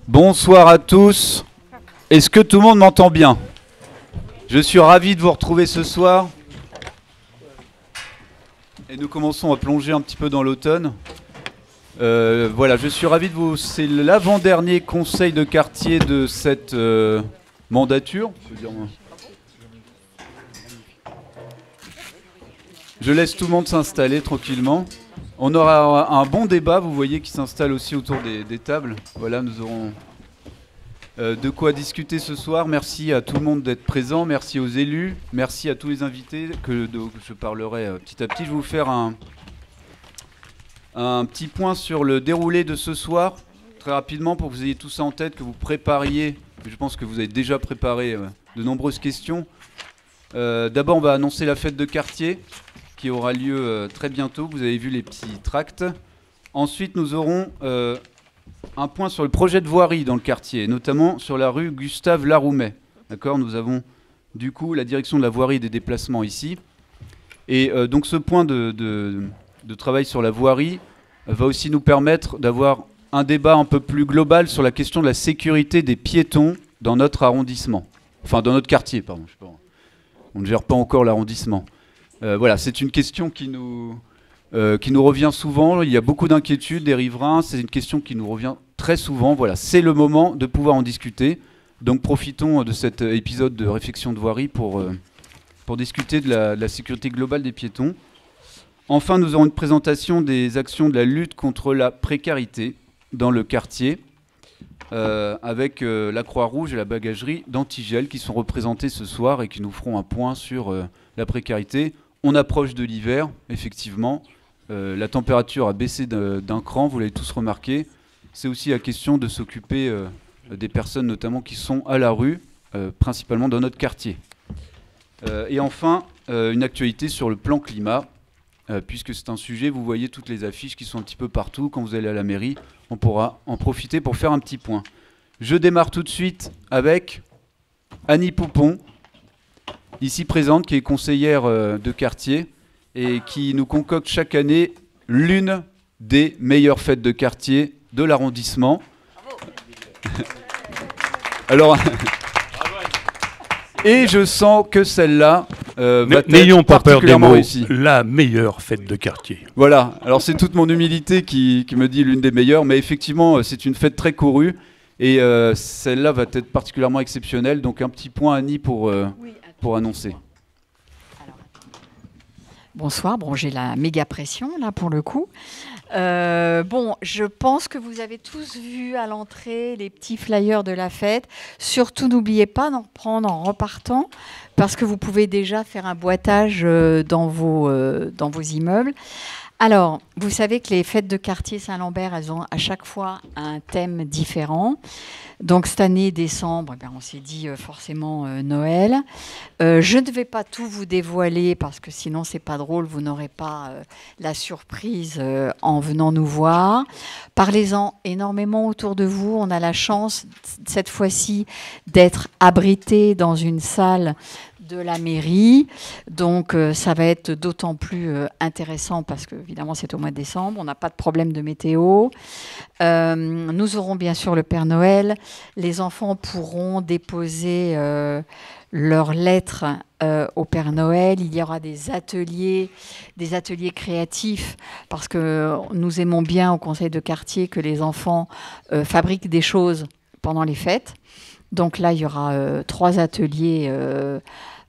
Bonsoir à tous. Est-ce que tout le monde m'entend bien? Je suis ravi de vous retrouver ce soir. Et nous commençons à plonger un petit peu dans l'automne. Voilà, je suis ravi de vous... C'est l'avant-dernier conseil de quartier de cette mandature. Je laisse tout le monde s'installer tranquillement. On aura un bon débat, vous voyez, qui s'installe aussi autour des tables. Voilà, nous aurons de quoi discuter ce soir. Merci à tout le monde d'être présent, merci aux élus, merci à tous les invités que je parlerai petit à petit. Je vais vous faire un petit point sur le déroulé de ce soir, très rapidement, pour que vous ayez tout ça en tête, que vous prépariez. Je pense que vous avez déjà préparé de nombreuses questions. D'abord, on va annoncer la fête de quartier, qui aura lieu très bientôt. Vous avez vu les petits tracts. Ensuite, nous aurons un point sur le projet de voirie dans le quartier, notamment sur la rue Gustave Laroumet. D'accord ? Nous avons du coup la direction de la voirie et des déplacements ici. Et donc ce point de travail sur la voirie va aussi nous permettre d'avoir un débat un peu plus global sur la question de la sécurité des piétons dans notre arrondissement. Enfin, dans notre quartier, pardon. Je sais pas. On ne gère pas encore l'arrondissement. Voilà, c'est une question qui nous revient souvent. Il y a beaucoup d'inquiétudes des riverains. C'est une question qui nous revient très souvent. Voilà, c'est le moment de pouvoir en discuter. Donc profitons de cet épisode de réflexion de voirie pour discuter de la sécurité globale des piétons. Enfin, nous aurons une présentation des actions de la lutte contre la précarité dans le quartier avec la Croix-Rouge et la bagagerie d'Antigel qui sont représentés ce soir et qui nous feront un point sur la précarité. On approche de l'hiver, effectivement. La température a baissé d'un cran, vous l'avez tous remarqué. C'est aussi la question de s'occuper des personnes notamment qui sont à la rue, principalement dans notre quartier. Et enfin, une actualité sur le plan climat, puisque c'est un sujet, vous voyez toutes les affiches qui sont un petit peu partout. Quand vous allez à la mairie, on pourra en profiter pour faire un petit point. Je démarre tout de suite avec Annie Poupon, ici présente, qui est conseillère de quartier et qui nous concocte chaque année l'une des meilleures fêtes de quartier de l'arrondissement. Alors, et je sens que celle-là va être particulièrement réussie. La meilleure fête de quartier. Voilà, alors c'est toute mon humilité qui me dit l'une des meilleures, mais effectivement c'est une fête très courue et celle-là va être particulièrement exceptionnelle. Donc un petit point Annie pour annoncer. Alors, bonsoir, bon, j'ai la méga pression là pour le coup. Bon, je pense que vous avez tous vu à l'entrée les petits flyers de la fête. Surtout, n'oubliez pas d'en prendre en repartant parce que vous pouvez déjà faire un boitage dans vos immeubles. Alors, vous savez que les fêtes de quartier Saint-Lambert, elles ont à chaque fois un thème différent. Donc, cette année, décembre, on s'est dit forcément Noël. Je ne vais pas tout vous dévoiler parce que sinon, c'est pas drôle. Vous n'aurez pas la surprise en venant nous voir. Parlez-en énormément autour de vous. On a la chance, cette fois-ci, d'être abrité dans une salle de la mairie. Donc, ça va être d'autant plus intéressant parce que, évidemment, c'est au mois de décembre. On n'a pas de problème de météo. Nous aurons bien sûr le Père Noël. Les enfants pourront déposer leurs lettres au Père Noël. Il y aura des ateliers créatifs parce que nous aimons bien au conseil de quartier que les enfants fabriquent des choses pendant les fêtes. Donc là, il y aura 3 ateliers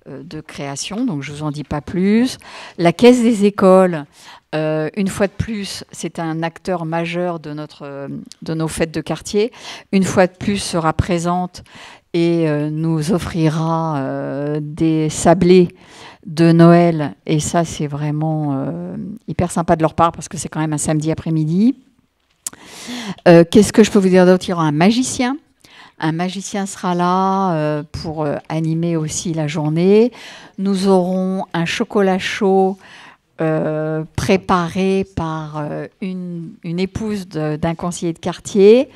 de création, donc je ne vous en dis pas plus. La Caisse des écoles, une fois de plus, c'est un acteur majeur de nos fêtes de quartier. Une fois de plus, sera présente et nous offrira des sablés de Noël. Et ça, c'est vraiment hyper sympa de leur part parce que c'est quand même un samedi après-midi. Qu'est-ce que je peux vous dire d'autre ? Il y aura un magicien. Un magicien sera là pour animer aussi la journée. Nous aurons un chocolat chaud préparé par une épouse d'un conseiller de quartier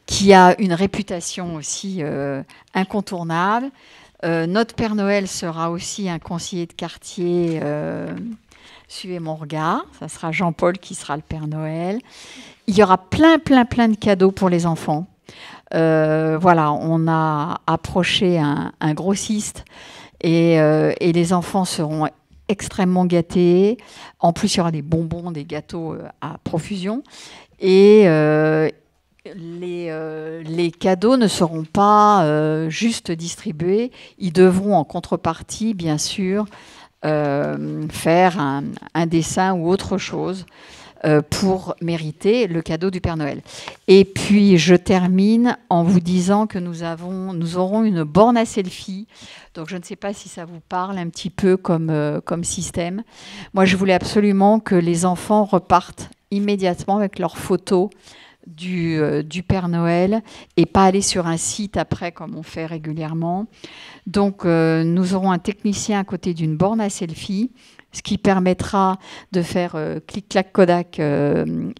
qui a une réputation aussi incontournable. Notre Père Noël sera aussi un conseiller de quartier Suivez mon regard, ça sera Jean-Paul qui sera le Père Noël. Il y aura plein de cadeaux pour les enfants. Voilà, on a approché un grossiste et les enfants seront extrêmement gâtés. En plus, il y aura des bonbons, des gâteaux à profusion. Et les cadeaux ne seront pas juste distribués. Ils devront, en contrepartie, bien sûr, faire un dessin ou autre chose pour mériter le cadeau du Père Noël. Et puis, je termine en vous disant que nous aurons une borne à selfie. Donc, je ne sais pas si ça vous parle un petit peu comme système. Moi, je voulais absolument que les enfants repartent immédiatement avec leurs photos du Père Noël et pas aller sur un site après comme on fait régulièrement. Donc, nous aurons un technicien à côté d'une borne à selfie, ce qui permettra de faire clic-clac Kodak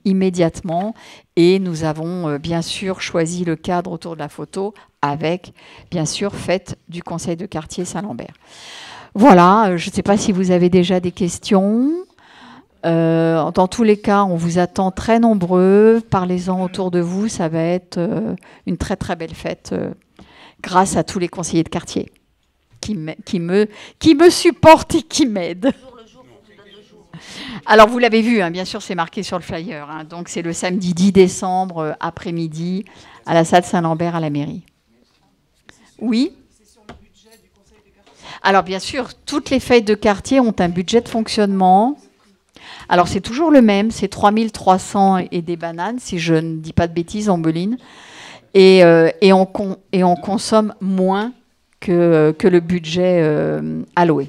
immédiatement. Et nous avons bien sûr choisi le cadre autour de la photo avec, bien sûr, fête du Conseil de quartier Saint-Lambert. Voilà, je ne sais pas si vous avez déjà des questions. Dans tous les cas, on vous attend très nombreux. Parlez-en autour de vous, ça va être une très très belle fête grâce à tous les conseillers de quartier qui me supportent et qui m'aident. Alors, vous l'avez vu, hein, bien sûr, c'est marqué sur le flyer. Hein, donc, c'est le samedi 10 décembre, après-midi, à la salle Saint-Lambert, à la mairie. Oui ? Alors, bien sûr, toutes les fêtes de quartier ont un budget de fonctionnement. Alors, c'est toujours le même, c'est 3300 et des bananes, si je ne dis pas de bêtises, en Beline. Et on consomme moins que le budget alloué.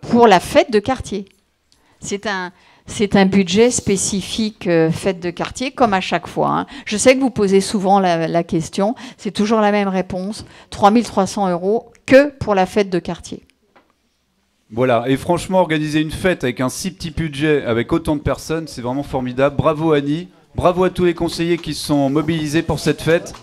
Pour la fête de quartier. C'est un budget spécifique fête de quartier, comme à chaque fois. Hein. Je sais que vous posez souvent la question, c'est toujours la même réponse, 3300 € que pour la fête de quartier. Voilà, et franchement, organiser une fête avec un si petit budget, avec autant de personnes, c'est vraiment formidable. Bravo Annie, bravo à tous les conseillers qui se sont mobilisés pour cette fête.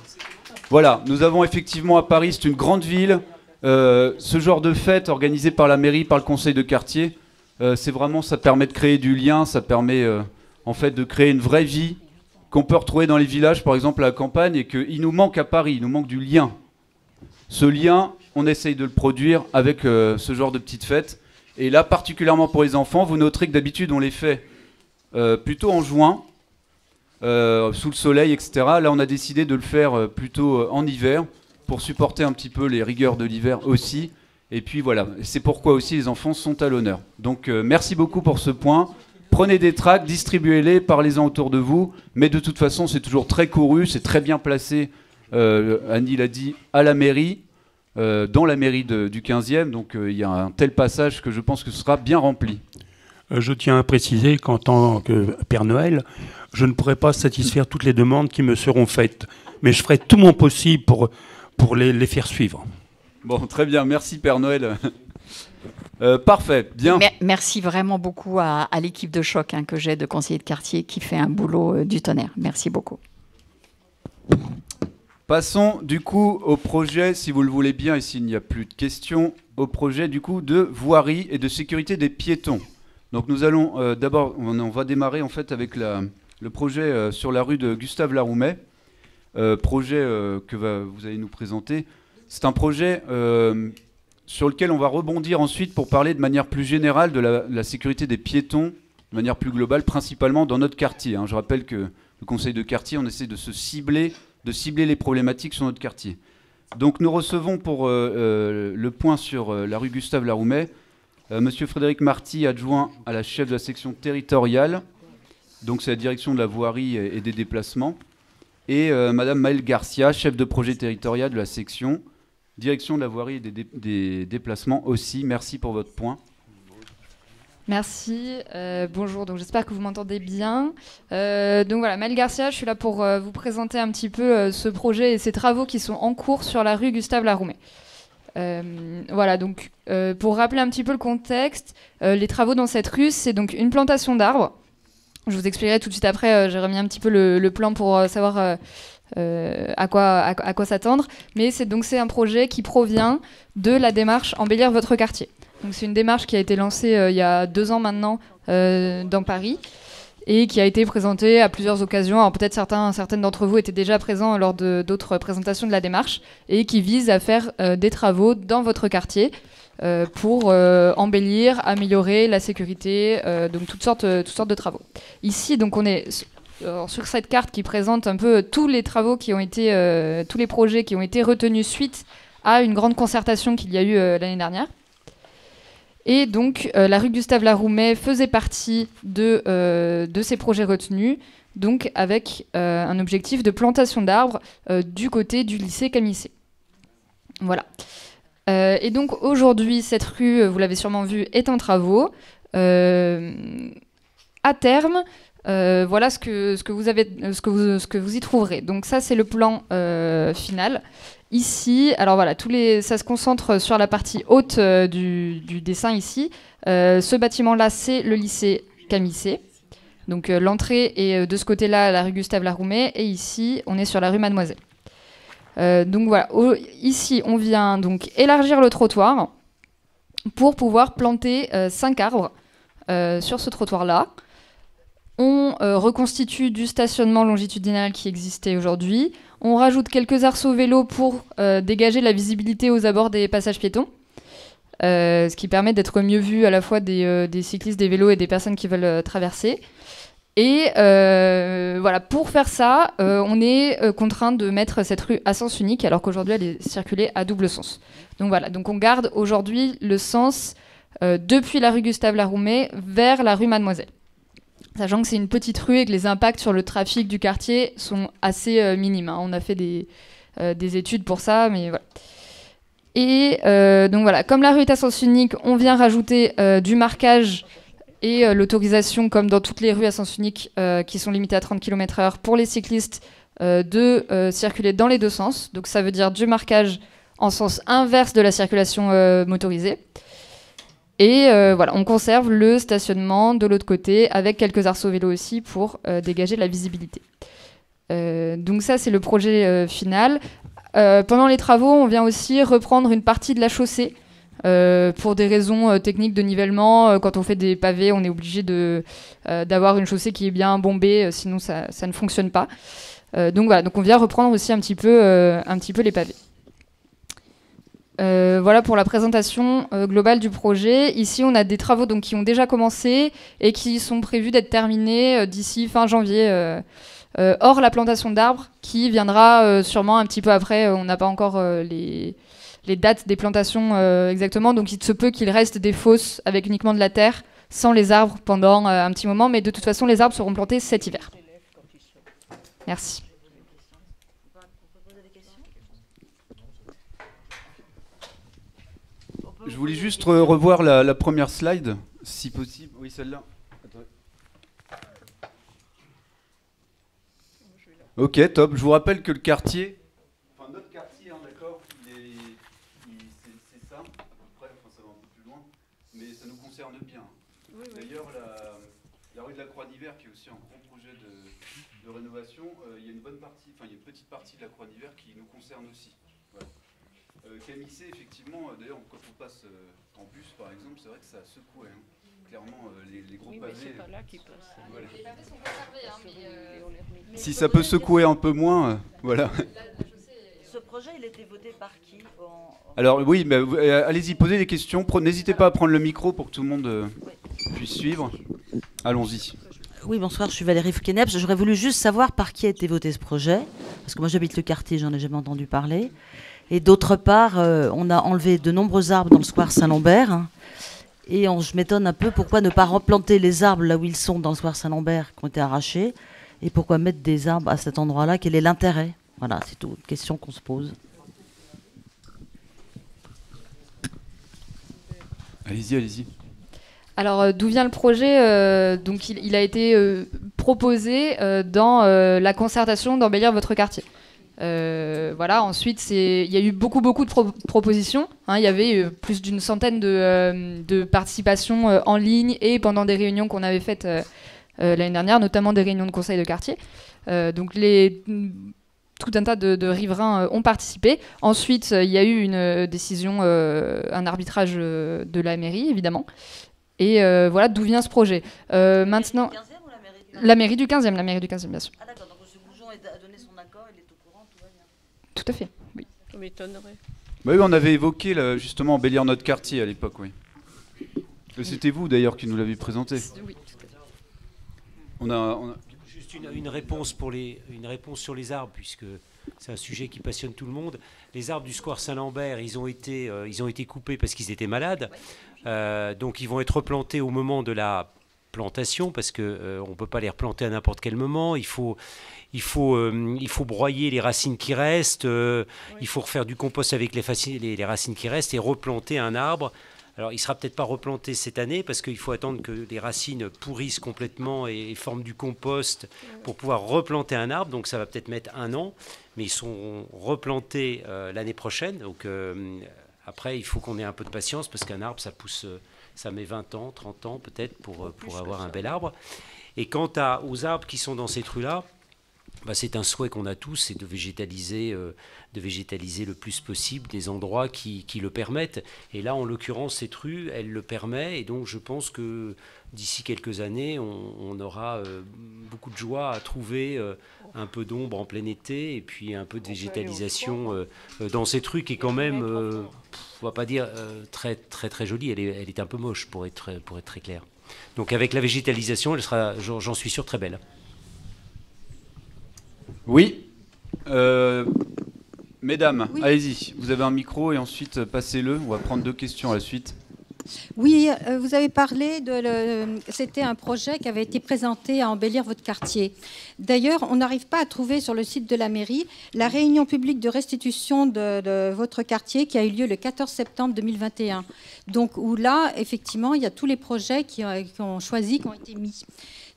Voilà, nous avons effectivement à Paris, c'est une grande ville, ce genre de fête organisée par la mairie, par le conseil de quartier, c'est vraiment, ça permet de créer du lien, ça permet en fait de créer une vraie vie qu'on peut retrouver dans les villages, par exemple à la campagne, et qu'il nous manque à Paris, il nous manque du lien. Ce lien, on essaye de le produire avec ce genre de petites fêtes. Et là, particulièrement pour les enfants, vous noterez que d'habitude, on les fait plutôt en juin, sous le soleil, etc. Là, on a décidé de le faire plutôt en hiver, pour supporter un petit peu les rigueurs de l'hiver aussi. Et puis voilà, c'est pourquoi aussi les enfants sont à l'honneur. Donc merci beaucoup pour ce point. Prenez des tracts, distribuez-les, parlez-en autour de vous. Mais de toute façon, c'est toujours très couru, c'est très bien placé, Annie l'a dit, à la mairie, dans la mairie du 15e. Donc il y a un tel passage que je pense que ce sera bien rempli. Je tiens à préciser qu'en tant que Père Noël, je ne pourrai pas satisfaire toutes les demandes qui me seront faites. Mais je ferai tout mon possible pour les faire suivre. Bon, très bien. Merci Père Noël. Parfait, bien. Merci vraiment beaucoup à l'équipe de choc que j'ai de conseiller de quartier qui fait un boulot du tonnerre. Merci beaucoup. Passons du coup au projet, si vous le voulez bien, et s'il n'y a plus de questions, au projet du coup de voirie et de sécurité des piétons. Donc nous allons d'abord, on va démarrer en fait avec le projet sur la rue de Gustave Laroumet, projet que vous allez nous présenter. C'est un projet sur lequel on va rebondir ensuite pour parler de manière plus générale de la sécurité des piétons, de manière plus globale, principalement dans notre quartier. Je rappelle que le conseil de quartier, on essaie de cibler les problématiques sur notre quartier. Donc nous recevons pour le point sur la rue Gustave Laroumet, Monsieur Frédéric Marty, adjoint à la chef de la section territoriale, donc c'est la direction de la voirie et des déplacements, et Madame Maëlle Garcia, chef de projet territorial de la section, direction de la voirie et des déplacements aussi. Merci pour votre point. Merci, bonjour, donc j'espère que vous m'entendez bien. Donc voilà, Maëlle Garcia, je suis là pour vous présenter un petit peu ce projet et ces travaux qui sont en cours sur la rue Gustave Laroumet. Voilà, donc pour rappeler un petit peu le contexte, les travaux dans cette rue, c'est donc une plantation d'arbres. Je vous expliquerai tout de suite après, j'ai remis un petit peu le plan pour savoir à quoi s'attendre. Mais c'est un projet qui provient de la démarche Embellir votre quartier. Donc c'est une démarche qui a été lancée il y a 2 ans maintenant dans Paris et qui a été présentée à plusieurs occasions. Alors peut-être certaines d'entre vous étaient déjà présents lors d'autres présentations de la démarche et qui vise à faire des travaux dans votre quartier pour embellir, améliorer la sécurité, donc toutes sortes de travaux. Ici, donc on est sur cette carte qui présente un peu tous les travaux qui ont été, tous les projets qui ont été retenus suite à une grande concertation qu'il y a eu l'année dernière. Et donc, la rue Gustave-Laroumet faisait partie de ces projets retenus, donc avec un objectif de plantation d'arbres du côté du lycée Camissé. Voilà. Et donc, aujourd'hui, cette rue, vous l'avez sûrement vu, est en travaux. À terme, voilà ce que vous y trouverez. Donc ça, c'est le plan final. Ici, alors voilà, ça se concentre sur la partie haute du dessin ici. Ce bâtiment-là, c'est le lycée Camissé. Donc l'entrée est de ce côté-là, la rue Gustave-Laroumet, et ici, on est sur la rue Mademoiselle. Donc voilà, ici, on vient donc élargir le trottoir pour pouvoir planter 5 arbres sur ce trottoir-là. On reconstitue du stationnement longitudinal qui existait aujourd'hui. On rajoute quelques arceaux vélos pour dégager la visibilité aux abords des passages piétons, ce qui permet d'être mieux vu à la fois des cyclistes, des vélos et des personnes qui veulent traverser. Et voilà, pour faire ça, on est contraint de mettre cette rue à sens unique, alors qu'aujourd'hui elle est circulée à double sens. Donc voilà, donc on garde aujourd'hui le sens depuis la rue Gustave-Laroumet vers la rue Mademoiselle. Sachant que c'est une petite rue et que les impacts sur le trafic du quartier sont assez minimes. Hein. On a fait des études pour ça, mais voilà. Et donc voilà, comme la rue est à sens unique, on vient rajouter du marquage et l'autorisation, comme dans toutes les rues à sens unique, qui sont limitées à 30 km/h pour les cyclistes, de circuler dans les deux sens. Donc ça veut dire du marquage en sens inverse de la circulation motorisée. Et voilà, on conserve le stationnement de l'autre côté avec quelques arceaux vélos aussi pour dégager la visibilité. Donc ça, c'est le projet final. Pendant les travaux, on vient aussi reprendre une partie de la chaussée pour des raisons techniques de nivellement. Quand on fait des pavés, on est obligé d'avoir une chaussée qui est bien bombée, sinon ça ne fonctionne pas. Donc voilà, donc on vient reprendre aussi un petit peu les pavés. Voilà pour la présentation globale du projet. Ici, on a des travaux donc, qui ont déjà commencé et qui sont prévus d'être terminés d'ici fin janvier. Hors la plantation d'arbres qui viendra sûrement un petit peu après. On n'a pas encore les dates des plantations exactement. Donc il se peut qu'il reste des fosses avec uniquement de la terre sans les arbres pendant un petit moment. Mais de toute façon, les arbres seront plantés cet hiver. Merci. Je voulais juste revoir la première slide, si possible. Oui, celle-là. Ok, top. Je vous rappelle que le quartier, enfin notre quartier, hein, d'accord, c'est ça, à peu près, enfin ça va un peu plus loin, mais ça nous concerne bien. Oui, oui. D'ailleurs, la rue de la Croix d'Hiver, qui est aussi un gros projet de rénovation, il y a une bonne partie, enfin il y a une petite partie de la Croix d'Hiver qui nous concerne aussi. Voilà. Camissé, effectivement, d'ailleurs, quand on passe en bus, par exemple, c'est vrai que ça a secoué. Hein. Clairement, les gros pavés. C'est pas là qu'ils passent. Voilà. Les pavés sont conservés, hein, mais si ça peut secouer un peu moins, voilà. Ce projet, il était voté par qui Alors oui, mais, allez-y, posez des questions. N'hésitez pas à prendre le micro pour que tout le monde puisse suivre. Allons-y. Oui, bonsoir, je suis Valérie Fouqueneps. J'aurais voulu juste savoir par qui a été voté ce projet, parce que moi j'habite le quartier, j'en ai jamais entendu parler. Et d'autre part, on a enlevé de nombreux arbres dans le square Saint-Lambert. Hein, et je m'étonne un peu pourquoi ne pas replanter les arbres là où ils sont dans le square Saint-Lambert qui ont été arrachés. Et pourquoi mettre des arbres à cet endroit-là? Quel est l'intérêt? Voilà, c'est toute une question qu'on se pose. Allez-y, allez-y. Alors, d'où vient le projet? Donc, il a été proposé dans la concertation d'embellir votre quartier. Voilà. Ensuite, il y a eu beaucoup de propositions. Hein, il y avait plus d'une centaine de participations en ligne et pendant des réunions qu'on avait faites l'année dernière, notamment des réunions de conseil de quartier. Donc, tout un tas de riverains ont participé. Ensuite, il y a eu une décision, un arbitrage de la mairie, évidemment. Et voilà d'où vient ce projet. Maintenant, la mairie du 15e, la mairie du 15e, bien sûr. Ah d'accord, donc M. Goujon a donné son accord, il est au courant, tout va bien. Tout à fait, oui. Ça m'étonnerait. Bah oui, on avait évoqué là, justement embellir notre quartier à l'époque, oui. C'était vous d'ailleurs qui nous l'aviez présenté. Oui, tout à fait. On a... Juste une réponse sur les arbres, puisque c'est un sujet qui passionne tout le monde. Les arbres du square Saint-Lambert, ils ont été coupés parce qu'ils étaient malades. Donc ils vont être replantés au moment de la plantation, parce qu'on ne peut pas les replanter à n'importe quel moment. Il faut broyer les racines qui restent. Il faut refaire du compost avec les racines qui restent et replanter un arbre. Alors, il ne sera peut-être pas replanté cette année parce qu'il faut attendre que les racines pourrissent complètement et forment du compost pour pouvoir replanter un arbre. Donc, ça va peut-être mettre 1 an, mais ils seront replantés l'année prochaine. Donc, après, il faut qu'on ait un peu de patience parce qu'un arbre, ça pousse, ça met 20 ans, 30 ans peut-être pour avoir un bel arbre. Et quant aux arbres qui sont dans cette rue-là, bah, c'est un souhait qu'on a tous, c'est de végétaliser le plus possible des endroits qui le permettent. Et là, en l'occurrence, cette rue, elle le permet. Et donc, je pense que d'ici quelques années, on aura beaucoup de joie à trouver un peu d'ombre en plein été et puis un peu de végétalisation dans cette rue qui est quand même, on va pas dire très, très, très jolie. Elle est un peu moche pour être très clair. Donc, avec la végétalisation, elle sera, j'en suis sûr, très belle. Oui. Mesdames, oui. Allez-y. Vous avez un micro et ensuite passez-le. On va prendre 2 questions à la suite. Oui, vous avez parlé c'était un projet qui avait été présenté à embellir votre quartier. D'ailleurs, on n'arrive pas à trouver sur le site de la mairie la réunion publique de restitution de votre quartier qui a eu lieu le 14 septembre 2021. Donc, où là, effectivement, il y a tous les projets qui ont été mis.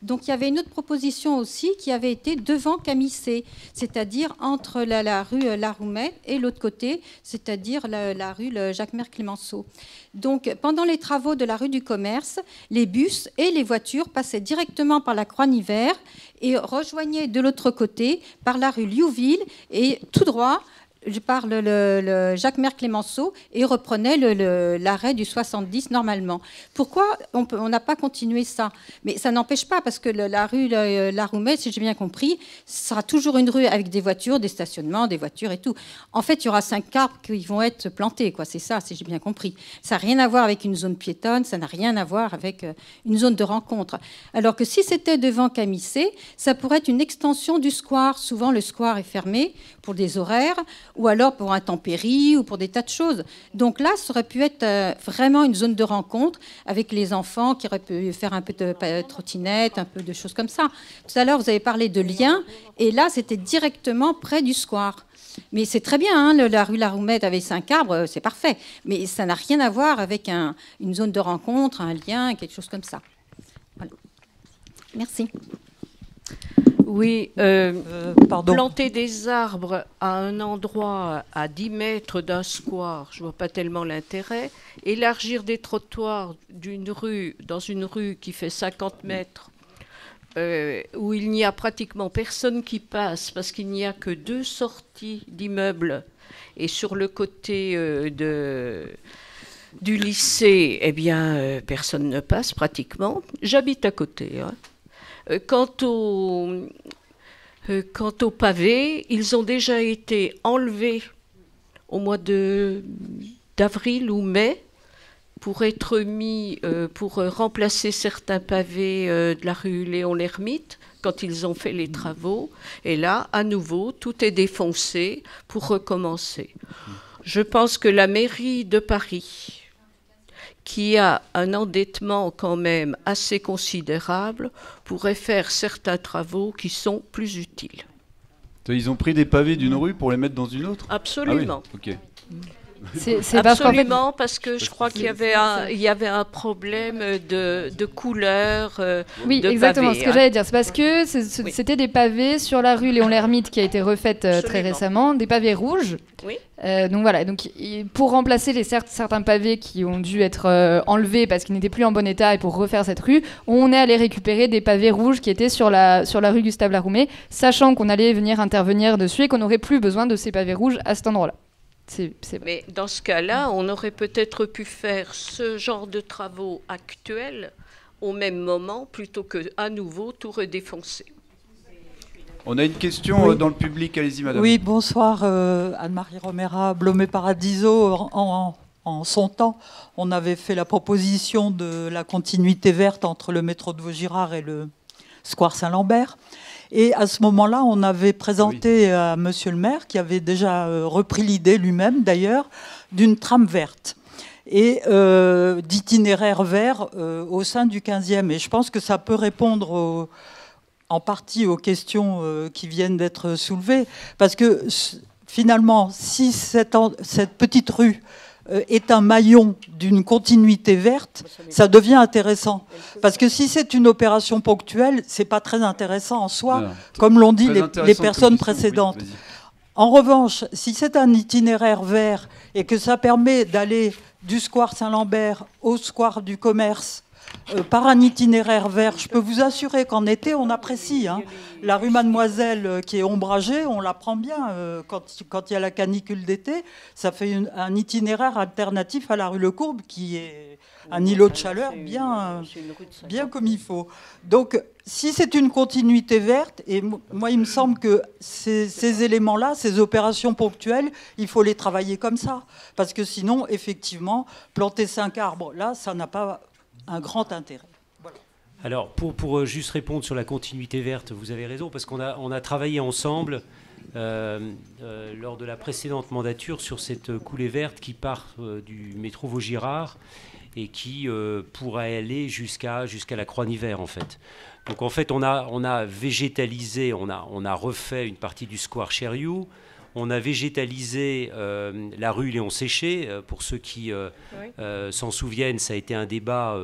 Donc il y avait une autre proposition aussi qui avait été devant Camissé, c'est-à-dire entre la rue Laroumet et l'autre côté, c'est-à-dire la rue Jacques-Mère Clémenceau. Donc pendant les travaux de la rue du Commerce, les bus et les voitures passaient directement par la Croix-Nivert et rejoignaient de l'autre côté par la rue Liouville et tout droit par le Jacques-Mère Clémenceau et reprenait l'arrêt du 70 normalement. Pourquoi on n'a pas continué ça? Mais ça n'empêche pas, parce que la rue Laroumet, si j'ai bien compris, sera toujours une rue avec des voitures, des stationnements, des voitures et tout. En fait, il y aura 5 arbres qui vont être plantés, quoi. C'est ça, si j'ai bien compris. Ça n'a rien à voir avec une zone piétonne, ça n'a rien à voir avec une zone de rencontre. Alors que si c'était devant Camissé, ça pourrait être une extension du square. Souvent, le square est fermé pour des horaires, ou alors pour intempéries, ou pour des tas de choses. Donc là, ça aurait pu être vraiment une zone de rencontre avec les enfants qui auraient pu faire un peu de trottinette, un peu de choses comme ça. Tout à l'heure, vous avez parlé de liens, et là, c'était directement près du square. Mais c'est très bien, hein, la rue Laroumette avec 5 arbres, c'est parfait. Mais ça n'a rien à voir avec une zone de rencontre, un lien, quelque chose comme ça. Voilà. Merci. Oui, planter des arbres à un endroit à 10 mètres d'un square, je ne vois pas tellement l'intérêt. Élargir des trottoirs dans une rue qui fait 50 mètres, où il n'y a pratiquement personne qui passe, parce qu'il n'y a que 2 sorties d'immeubles. Et sur le côté du lycée, eh bien, personne ne passe pratiquement. J'habite à côté, hein. Quant aux pavés, ils ont déjà été enlevés au mois d'avril ou mai pour être mis, pour remplacer certains pavés de la rue Léon l'Ermite quand ils ont fait les travaux. Et là, à nouveau, tout est défoncé pour recommencer. Je pense que la mairie de Paris, qui a un endettement quand même assez considérable, pourrait faire certains travaux qui sont plus utiles. Ils ont pris des pavés d'une rue pour les mettre dans une autre ? Absolument. Ah oui, ok. C'est parce qu'en fait, Absolument, parce que je crois qu'il y avait un problème de couleur oui, de exactement, pavés, ce que hein. j'allais dire. C'est parce que Oui. c'était des pavés sur la rue Léon Lhermitte qui a été refaite très Absolument. récemment, des pavés rouges. Oui. Donc voilà, donc, pour remplacer certains pavés qui ont dû être enlevés parce qu'ils n'étaient plus en bon état et pour refaire cette rue, on est allé récupérer des pavés rouges qui étaient sur la rue Gustave Laroumet, sachant qu'on allait venir intervenir dessus et qu'on n'aurait plus besoin de ces pavés rouges à cet endroit-là. C'est vrai. Mais dans ce cas-là, on aurait peut-être pu faire ce genre de travaux actuels au même moment plutôt que à nouveau tout redéfoncer. On a une question Oui. dans le public, allez-y madame. Oui, bonsoir, Anne-Marie Romera, Blomé Paradiso. En son temps, on avait fait la proposition de la continuité verte entre le métro de Vaugirard et le square Saint-Lambert. Et à ce moment-là, on avait présenté à monsieur le maire, qui avait déjà repris l'idée lui-même d'ailleurs, d'une trame verte et d'itinéraire vert au sein du 15e. Et je pense que ça peut répondre en partie aux questions qui viennent d'être soulevées, parce que finalement, si cette petite rue est un maillon d'une continuité verte, ça devient intéressant. Parce que si c'est une opération ponctuelle, c'est pas très intéressant en soi, Non. comme l'ont dit Très les intéressante personnes comme question, précédentes. oui, vas-y. En revanche, si c'est un itinéraire vert et que ça permet d'aller du square Saint-Lambert au square du commerce par un itinéraire vert, je peux vous assurer qu'en été, on apprécie. Hein. La rue Mademoiselle qui est ombragée, on la prend bien quand il y a la canicule d'été. Ça fait un itinéraire alternatif à la rue Lecourbe qui est un îlot de chaleur bien comme il faut. Donc, si c'est une continuité verte, et moi, il me semble que ces éléments-là, ces opérations ponctuelles, il faut les travailler comme ça. Parce que sinon, effectivement, planter 5 arbres, là, ça n'a pas un grand intérêt. Voilà. Alors, pour juste répondre sur la continuité verte, vous avez raison, parce qu'on a travaillé ensemble lors de la précédente mandature sur cette coulée verte qui part du métro Vaugirard et qui pourrait aller jusqu'à la Croix-Nivert, en fait. Donc, en fait, on a végétalisé, on a refait une partie du square Chériou. On a végétalisé la rue Léon Séché. Pour ceux qui s'en souviennent, ça a été un débat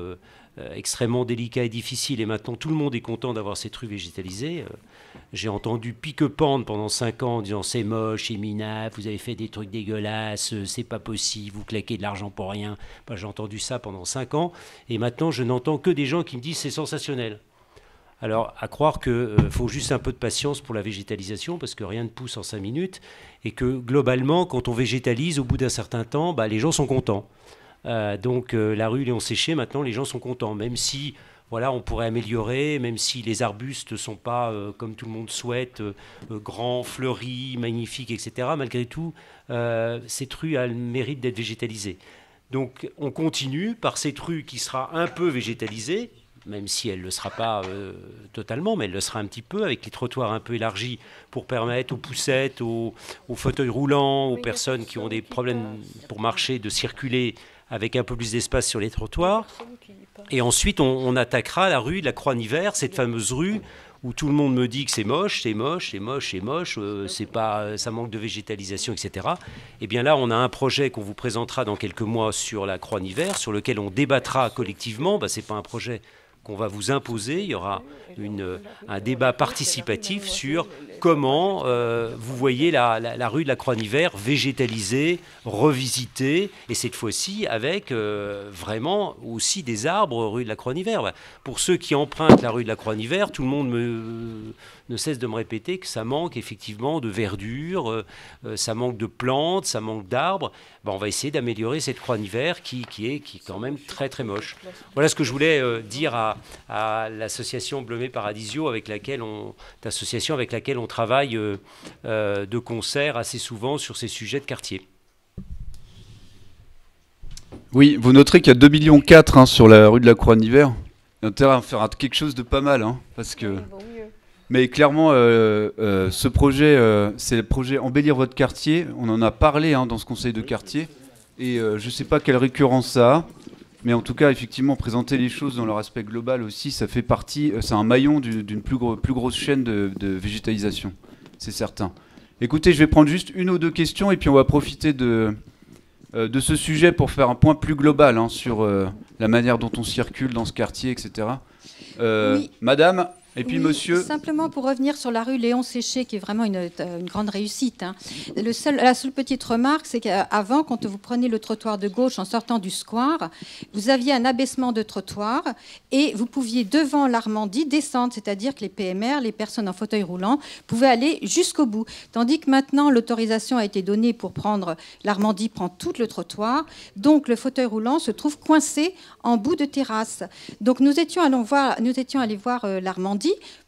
extrêmement délicat et difficile. Et maintenant, tout le monde est content d'avoir cette rue végétalisée. J'ai entendu pique-pendre pendant 5 ans en disant « c'est moche, c'est minable, vous avez fait des trucs dégueulasses, c'est pas possible, vous claquez de l'argent pour rien ». Ben, j'ai entendu ça pendant 5 ans. Et maintenant, je n'entends que des gens qui me disent « c'est sensationnel ». Alors, à croire qu'il faut juste un peu de patience pour la végétalisation, parce que rien ne pousse en 5 minutes, et que globalement, quand on végétalise, au bout d'un certain temps, bah, les gens sont contents. Donc, la rue Léon Séché, maintenant, les gens sont contents, même si voilà, on pourrait améliorer, même si les arbustes ne sont pas, comme tout le monde souhaite, grands, fleuris, magnifiques, etc. Malgré tout, cette rue a le mérite d'être végétalisée. Donc, on continue par cette rue qui sera un peu végétalisée, même si elle ne le sera pas totalement, mais elle le sera un petit peu, avec les trottoirs un peu élargis pour permettre aux poussettes, aux fauteuils roulants, aux personnes qui ont des problèmes pour marcher, de circuler avec un peu plus d'espace sur les trottoirs. Et ensuite, on attaquera la rue de la Croix-Nivert, cette fameuse rue où tout le monde me dit que c'est moche, c'est moche, c'est moche, c'est moche, c'est pas, ça manque de végétalisation, etc. Et bien là, on a un projet qu'on vous présentera dans quelques mois sur la Croix-Nivert, sur lequel on débattra collectivement. Ben, c'est pas un projet qu'on va vous imposer, il y aura un débat participatif sur comment vous voyez la rue de la Croix-Nivert végétalisée, revisitée, et cette fois-ci avec vraiment aussi des arbres rue de la Croix-Nivert. Pour ceux qui empruntent la rue de la Croix-Nivert, tout le monde ne cesse de me répéter que ça manque effectivement de verdure, ça manque de plantes, ça manque d'arbres. Ben, on va essayer d'améliorer cette Croix-Nivert qui est quand même très très moche. Voilà ce que je voulais dire à l'association Blomé Paradisio, avec laquelle on travaille de concert assez souvent sur ces sujets de quartier. Oui, vous noterez qu'il y a 2,4 millions hein, sur la rue de la Croix-Nivert. Il y a intérêt à faire quelque chose de pas mal, hein, parce que... Mais clairement, ce projet, c'est le projet Embellir votre quartier. On en a parlé hein, dans ce conseil de quartier. Et je ne sais pas quelle récurrence ça a. Mais en tout cas, effectivement, présenter les choses dans leur aspect global aussi, ça fait partie, c'est un maillon d'une plus grosse chaîne de végétalisation. C'est certain. Écoutez, je vais prendre juste une ou deux questions et puis on va profiter de de ce sujet pour faire un point plus global hein, sur la manière dont on circule dans ce quartier, etc. Oui. Madame, et puis Oui, monsieur. Simplement pour revenir sur la rue Léon Séché, qui est vraiment une grande réussite. Hein. La seule petite remarque, c'est qu'avant, quand vous preniez le trottoir de gauche en sortant du square, vous aviez un abaissement de trottoir et vous pouviez, devant l'Armandie, descendre. C'est-à-dire que les PMR, les personnes en fauteuil roulant, pouvaient aller jusqu'au bout. Tandis que maintenant, l'autorisation a été donnée pour prendre... L'Armandie prend tout le trottoir. Donc, le fauteuil roulant se trouve coincé en bout de terrasse. Donc, nous étions allés voir l'Armandie.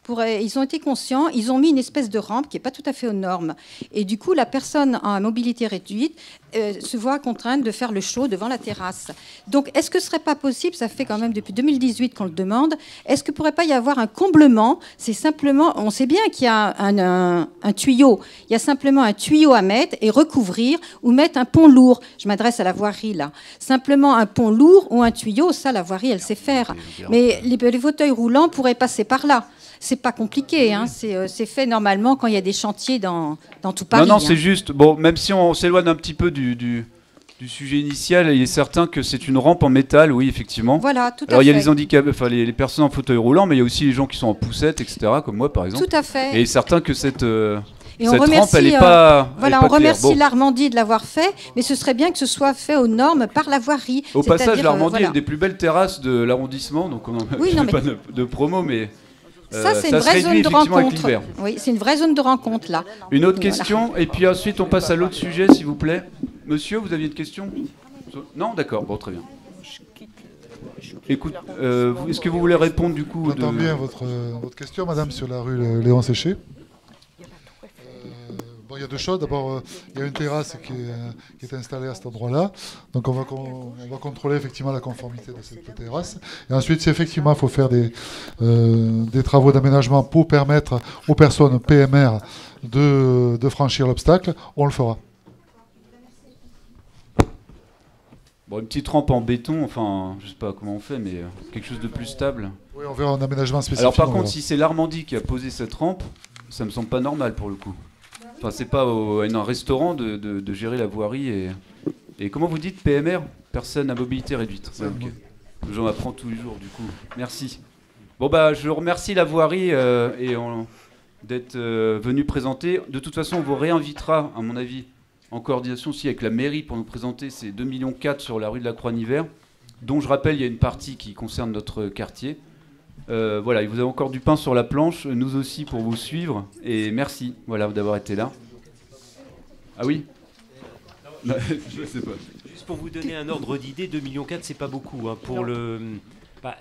Ils ont été conscients, ils ont mis une espèce de rampe qui n'est pas tout à fait aux normes. Et du coup, la personne en mobilité réduite se voit contrainte de faire le show devant la terrasse. Donc, est-ce que ce ne serait pas possible, ça fait quand même depuis 2018 qu'on le demande, est-ce qu'il ne pourrait pas y avoir un comblement? C'est simplement, on sait bien qu'il y a un tuyau, il y a simplement un tuyau à mettre et recouvrir ou mettre un pont lourd. Je m'adresse à la voirie là. Simplement un pont lourd ou un tuyau, ça la voirie elle sait faire. Mais les fauteuils roulants pourraient passer par là. C'est pas compliqué, hein. C'est fait normalement quand il y a des chantiers dans tout Paris. Non, c'est juste. Bon, même si on s'éloigne un petit peu du sujet initial, il est certain que c'est une rampe en métal, oui, effectivement. Voilà, tout à fait. Alors il y a les handicapés, enfin les personnes en fauteuil roulant, mais il y a aussi les gens qui sont en poussette, etc., comme moi par exemple. Tout à fait. Et il est certain que cette Et rampe, remercie, elle n'est pas. Voilà, on remercie l'Armandie de l'avoir fait, mais ce serait bien que ce soit fait aux normes par la voirie. Au passage, l'Armandie voilà. est une des plus belles terrasses de l'arrondissement, donc on n'en fait pas de promo, mais. Ça, c'est une vraie zone de rencontre. Oui, c'est une vraie zone de rencontre, là. Une autre question, et puis ensuite on passe à l'autre sujet, s'il vous plaît. Monsieur, vous aviez une question? Non, d'accord, bon, très bien. Écoute, est-ce que vous voulez répondre du coup J'entends bien votre question, madame, sur la rue Léon Séché. Bon, il y a deux choses. D'abord, il y a une terrasse qui est installée à cet endroit-là. Donc, on va contrôler effectivement la conformité de cette terrasse. Et ensuite, si effectivement il faut faire des travaux d'aménagement pour permettre aux personnes PMR de franchir l'obstacle, on le fera. Bon, une petite rampe en béton, enfin, je sais pas comment on fait, mais quelque chose de plus stable. Oui, on verra un aménagement spécifique. Alors par contre, si c'est l'Armandie qui a posé cette rampe, ça me semble pas normal pour le coup. Enfin, c'est pas à un restaurant de gérer la voirie et comment vous dites PMR, personne à mobilité réduite. Ouais, okay. J'en apprends tous les jours du coup. Merci. Bon bah je remercie la voirie d'être venu présenter. De toute façon, on vous réinvitera, à mon avis, en coordination aussi avec la mairie pour nous présenter ces 2,4 millions sur la rue de la Croix-Nivert, dont je rappelle il y a une partie qui concerne notre quartier. Voilà, il vous a encore du pain sur la planche, nous aussi pour vous suivre, et merci voilà, d'avoir été là. Ah oui. Je sais pas. Juste pour vous donner un ordre d'idée, 2,4 millions, c'est pas beaucoup. Hein, pour le,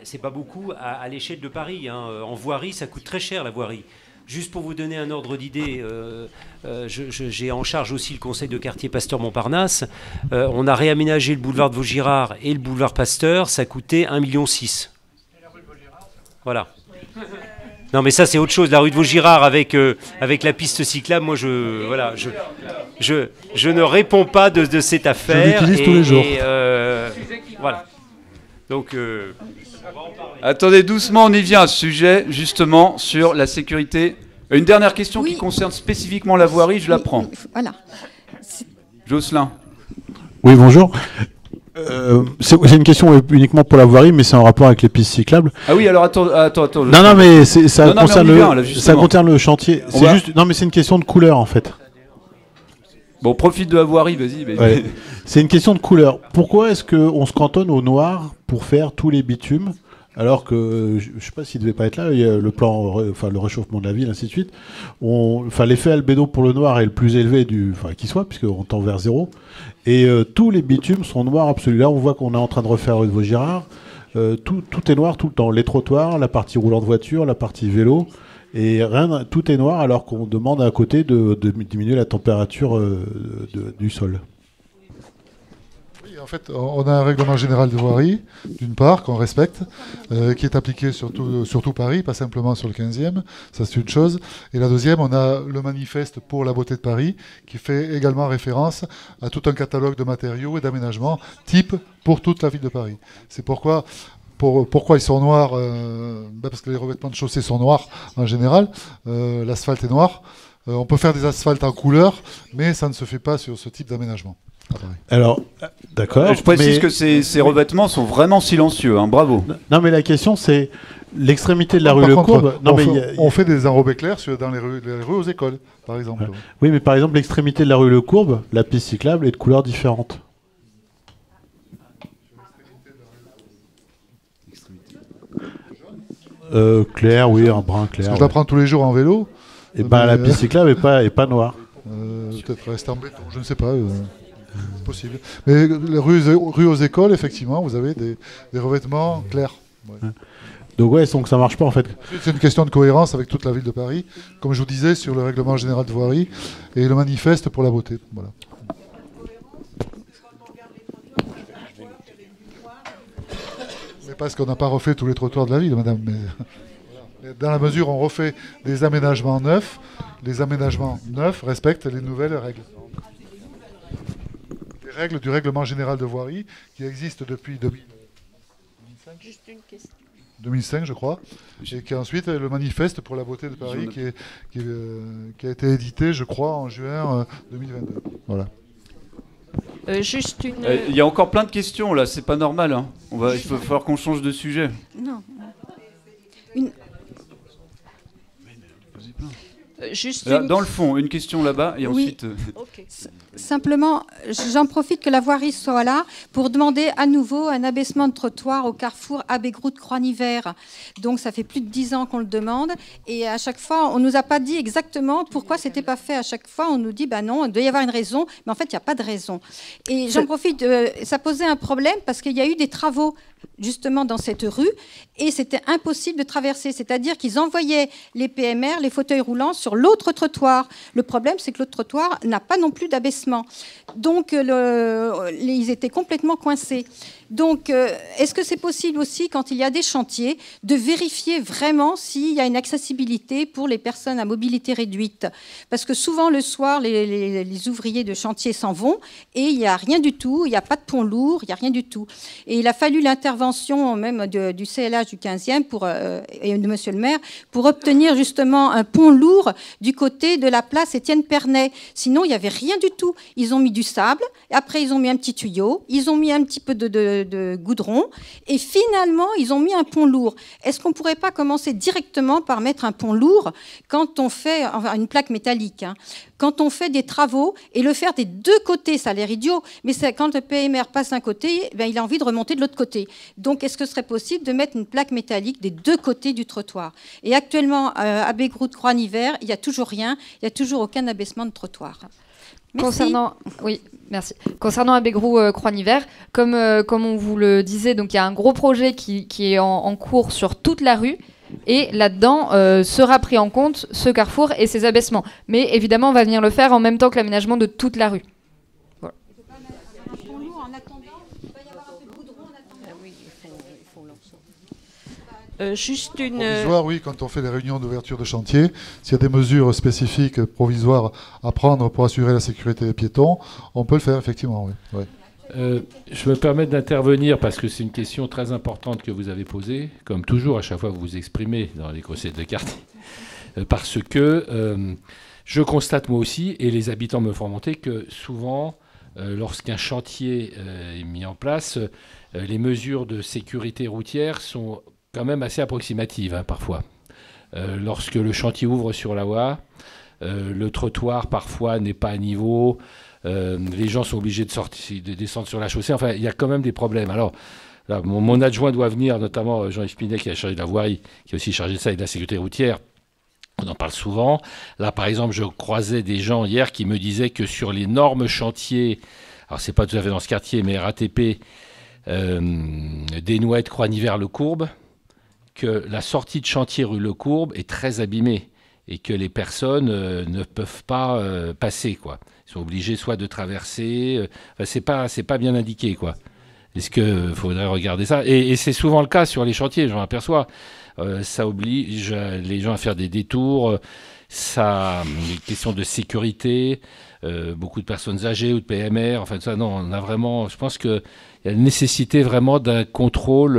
c'est pas beaucoup à l'échelle de Paris. Hein. En voirie, ça coûte très cher la voirie. Juste pour vous donner un ordre d'idée, j'ai en charge aussi le conseil de quartier Pasteur-Montparnasse. On a réaménagé le boulevard de Vaugirard et le boulevard Pasteur, ça coûtait 1,6 million. Voilà. Non mais ça c'est autre chose, la rue de Vaugirard avec la piste cyclable, moi je ne réponds pas de cette affaire. Je l'utilise tous les jours. Voilà. Donc... Attendez doucement, on y vient à ce sujet, justement, sur la sécurité. Une dernière question qui concerne spécifiquement la voirie, je la prends. Voilà. Jocelyn. Oui, bonjour. C'est une question uniquement pour la voirie, mais c'est en rapport avec les pistes cyclables. Ah oui, alors attends. Non, mais ça concerne le chantier. Non, mais c'est une question de couleur, en fait. Bon, profite de la voirie, vas-y. Ouais. C'est une question de couleur. Pourquoi est-ce qu'on se cantonne au noir pour faire tous les bitumes, alors que, je ne sais pas s'il ne devait pas être là, il y a le plan, le réchauffement de la ville, ainsi de suite. L'effet albédo pour le noir est le plus élevé qui soit, puisqu'on tend vers 0. Et tous les bitumes sont noirs absolus. Là, on voit qu'on est en train de refaire rue de Vaugirard. Tout est noir tout le temps. Les trottoirs, la partie roulant de voiture, la partie vélo. Et tout est noir alors qu'on demande à côté de diminuer la température du sol. Oui, en fait, on a un règlement général de voirie, d'une part, qu'on respecte, qui est appliqué sur tout Paris, pas simplement sur le 15e, ça c'est une chose. Et la deuxième, on a le manifeste pour la beauté de Paris, qui fait également référence à tout un catalogue de matériaux et d'aménagements type pour toute la ville de Paris. C'est pourquoi ils sont noirs, parce que les revêtements de chaussée sont noirs en général, l'asphalte est noir. On peut faire des asphaltes en couleur, mais ça ne se fait pas sur ce type d'aménagement. Alors, d'accord. Je précise que ces revêtements sont vraiment silencieux, hein, bravo. Non, mais la question, c'est l'extrémité de la rue Par Le contre, Courbe. Non, on fait des enrobés clairs dans les rues aux écoles, par exemple. Oui, mais par exemple, l'extrémité de la rue Le Courbe, la piste cyclable est de couleurs différentes. Clair, oui, un brun clair. Parce que je la prends tous les jours en vélo. Et ben, la piste cyclable est pas noire. Peut-être rester en béton, je ne sais pas. C'est possible. Mais les rues aux écoles, effectivement, vous avez des revêtements clairs. Ouais. Donc ouais, donc ça marche pas en fait. C'est une question de cohérence avec toute la ville de Paris, comme je vous disais sur le règlement général de voirie et le manifeste pour la beauté. Voilà. Mais parce qu'on n'a pas refait tous les trottoirs de la ville, madame. Mais dans la mesure où on refait des aménagements neufs, les aménagements neufs respectent les nouvelles règles. Les règles du règlement général de voirie qui existent depuis 2005. Juste une question. 2005, je crois, et qui ensuite le manifeste pour la beauté de Paris qui a été édité, je crois, en juin 2022. Voilà. Juste une. Il y a encore plein de questions là, c'est pas normal. Hein. Il va falloir qu'on change de sujet. Non. Dans le fond, une question là-bas et ensuite. Okay. Simplement, j'en profite que la voirie soit là pour demander à nouveau un abaissement de trottoir au carrefour Abbé-Groult-Croix-Nivert. Donc ça fait plus de 10 ans qu'on le demande et à chaque fois, on nous a pas dit exactement pourquoi c'était pas fait. À chaque fois, on nous dit bah non, il doit y avoir une raison, mais en fait, il n'y a pas de raison. Et j'en profite, ça posait un problème parce qu'il y a eu des travaux justement dans cette rue et c'était impossible de traverser, c'est-à-dire qu'ils envoyaient les PMR, les fauteuils roulants sur l'autre trottoir. Le problème, c'est que l'autre trottoir n'a pas non plus d'abaissement. Donc, ils étaient complètement coincés. Donc, est-ce que c'est possible aussi, quand il y a des chantiers, de vérifier vraiment s'il y a une accessibilité pour les personnes à mobilité réduite? Parce que souvent, le soir, les ouvriers de chantier s'en vont et il n'y a rien du tout, il n'y a pas de pont lourd, il n'y a rien du tout. Et il a fallu l'intervention même du CLH du 15e et de monsieur le maire pour obtenir justement un pont lourd du côté de la place Étienne Pernet. Sinon, il n'y avait rien du tout. Ils ont mis du sable, après ils ont mis un petit tuyau, ils ont mis un petit peu de goudron et finalement ils ont mis un pont lourd. Est-ce qu'on ne pourrait pas commencer directement par mettre un pont lourd quand on fait une plaque métallique, hein, quand on fait des travaux et le faire des deux côtés? Ça a l'air idiot, mais quand le PMR passe d'un côté, ben, il a envie de remonter de l'autre côté. Donc est-ce que ce serait possible de mettre une plaque métallique des deux côtés du trottoir? Et actuellement à Abbé-Groult-Croix-Nivert, il n'y a toujours rien, il n'y a toujours aucun abaissement de trottoir. Merci. Concernant Abbé-Groult-Croix-Nivert, comme on vous le disait, donc il y a un gros projet qui est en cours sur toute la rue. Et là-dedans sera pris en compte ce carrefour et ses abaissements. Mais évidemment, on va venir le faire en même temps que l'aménagement de toute la rue. Voilà. Juste une. Provisoire, oui, quand on fait les réunions d'ouverture de chantier, s'il y a des mesures spécifiques provisoires à prendre pour assurer la sécurité des piétons, on peut le faire, effectivement, oui. Ouais. Je me permets d'intervenir parce que c'est une question très importante que vous avez posée, comme toujours, à chaque fois que vous vous exprimez dans les conseils de quartier. Parce que je constate moi aussi, et les habitants me font remonter, que souvent, lorsqu'un chantier est mis en place, les mesures de sécurité routière sont quand même assez approximatives, hein, parfois. Lorsque le chantier ouvre sur la voie, le trottoir parfois n'est pas à niveau, les gens sont obligés de descendre sur la chaussée, enfin il y a quand même des problèmes. Alors là, mon adjoint doit venir, notamment Jean-Yves Pinet qui a chargé de la voirie, qui est aussi chargé de ça et de la sécurité routière. On en parle souvent. Là par exemple je croisais des gens hier qui me disaient que sur l'énorme chantier, alors c'est pas tout à fait dans ce quartier mais RATP, Desnouettes, Croix-Nivert, Le Courbe, que la sortie de chantier rue Le Courbe est très abîmée et que les personnes ne peuvent pas passer, quoi. Ils sont obligés soit de traverser, enfin, c'est pas bien indiqué, quoi. Est-ce qu'il faudrait regarder ça? Et c'est souvent le cas sur les chantiers, j'en aperçois. Ça oblige les gens à faire des détours. les questions de sécurité, beaucoup de personnes âgées ou de PMR, enfin ça, non, on a vraiment, je pense qu'il y a la nécessité vraiment d'un contrôle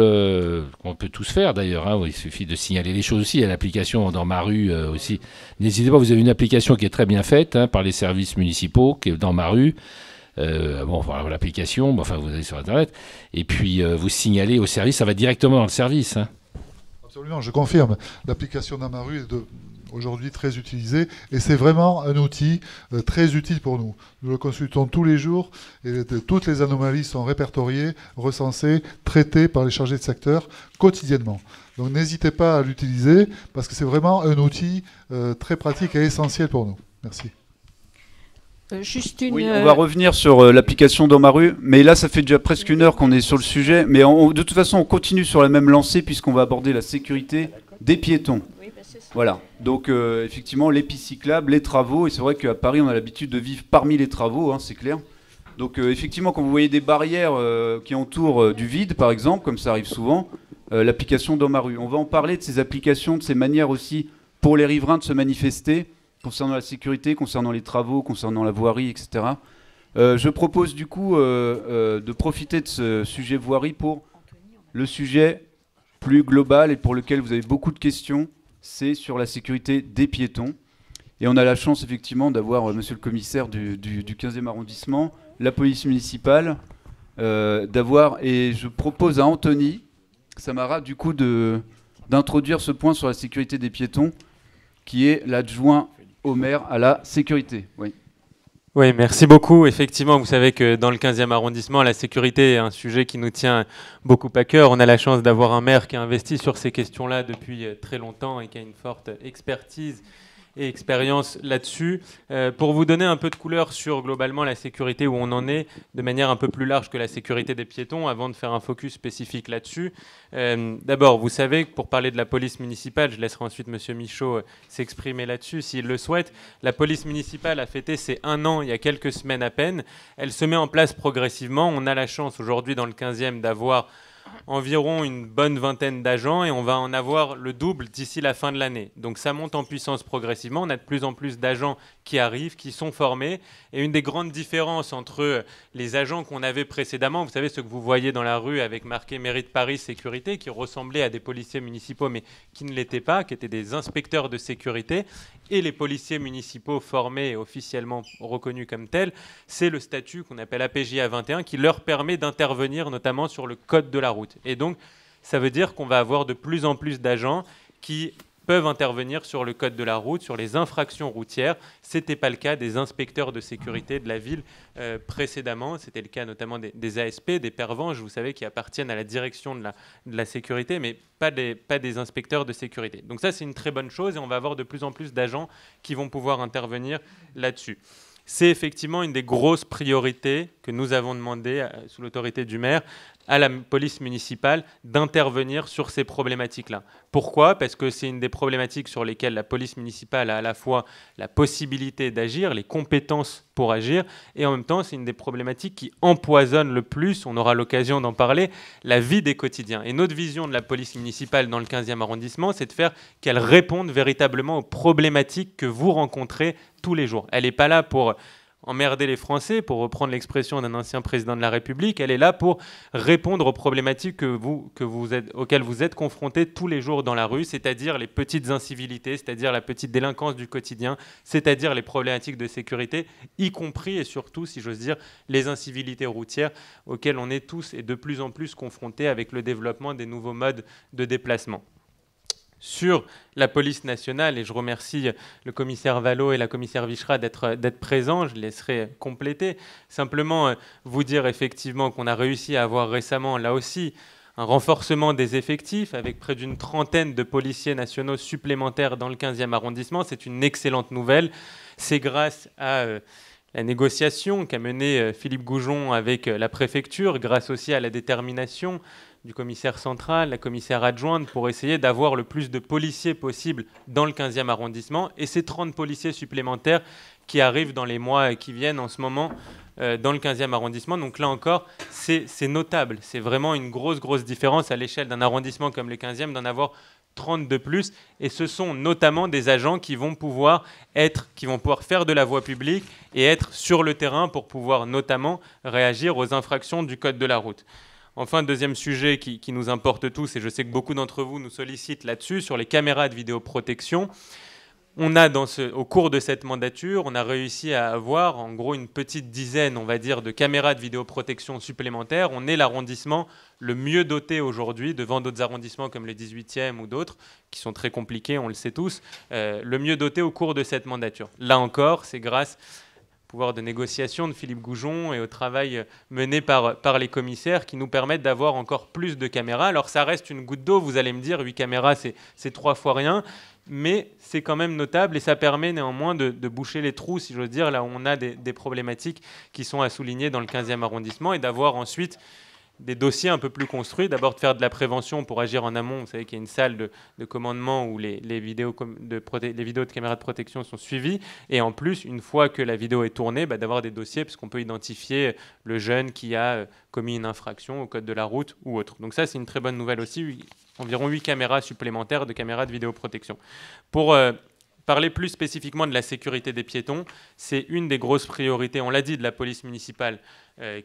qu'on peut tous faire d'ailleurs, hein, il suffit de signaler les choses aussi, il y a l'application dans ma rue aussi. N'hésitez pas, vous avez une application qui est très bien faite par les services municipaux, qui est dans ma rue. Bon, voilà l'application, enfin vous allez sur Internet, et puis vous signalez au service, ça va directement dans le service. Hein. Absolument, je confirme. L'application dans ma rue est aujourd'hui très utilisée et c'est vraiment un outil très utile pour nous. Nous le consultons tous les jours et toutes les anomalies sont répertoriées, recensées, traitées par les chargés de secteur quotidiennement. Donc n'hésitez pas à l'utiliser parce que c'est vraiment un outil très pratique et essentiel pour nous. Merci. Oui, on va revenir sur l'application dans ma rue, mais là ça fait déjà presque 1 heure qu'on est sur le sujet, mais de toute façon on continue sur la même lancée puisqu'on va aborder la sécurité des piétons. Voilà, donc effectivement les pistes cyclables, les travaux, et c'est vrai qu'à Paris on a l'habitude de vivre parmi les travaux, hein, c'est clair. Donc effectivement quand vous voyez des barrières qui entourent du vide par exemple, comme ça arrive souvent, l'application dans ma rue. On va en parler de ces applications, de ces manières aussi pour les riverains de se manifester, concernant la sécurité, concernant les travaux, concernant la voirie, etc. Je propose du coup de profiter de ce sujet voirie pour le sujet plus global et pour lequel vous avez beaucoup de questions, c'est sur la sécurité des piétons. Et on a la chance effectivement d'avoir monsieur le commissaire du 15e arrondissement, la police municipale, et je propose à Anthony Samara du coup d'introduire ce point sur la sécurité des piétons, qui est l'adjoint au maire à la sécurité. Oui. Oui, merci beaucoup. Effectivement, vous savez que dans le 15e arrondissement, la sécurité est un sujet qui nous tient beaucoup à cœur. On a la chance d'avoir un maire qui a investi sur ces questions-là depuis très longtemps et qui a une forte expertise et expérience là-dessus. Pour vous donner un peu de couleur sur globalement la sécurité où on en est, de manière un peu plus large que la sécurité des piétons, avant de faire un focus spécifique là-dessus. D'abord, vous savez que pour parler de la police municipale, je laisserai ensuite M. Michaud s'exprimer là-dessus s'il le souhaite, la police municipale a fêté ses 1 an il y a quelques semaines à peine. Elle se met en place progressivement. On a la chance aujourd'hui dans le 15e d'avoir environ une bonne vingtaine d'agents et on va en avoir le double d'ici la fin de l'année. Donc ça monte en puissance progressivement. On a de plus en plus d'agents qui arrivent, qui sont formés. Et une des grandes différences entre les agents qu'on avait précédemment, vous savez, ceux que vous voyez dans la rue avec marqué Mairie de Paris Sécurité, qui ressemblaient à des policiers municipaux mais qui ne l'étaient pas, qui étaient des inspecteurs de sécurité, et les policiers municipaux formés et officiellement reconnus comme tels, c'est le statut qu'on appelle APJ A21 qui leur permet d'intervenir notamment sur le code de la route. Et donc, ça veut dire qu'on va avoir de plus en plus d'agents qui peuvent intervenir sur le code de la route, sur les infractions routières. Ce n'était pas le cas des inspecteurs de sécurité de la ville précédemment. C'était le cas notamment des ASP, des pervenches, vous savez, qui appartiennent à la direction de la sécurité, mais pas des inspecteurs de sécurité. Donc ça, c'est une très bonne chose et on va avoir de plus en plus d'agents qui vont pouvoir intervenir là-dessus. C'est effectivement une des grosses priorités que nous avons demandé, sous l'autorité du maire, à la police municipale d'intervenir sur ces problématiques-là. Pourquoi ? Parce que c'est une des problématiques sur lesquelles la police municipale a à la fois la possibilité d'agir, les compétences pour agir, et en même temps, c'est une des problématiques qui empoisonnent le plus, on aura l'occasion d'en parler, la vie des quotidiens. Et notre vision de la police municipale dans le 15e arrondissement, c'est de faire qu'elle réponde véritablement aux problématiques que vous rencontrez tous les jours. Elle n'est pas là pour emmerder les Français, pour reprendre l'expression d'un ancien président de la République, elle est là pour répondre aux problématiques auxquelles vous êtes confrontés tous les jours dans la rue, c'est-à-dire les petites incivilités, c'est-à-dire la petite délinquance du quotidien, c'est-à-dire les problématiques de sécurité, y compris et surtout, si j'ose dire, les incivilités routières auxquelles on est tous et de plus en plus confrontés avec le développement des nouveaux modes de déplacement. Sur la police nationale, et je remercie le commissaire Vallot et la commissaire Vichra d'être présents, je laisserai compléter. Simplement vous dire effectivement qu'on a réussi à avoir récemment, là aussi, un renforcement des effectifs avec près d'une trentaine de policiers nationaux supplémentaires dans le 15e arrondissement. C'est une excellente nouvelle. C'est grâce à la négociation qu'a menée Philippe Goujon avec la préfecture, grâce aussi à la détermination du commissaire central, la commissaire adjointe, pour essayer d'avoir le plus de policiers possible dans le 15e arrondissement. Et ces 30 policiers supplémentaires qui arrivent dans les mois qui viennent en ce moment dans le 15e arrondissement. Donc là encore, c'est notable. C'est vraiment une grosse différence à l'échelle d'un arrondissement comme le 15e d'en avoir 30 de plus, et ce sont notamment des agents qui vont pouvoir faire de la voie publique et être sur le terrain pour pouvoir notamment réagir aux infractions du code de la route. Enfin, deuxième sujet qui nous importe tous, et je sais que beaucoup d'entre vous nous sollicitent là-dessus, sur les caméras de vidéoprotection. On a au cours de cette mandature, on a réussi à avoir en gros une petite dizaine, on va dire, de caméras de vidéoprotection supplémentaires. On est l'arrondissement le mieux doté aujourd'hui, devant d'autres arrondissements comme le 18e ou d'autres, qui sont très compliqués, on le sait tous, le mieux doté au cours de cette mandature. Là encore, c'est grâce au pouvoir de négociation de Philippe Goujon et au travail mené par les commissaires qui nous permettent d'avoir encore plus de caméras. Alors ça reste une goutte d'eau, vous allez me dire, 8 caméras, c'est 3 fois rien. Mais c'est quand même notable et ça permet néanmoins de boucher les trous, si j'ose dire, là où on a des problématiques qui sont à souligner dans le 15e arrondissement et d'avoir ensuite des dossiers un peu plus construits. D'abord de faire de la prévention pour agir en amont. Vous savez qu'il y a une salle de commandement où les vidéos de caméras de protection sont suivies. Et en plus, une fois que la vidéo est tournée, d'avoir des dossiers parce qu'on peut identifier le jeune qui a commis une infraction au code de la route ou autre. Donc ça, c'est une très bonne nouvelle aussi. Environ 8 caméras supplémentaires de caméras de vidéoprotection. Pour parler plus spécifiquement de la sécurité des piétons, c'est une des grosses priorités, on l'a dit, de la police municipale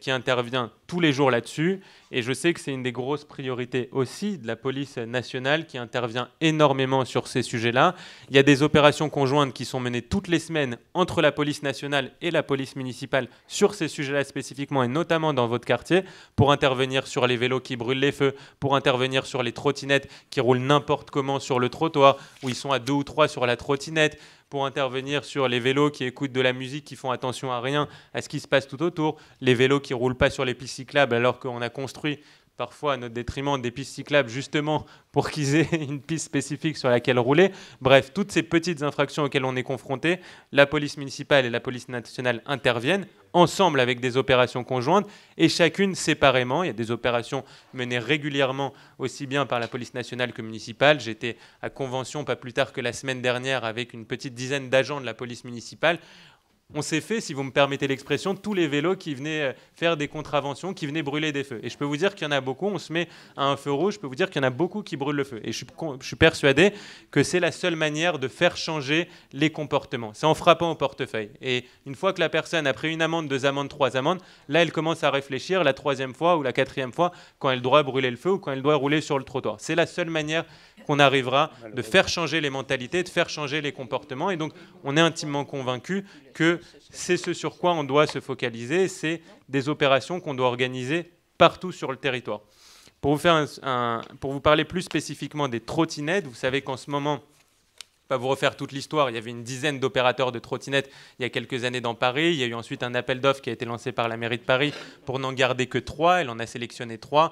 qui intervient tous les jours là-dessus. Et je sais que c'est une des grosses priorités aussi de la police nationale qui intervient énormément sur ces sujets-là. Il y a des opérations conjointes qui sont menées toutes les semaines entre la police nationale et la police municipale sur ces sujets-là spécifiquement et notamment dans votre quartier pour intervenir sur les vélos qui brûlent les feux, pour intervenir sur les trottinettes qui roulent n'importe comment sur le trottoir où ils sont à 2 ou 3 sur la trottinette, pour intervenir sur les vélos qui écoutent de la musique, qui font attention à rien, à ce qui se passe tout autour, les vélos qui ne roulent pas sur les pistes cyclables alors qu'on a construit parfois à notre détriment des pistes cyclables justement pour qu'ils aient une piste spécifique sur laquelle rouler. Bref, toutes ces petites infractions auxquelles on est confronté, la police municipale et la police nationale interviennent ensemble avec des opérations conjointes et chacune séparément. Il y a des opérations menées régulièrement aussi bien par la police nationale que municipale. J'étais à Convention pas plus tard que la semaine dernière avec une petite dizaine d'agents de la police municipale. On s'est fait, si vous me permettez l'expression, tous les vélos qui venaient faire des contraventions, qui venaient brûler des feux. Et je peux vous dire qu'il y en a beaucoup, on se met à un feu rouge, je peux vous dire qu'il y en a beaucoup qui brûlent le feu. Et je suis persuadé que c'est la seule manière de faire changer les comportements. C'est en frappant au portefeuille. Et une fois que la personne a pris une amende, 2 amendes, 3 amendes, là elle commence à réfléchir la 3e fois ou la 4e fois quand elle doit brûler le feu ou quand elle doit rouler sur le trottoir. C'est la seule manière qu'on arrivera de faire changer les mentalités, de faire changer les comportements. Et donc, on est intimement convaincu que c'est ce sur quoi on doit se focaliser, c'est des opérations qu'on doit organiser partout sur le territoire. Pour vous parler plus spécifiquement des trottinettes, vous savez qu'en ce moment, pas vous refaire toute l'histoire, il y avait une dizaine d'opérateurs de trottinettes il y a quelques années dans Paris. Il y a eu ensuite un appel d'offres qui a été lancé par la mairie de Paris pour n'en garder que 3. Elle en a sélectionné 3.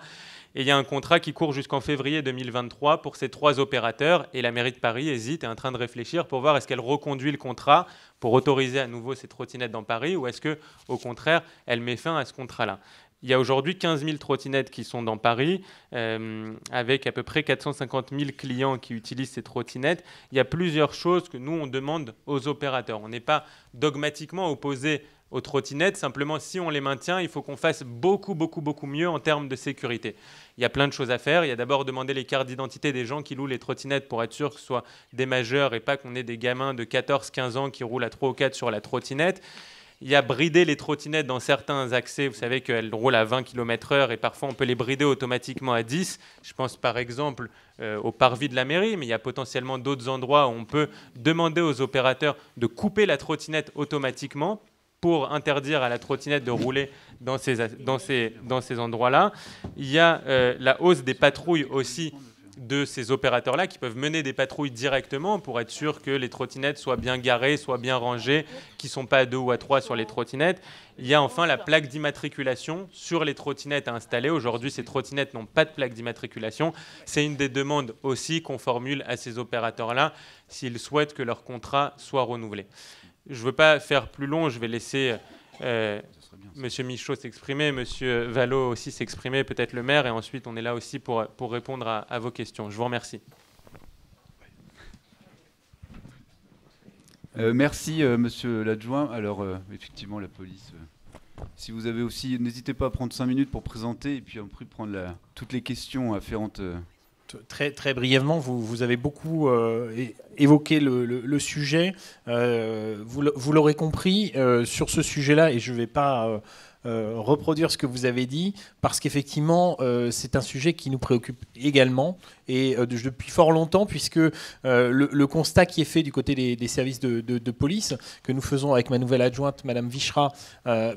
Et il y a un contrat qui court jusqu'en février 2023 pour ces 3 opérateurs. Et la mairie de Paris hésite, est en train de réfléchir pour voir est-ce qu'elle reconduit le contrat pour autoriser à nouveau ces trottinettes dans Paris ou est-ce qu'au contraire, elle met fin à ce contrat-là. Il y a aujourd'hui 15 000 trottinettes qui sont dans Paris, avec à peu près 450 000 clients qui utilisent ces trottinettes. Il y a plusieurs choses que nous, on demande aux opérateurs. On n'est pas dogmatiquement opposé aux trottinettes, simplement si on les maintient, il faut qu'on fasse beaucoup mieux en termes de sécurité. Il y a plein de choses à faire. Il y a d'abord demander les cartes d'identité des gens qui louent les trottinettes pour être sûr que ce soit des majeurs et pas qu'on ait des gamins de 14-15 ans qui roulent à 3 ou 4 sur la trottinette. Il y a brider les trottinettes dans certains accès. Vous savez qu'elles roulent à 20 km/h et parfois on peut les brider automatiquement à 10. Je pense par exemple au parvis de la mairie, mais il y a potentiellement d'autres endroits où on peut demander aux opérateurs de couper la trottinette automatiquement pour interdire à la trottinette de rouler dans ces endroits-là. Il y a la hausse des patrouilles aussi de ces opérateurs-là qui peuvent mener des patrouilles directement pour être sûr que les trottinettes soient bien garées, soient bien rangées, qu'ils ne sont pas à 2 ou à 3 sur les trottinettes. Il y a enfin la plaque d'immatriculation sur les trottinettes à installer. Aujourd'hui, ces trottinettes n'ont pas de plaque d'immatriculation. C'est une des demandes aussi qu'on formule à ces opérateurs-là s'ils souhaitent que leur contrat soit renouvelé. Je ne veux pas faire plus long, je vais laisser Monsieur Michaud s'exprimer, Monsieur Vallot aussi s'exprimer, peut-être le maire, et ensuite on est là aussi pour répondre à vos questions. Je vous remercie. Merci Monsieur l'adjoint. Alors effectivement la police, si vous avez aussi, n'hésitez pas à prendre 5 minutes pour présenter et puis après prendre toutes les questions afférentes Très, très brièvement, vous avez beaucoup évoqué le sujet. Vous l'aurez compris, sur ce sujet-là, et je ne vais pas reproduire ce que vous avez dit, parce qu'effectivement, c'est un sujet qui nous préoccupe également, et depuis fort longtemps, puisque le constat qui est fait du côté des services de police, que nous faisons avec ma nouvelle adjointe, Madame Vichera,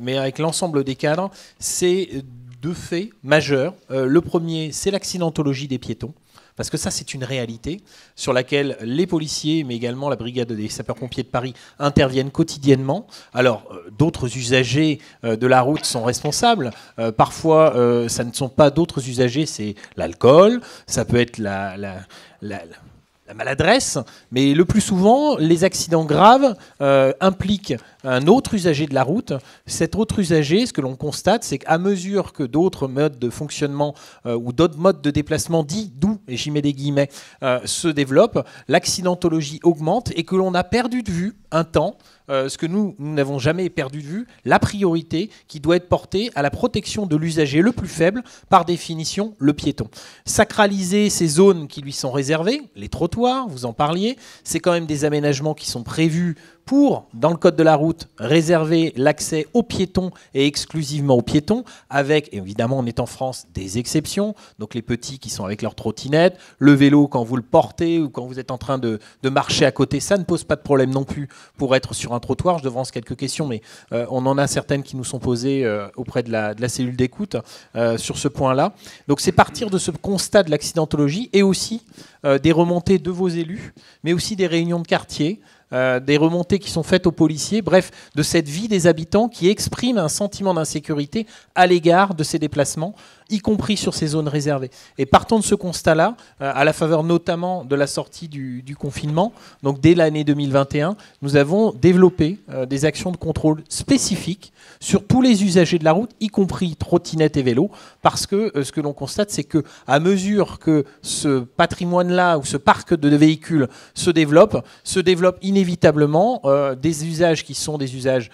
mais avec l'ensemble des cadres, c'est deux faits majeurs. Le premier, c'est l'accidentologie des piétons. Parce que ça, c'est une réalité sur laquelle les policiers, mais également la brigade des sapeurs-pompiers de Paris, interviennent quotidiennement. Alors, d'autres usagers de la route sont responsables. Parfois, ça ne sont pas d'autres usagers, c'est l'alcool, ça peut être la maladresse, mais le plus souvent, les accidents graves impliquent un autre usager de la route. Cet autre usager, ce que l'on constate, c'est qu'à mesure que d'autres modes de fonctionnement ou d'autres modes de déplacement dits doux, et j'y mets des guillemets, se développent, l'accidentologie augmente et que l'on a perdu de vue un temps ce que nous n'avons jamais perdu de vue, la priorité qui doit être portée à la protection de l'usager le plus faible, par définition le piéton. Sacraliser ces zones qui lui sont réservées, les trottoirs, vous en parliez, c'est quand même des aménagements qui sont prévus pour, dans le code de la route, réserver l'accès aux piétons et exclusivement aux piétons, avec, évidemment, on est en France, des exceptions, donc les petits qui sont avec leur trottinette, le vélo quand vous le portez ou quand vous êtes en train de marcher à côté, ça ne pose pas de problème non plus pour être sur un trottoir. Je devance quelques questions, mais on en a certaines qui nous sont posées auprès de la cellule d'écoute sur ce point-là. Donc c'est partir de ce constat de l'accidentologie et aussi des remontées de vos élus, mais aussi des réunions de quartier, des remontées qui sont faites aux policiers, bref, de cette vie des habitants qui exprime un sentiment d'insécurité à l'égard de ces déplacements, y compris sur ces zones réservées. Et partant de ce constat-là, à la faveur notamment de la sortie du confinement, donc dès l'année 2021, nous avons développé des actions de contrôle spécifiques sur tous les usagers de la route, y compris trottinettes et vélos, parce que ce que l'on constate, c'est que à mesure que ce patrimoine-là ou ce parc de véhicules se développe inévitablement des usages qui sont des usages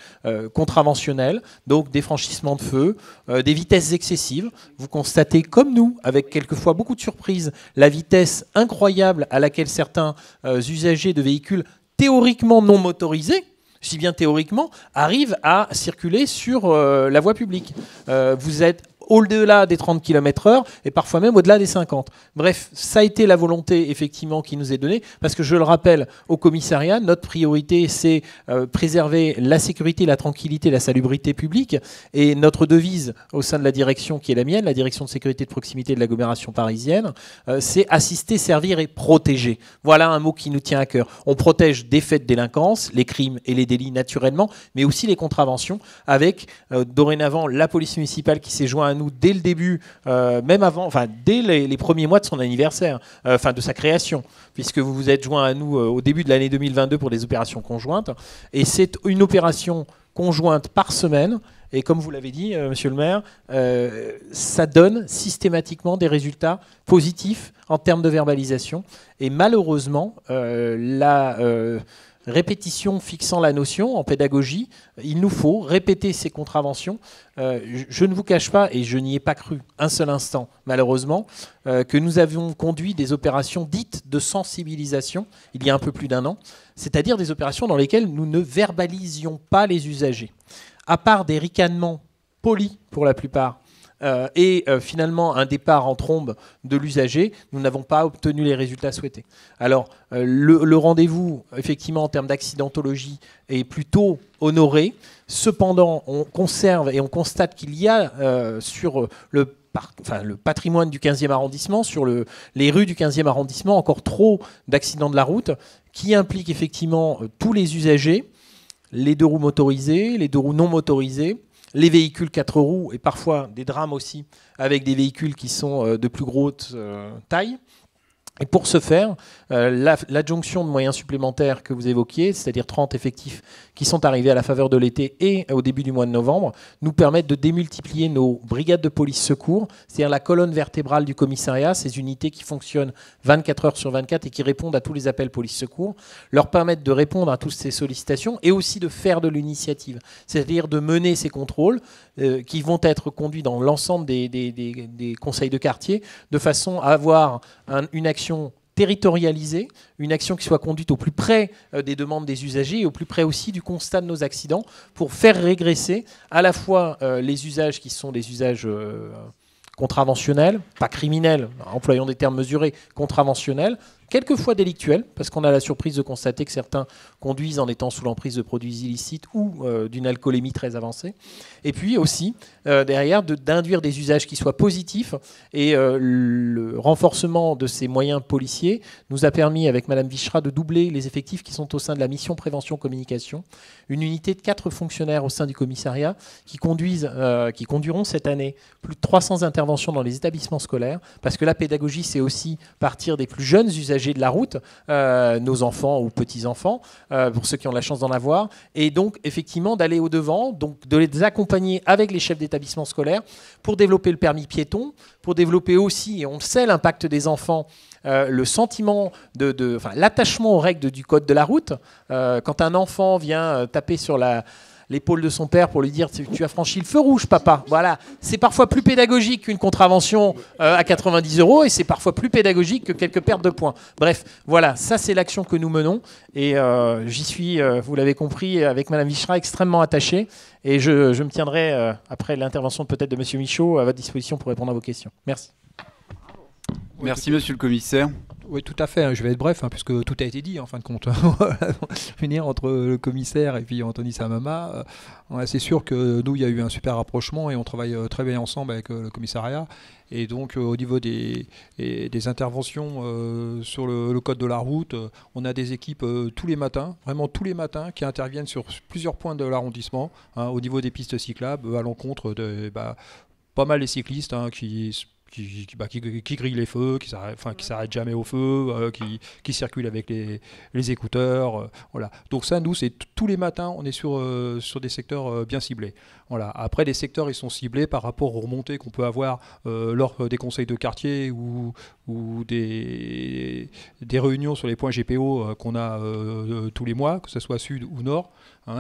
contraventionnels, donc des franchissements de feu, des vitesses excessives. Vous constatez, comme nous, avec quelquefois beaucoup de surprises, la vitesse incroyable à laquelle certains usagers de véhicules théoriquement non motorisés, si bien théoriquement, arrivent à circuler sur la voie publique. Vous êtes au-delà des 30 km/h et parfois même au-delà des 50. Bref, ça a été la volonté effectivement qui nous est donnée, parce que je le rappelle au commissariat, notre priorité c'est préserver la sécurité, la tranquillité, la salubrité publique, et notre devise au sein de la direction qui est la mienne, la direction de sécurité de proximité de l'agglomération parisienne, c'est assister, servir et protéger. Voilà un mot qui nous tient à cœur. On protège des faits de délinquance, les crimes et les délits naturellement, mais aussi les contraventions, avec dorénavant la police municipale qui s'est joint à nous dès le début, même avant, enfin dès les premiers mois de son anniversaire, enfin de sa création, puisque vous vous êtes joint à nous au début de l'année 2022 pour des opérations conjointes, et c'est une opération conjointe par semaine. Et comme vous l'avez dit, monsieur le maire, ça donne systématiquement des résultats positifs en termes de verbalisation. Et malheureusement, la répétition fixant la notion en pédagogie, il nous faut répéter ces contraventions. Je ne vous cache pas, et je n'y ai pas cru un seul instant, malheureusement, que nous avions conduit des opérations dites de sensibilisation il y a un peu plus d'1 an, c'est-à-dire des opérations dans lesquelles nous ne verbalisions pas les usagers. À part des ricanements polis pour la plupart, et finalement un départ en trombe de l'usager, nous n'avons pas obtenu les résultats souhaités. Alors le rendez-vous effectivement en termes d'accidentologie est plutôt honoré. Cependant, on conserve et on constate qu'il y a sur le patrimoine du 15e arrondissement, sur les rues du 15e arrondissement, encore trop d'accidents de la route qui impliquent effectivement tous les usagers, les 2 roues motorisés, les 2 roues non motorisés, les véhicules 4 roues et parfois des drames aussi avec des véhicules qui sont de plus grosse taille. Et pour ce faire, l'adjonction de moyens supplémentaires que vous évoquiez, c'est-à-dire 30 effectifs qui sont arrivés à la faveur de l'été et au début du mois de novembre, nous permettent de démultiplier nos brigades de police secours, c'est-à-dire la colonne vertébrale du commissariat, ces unités qui fonctionnent 24 heures sur 24 et qui répondent à tous les appels police secours, leur permettent de répondre à toutes ces sollicitations et aussi de faire de l'initiative, c'est-à-dire de mener ces contrôles qui vont être conduits dans l'ensemble des conseils de quartier de façon à avoir une action territorialisée, une action qui soit conduite au plus près des demandes des usagers et au plus près aussi du constat de nos accidents pour faire régresser à la fois les usages qui sont des usages contraventionnels, pas criminels, employons des termes mesurés, contraventionnels, quelquefois délictuels, parce qu'on a la surprise de constater que certains conduisent en étant sous l'emprise de produits illicites ou d'une alcoolémie très avancée. Et puis aussi, derrière, d'induire des usages qui soient positifs. Et le renforcement de ces moyens policiers nous a permis, avec Madame Vichra, de doubler les effectifs qui sont au sein de la mission prévention-communication. Une unité de 4 fonctionnaires au sein du commissariat qui conduiront cette année plus de 300 interventions dans les établissements scolaires, parce que la pédagogie, c'est aussi partir des plus jeunes usagers de la route, nos enfants ou petits-enfants, pour ceux qui ont la chance d'en avoir, et donc effectivement d'aller au-devant, donc de les accompagner avec les chefs d'établissement scolaire pour développer le permis piéton, pour développer aussi, et on le sait, l'impact des enfants, le sentiment l'attachement aux règles du code de la route. Quand un enfant vient taper sur l'épaule de son père pour lui dire tu as franchi le feu rouge, papa. Voilà, c'est parfois plus pédagogique qu'une contravention à 90 € et c'est parfois plus pédagogique que quelques pertes de points. Bref, voilà, ça c'est l'action que nous menons et j'y suis, vous l'avez compris, avec Madame Vichra, extrêmement attaché et je me tiendrai, après l'intervention peut-être de Monsieur Michaud, à votre disposition pour répondre à vos questions. Merci. Merci Monsieur le Commissaire. Oui, tout à fait. Je vais être bref, puisque tout a été dit, en fin de compte. Finir entre le commissaire et puis Anthony Samama. C'est sûr que nous, il y a eu un super rapprochement et on travaille très bien ensemble avec le commissariat. Et donc, au niveau des interventions sur le code de la route, on a des équipes tous les matins, vraiment tous les matins, qui interviennent sur plusieurs points de l'arrondissement, au niveau des pistes cyclables, à l'encontre de pas mal les cyclistes qui grillent les feux, qui s'arrêtent jamais au feu, qui circulent avec les écouteurs. Voilà. Donc ça, nous, c'est tous les matins, on est sur des secteurs bien ciblés. Voilà. Après, les secteurs, ils sont ciblés par rapport aux remontées qu'on peut avoir lors des conseils de quartier ou des réunions sur les points GPO qu'on a tous les mois, que ce soit sud ou nord.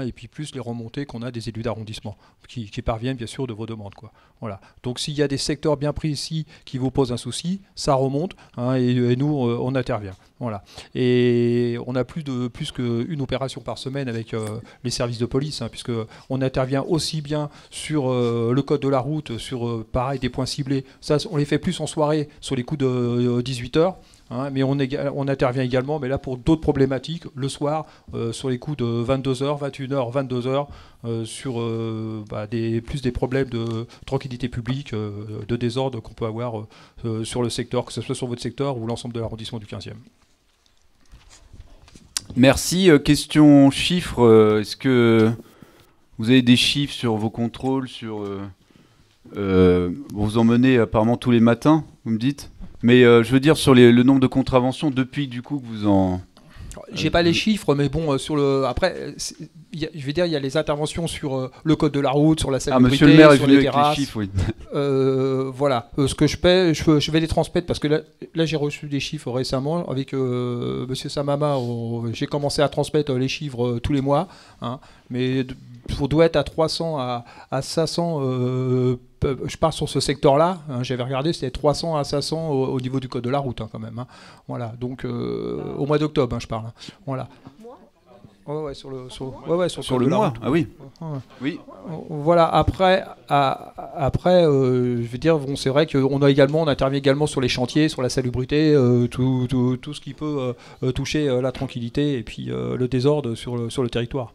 Et puis plus les remontées qu'on a des élus d'arrondissement qui parviennent bien sûr de vos demandes, quoi. Voilà. Donc s'il y a des secteurs bien précis qui vous posent un souci, ça remonte et nous on intervient. Voilà. Et on a plus qu'une opération par semaine avec les services de police, puisque on intervient aussi bien sur le code de la route, sur pareil des points ciblés. Ça, on les fait plus en soirée sur les coups de 18h. Mais on intervient également, mais là pour d'autres problématiques, le soir, sur les coups de 22h, 21h, 22h, sur plus des problèmes de tranquillité publique, de désordre qu'on peut avoir sur le secteur, que ce soit sur votre secteur ou l'ensemble de l'arrondissement du 15e. Merci. Question chiffres. Est-ce que vous avez des chiffres sur vos contrôles, vous en menez apparemment tous les matins, vous me dites ? Mais je veux dire sur le nombre de contraventions depuis du coup que vous en... J'ai pas les chiffres, mais bon, après, je vais dire, il y a les interventions sur le code de la route, sur la salubrité, Monsieur le maire sur les terrasses. Les chiffres, oui. Voilà, ce que je paie, je vais les transmettre parce que là j'ai reçu des chiffres récemment avec Monsieur Samama. J'ai commencé à transmettre les chiffres tous les mois, mais on doit être à 300 à 500. Je pars sur ce secteur-là. J'avais regardé, c'était 300 à 500 au niveau du code de la route, quand même. Voilà, donc au mois d'octobre, je parle. Voilà. Ouais, sur le mois. Route. Ah oui. Oui. Voilà. Après, je veux dire, bon, c'est vrai qu'on intervient également sur les chantiers, sur la salubrité, tout ce qui peut toucher la tranquillité et puis le désordre sur le territoire.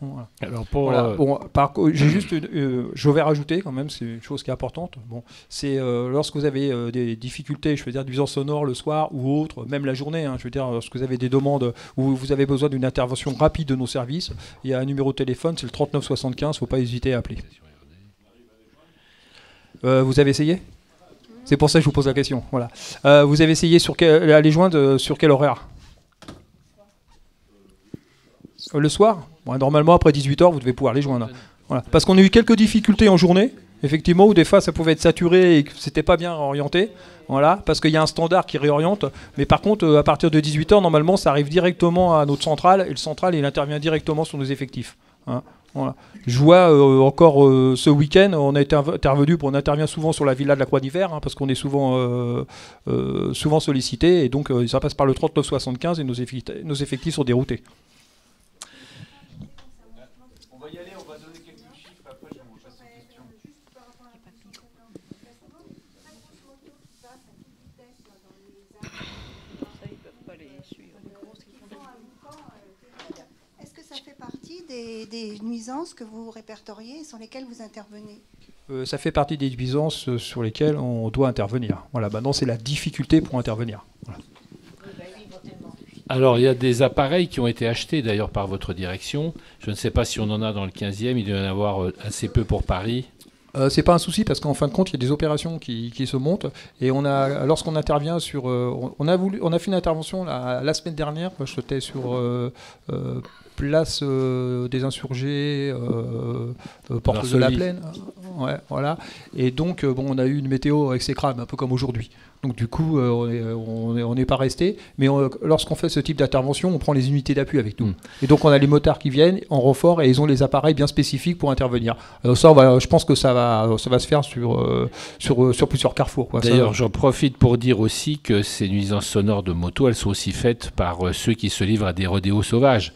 Voilà. Alors j'ai juste, je vais rajouter quand même, c'est une chose qui est importante. Bon, c'est lorsque vous avez des difficultés, je veux dire, de nuisance sonore le soir ou autre, même la journée. Je veux dire, lorsque vous avez des demandes où vous avez besoin d'une intervention rapide de nos services, il y a un numéro de téléphone, c'est le 3975. Faut pas hésiter à appeler. Vous avez essayé ? C'est pour ça que je vous pose la question. Voilà. Vous avez essayé à les joindre sur quel horaire? Le soir? Bon, normalement, après 18h, vous devez pouvoir les joindre. Voilà. Parce qu'on a eu quelques difficultés en journée, effectivement, où des fois ça pouvait être saturé et que c'était pas bien orienté. Voilà, parce qu'il y a un standard qui réoriente. Mais par contre, à partir de 18h, normalement, ça arrive directement à notre centrale. Et le central, il intervient directement sur nos effectifs. Hein. Voilà. Je vois encore ce week-end, on a été intervenu, on intervient souvent sur la villa de la Croix d'Hiver, hein, parce qu'on est souvent sollicité. Et donc, ça passe par le 3975 et nos effectifs sont déroutés. Des nuisances que vous répertoriez et sur lesquelles vous intervenez? Ça fait partie des nuisances sur lesquelles on doit intervenir. Voilà, maintenant c'est la difficulté pour intervenir. Voilà. Alors il y a des appareils qui ont été achetés d'ailleurs par votre direction. Je ne sais pas si on en a dans le 15e, il doit y en avoir assez peu pour Paris. C'est pas un souci parce qu'en fin de compte, il y a des opérations qui se montent et lorsqu'on intervient sur, on a fait une intervention la semaine dernière. J'étais sur place des insurgés, porte de la Plaine, ouais, voilà. Et donc on a eu une météo exécrable, un peu comme aujourd'hui. Donc du coup, on n'est pas resté. Mais lorsqu'on fait ce type d'intervention, on prend les unités d'appui avec nous. Et donc on a les motards qui viennent en renfort et ils ont les appareils bien spécifiques pour intervenir. Alors ça, je pense que ça va se faire sur plusieurs carrefours. D'ailleurs, j'en profite pour dire aussi que ces nuisances sonores de moto, elles sont aussi faites par ceux qui se livrent à des rodéos sauvages.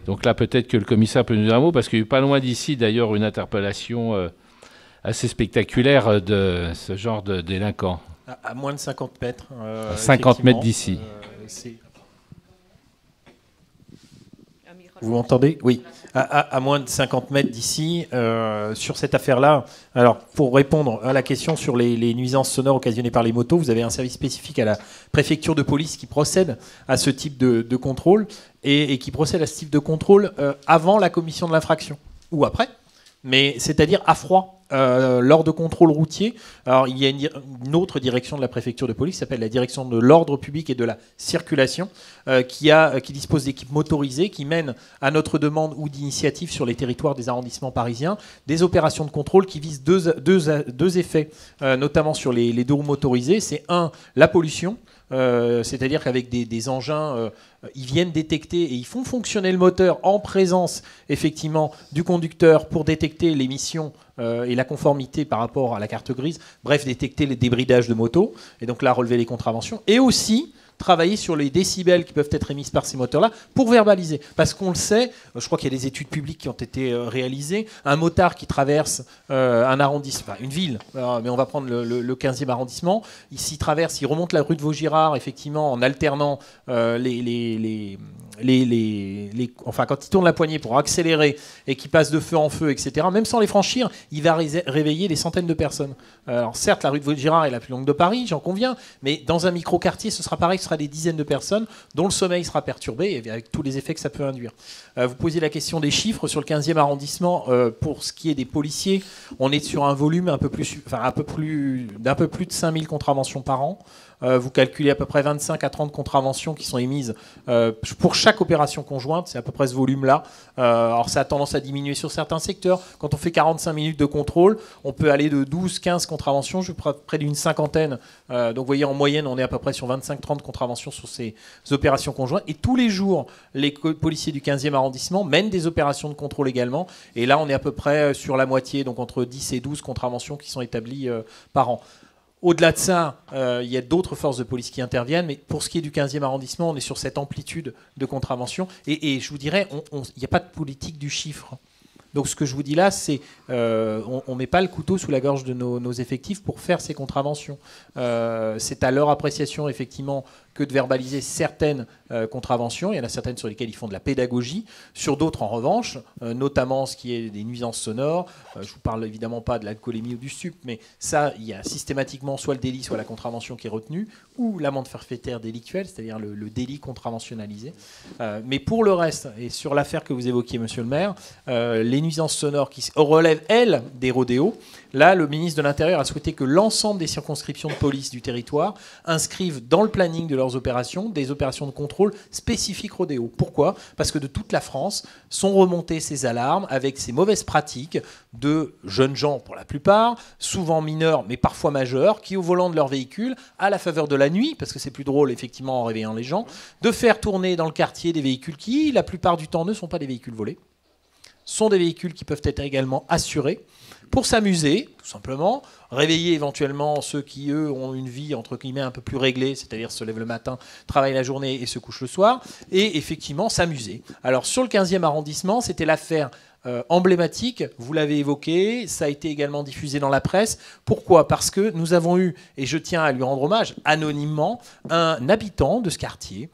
Donc là, peut-être que le commissaire peut nous dire un mot, parce qu'il y a eu pas loin d'ici, d'ailleurs, une interpellation assez spectaculaire de ce genre de délinquants. À moins de 50 mètres. 50 mètres d'ici. Vous m'entendez? Oui. À moins de 50 mètres d'ici, sur cette affaire-là, alors pour répondre à la question sur les nuisances sonores occasionnées par les motos, vous avez un service spécifique à la préfecture de police qui procède à ce type de contrôle et qui procède à ce type de contrôle avant la commission de l'infraction ou après, mais c'est-à-dire à froid. Lors de contrôles routiers, alors il y a une autre direction de la préfecture de police qui s'appelle la direction de l'ordre public et de la circulation qui dispose d'équipes motorisées qui mènent à notre demande ou d'initiative sur les territoires des arrondissements parisiens des opérations de contrôle qui visent deux effets, notamment sur les deux roues motorisées. C'est la pollution. C'est-à-dire qu'avec des engins, ils viennent détecter et ils font fonctionner le moteur en présence effectivement du conducteur pour détecter l'émission et la conformité par rapport à la carte grise, bref, détecter les débridages de moto et donc là relever les contraventions et aussi travailler sur les décibels qui peuvent être émises par ces moteurs-là pour verbaliser. Parce qu'on le sait, je crois qu'il y a des études publiques qui ont été réalisées. Un motard qui traverse un arrondissement, une ville, mais on va prendre le 15e arrondissement, il traverse, il remonte la rue de Vaugirard, effectivement, en alternant enfin, quand il tourne la poignée pour accélérer et qu'il passe de feu en feu, etc., même sans les franchir, il va réveiller des centaines de personnes. Alors certes, la rue de Vaugirard est la plus longue de Paris, j'en conviens, mais dans un micro-quartier, ce sera pareil, ce sera des dizaines de personnes dont le sommeil sera perturbé, et avec tous les effets que ça peut induire. Vous posiez la question des chiffres sur le 15e arrondissement. Pour ce qui est des policiers, on est sur un volume d'un peu plus de 5000 contraventions par an. Vous calculez à peu près 25 à 30 contraventions qui sont émises pour chaque opération conjointe, c'est à peu près ce volume-là. Alors ça a tendance à diminuer sur certains secteurs. Quand on fait 45 minutes de contrôle, on peut aller de 12-15 contraventions, près d'une cinquantaine. Donc vous voyez, en moyenne, on est à peu près sur 25-30 contraventions sur ces opérations conjointes. Et tous les jours, les policiers du 15e arrondissement mènent des opérations de contrôle également. Et là, on est à peu près sur la moitié, donc entre 10 et 12 contraventions qui sont établies par an. Au-delà de ça, il y a d'autres forces de police qui interviennent, mais pour ce qui est du 15e arrondissement, on est sur cette amplitude de contraventions. Et je vous dirais, il n'y a pas de politique du chiffre. Donc ce que je vous dis là, c'est on ne met pas le couteau sous la gorge de nos effectifs pour faire ces contraventions. C'est à leur appréciation, effectivement, que de verbaliser certaines contraventions. Il y en a certaines sur lesquelles ils font de la pédagogie. Sur d'autres, en revanche, notamment ce qui est des nuisances sonores, je ne vous parle évidemment pas de l'alcoolémie ou du stup, mais ça, il y a systématiquement soit le délit, soit la contravention qui est retenue, ou l'amende forfaitaire délictuelle, c'est-à-dire le délit contraventionnalisé. Mais pour le reste, et sur l'affaire que vous évoquiez, monsieur le maire, les nuisances sonores qui relèvent, elles, des rodéos. Là, le ministre de l'Intérieur a souhaité que l'ensemble des circonscriptions de police du territoire inscrivent dans le planning de leurs opérations des opérations de contrôle spécifiques rodéo. Pourquoi ? Parce que de toute la France sont remontées ces alarmes avec ces mauvaises pratiques de jeunes gens, pour la plupart, souvent mineurs, mais parfois majeurs, qui au volant de leur véhicule, à la faveur de la nuit, parce que c'est plus drôle effectivement en réveillant les gens, de faire tourner dans le quartier des véhicules qui, la plupart du temps, ne sont pas des véhicules volés, sont des véhicules qui peuvent être également assurés, pour s'amuser, tout simplement, réveiller éventuellement ceux qui, eux, ont une vie, entre guillemets, un peu plus réglée, c'est-à-dire se lèvent le matin, travaillent la journée et se couchent le soir, et effectivement s'amuser. Alors, sur le 15e arrondissement, c'était l'affaire emblématique, vous l'avez évoqué, ça a été également diffusé dans la presse. Pourquoi ? Parce que nous avons eu, et je tiens à lui rendre hommage, anonymement, un habitant de ce quartier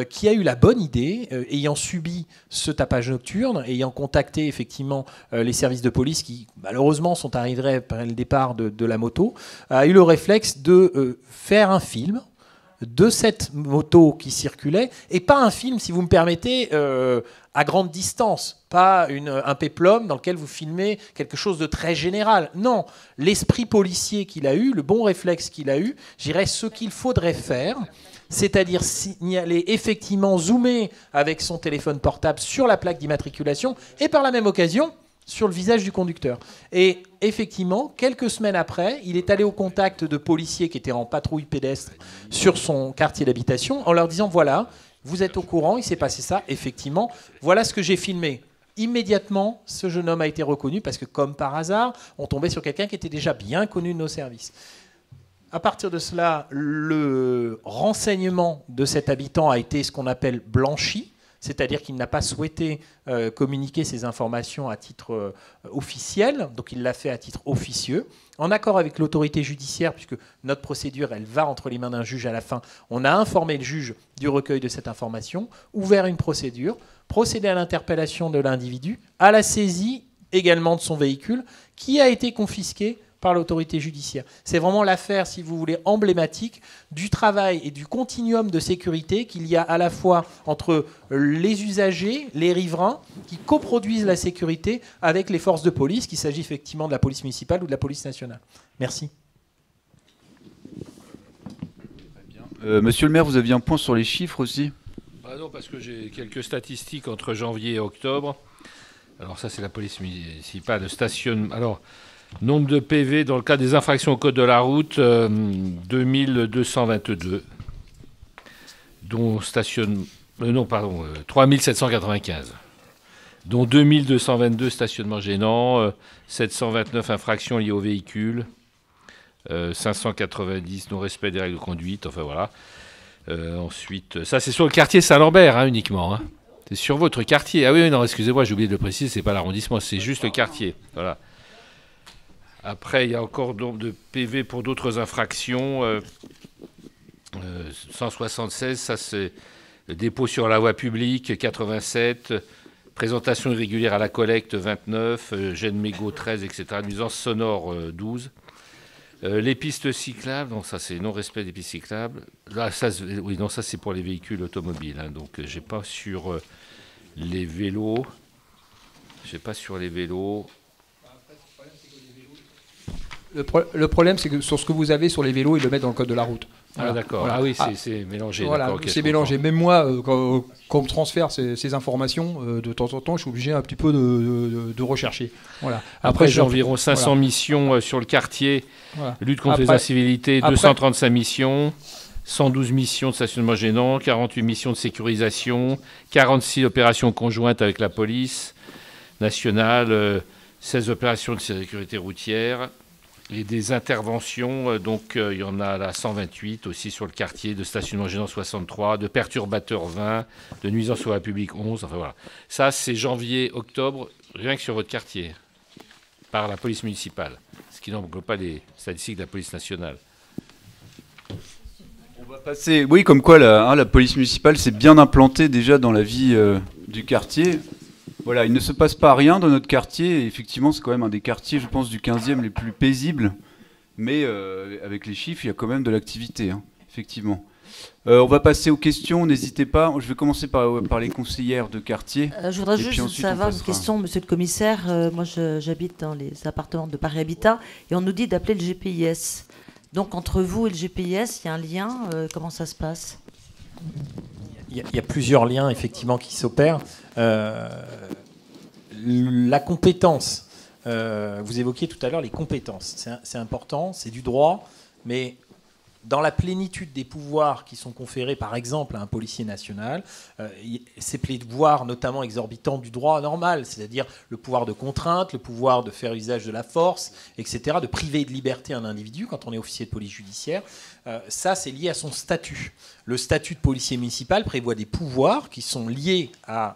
qui a eu la bonne idée, ayant subi ce tapage nocturne, ayant contacté effectivement les services de police qui malheureusement sont arrivés après le départ de la moto, a eu le réflexe de faire un film de cette moto qui circulait, et pas un film, si vous me permettez, à grande distance, pas un péplum dans lequel vous filmez quelque chose de très général. Non, l'esprit policier qu'il a eu, le bon réflexe qu'il a eu, je dirais ce qu'il faudrait faire, c'est-à-dire signaler, effectivement zoomer avec son téléphone portable sur la plaque d'immatriculation, et par la même occasion, sur le visage du conducteur. Et effectivement, quelques semaines après, il est allé au contact de policiers qui étaient en patrouille pédestre sur son quartier d'habitation en leur disant, voilà, vous êtes au courant, il s'est passé ça, effectivement, voilà ce que j'ai filmé. Immédiatement, ce jeune homme a été reconnu parce que, comme par hasard, on tombait sur quelqu'un qui était déjà bien connu de nos services. À partir de cela, le renseignement de cet habitant a été ce qu'on appelle blanchi, c'est-à-dire qu'il n'a pas souhaité communiquer ces informations à titre officiel, donc il l'a fait à titre officieux, en accord avec l'autorité judiciaire, puisque notre procédure, elle va entre les mains d'un juge à la fin. On a informé le juge du recueil de cette information, ouvert une procédure, procédé à l'interpellation de l'individu, à la saisie également de son véhicule, qui a été confisqué par l'autorité judiciaire. C'est vraiment l'affaire, si vous voulez, emblématique du travail et du continuum de sécurité qu'il y a à la fois entre les usagers, les riverains, qui coproduisent la sécurité avec les forces de police, qu'il s'agit effectivement de la police municipale ou de la police nationale. Merci. Monsieur le maire, vous aviez un point sur les chiffres aussi ? Non, parce que j'ai quelques statistiques entre janvier et octobre. Alors ça, c'est la police municipale de stationnement. Alors, nombre de PV dans le cas des infractions au code de la route, 2222, dont 3795, dont 2222 stationnements gênants, 729 infractions liées au véhicule, 590 non-respect des règles de conduite, enfin voilà. Ensuite, ça c'est sur le quartier Saint-Lambert uniquement. C'est sur votre quartier. Ah oui, non, excusez-moi, j'ai oublié de le préciser, c'est pas l'arrondissement, c'est juste le quartier. Voilà. Après, il y a encore de PV pour d'autres infractions. 176, ça c'est le dépôt sur la voie publique, 87, présentation irrégulière à la collecte, 29, gêne mégot, 13, etc. Nuisance sonore, 12. Les pistes cyclables, donc ça c'est non-respect des pistes cyclables. Là, ça, oui, non, ça c'est pour les véhicules automobiles. Donc j'ai pas sur les vélos. J'ai pas sur les vélos. Le problème, c'est que sur ce que vous avez sur les vélos, ils le mettent dans le code de la route. Voilà. Ah d'accord. Voilà. Ah oui, c'est mélangé. Voilà, c'est mélangé. Même moi, quand on me transfère ces informations, de temps en temps, je suis obligé un petit peu de rechercher. Voilà. Après j'ai environ 500 missions sur le quartier. Voilà. Lutte contre les incivilités, 235 missions. 112 missions de stationnement gênant, 48 missions de sécurisation, 46 opérations conjointes avec la police nationale, 16 opérations de sécurité routière. Et des interventions, donc il y en a là 128 aussi sur le quartier, de stationnement gênant 63, de perturbateurs 20, de nuisance sur la publique 11, enfin voilà. Ça c'est janvier-octobre, rien que sur votre quartier, par la police municipale, ce qui n'englobe pas les statistiques de la police nationale. On va passer, oui, comme quoi la police municipale s'est bien implantée déjà dans la vie du quartier. Voilà, il ne se passe pas rien dans notre quartier. Et effectivement, c'est quand même un des quartiers, je pense, du 15e les plus paisibles. Mais avec les chiffres, il y a quand même de l'activité, effectivement. On va passer aux questions, n'hésitez pas. Je vais commencer par les conseillères de quartier. Je voudrais et puis juste ensuite, savoir on une passera. question, monsieur le commissaire. Moi, j'habite dans les appartements de Paris Habitat et on nous dit d'appeler le GPIS. Donc, entre vous et le GPIS, il y a un lien. Comment ça se passe ? Il y a plusieurs liens, effectivement, qui s'opèrent. La compétence. Vous évoquiez tout à l'heure les compétences. C'est important, c'est du droit, mais dans la plénitude des pouvoirs qui sont conférés, par exemple, à un policier national, ces pouvoirs notamment exorbitants du droit normal, c'est-à-dire le pouvoir de contrainte, le pouvoir de faire usage de la force, etc., de priver de liberté un individu quand on est officier de police judiciaire, ça, c'est lié à son statut. Le statut de policier municipal prévoit des pouvoirs qui sont liés à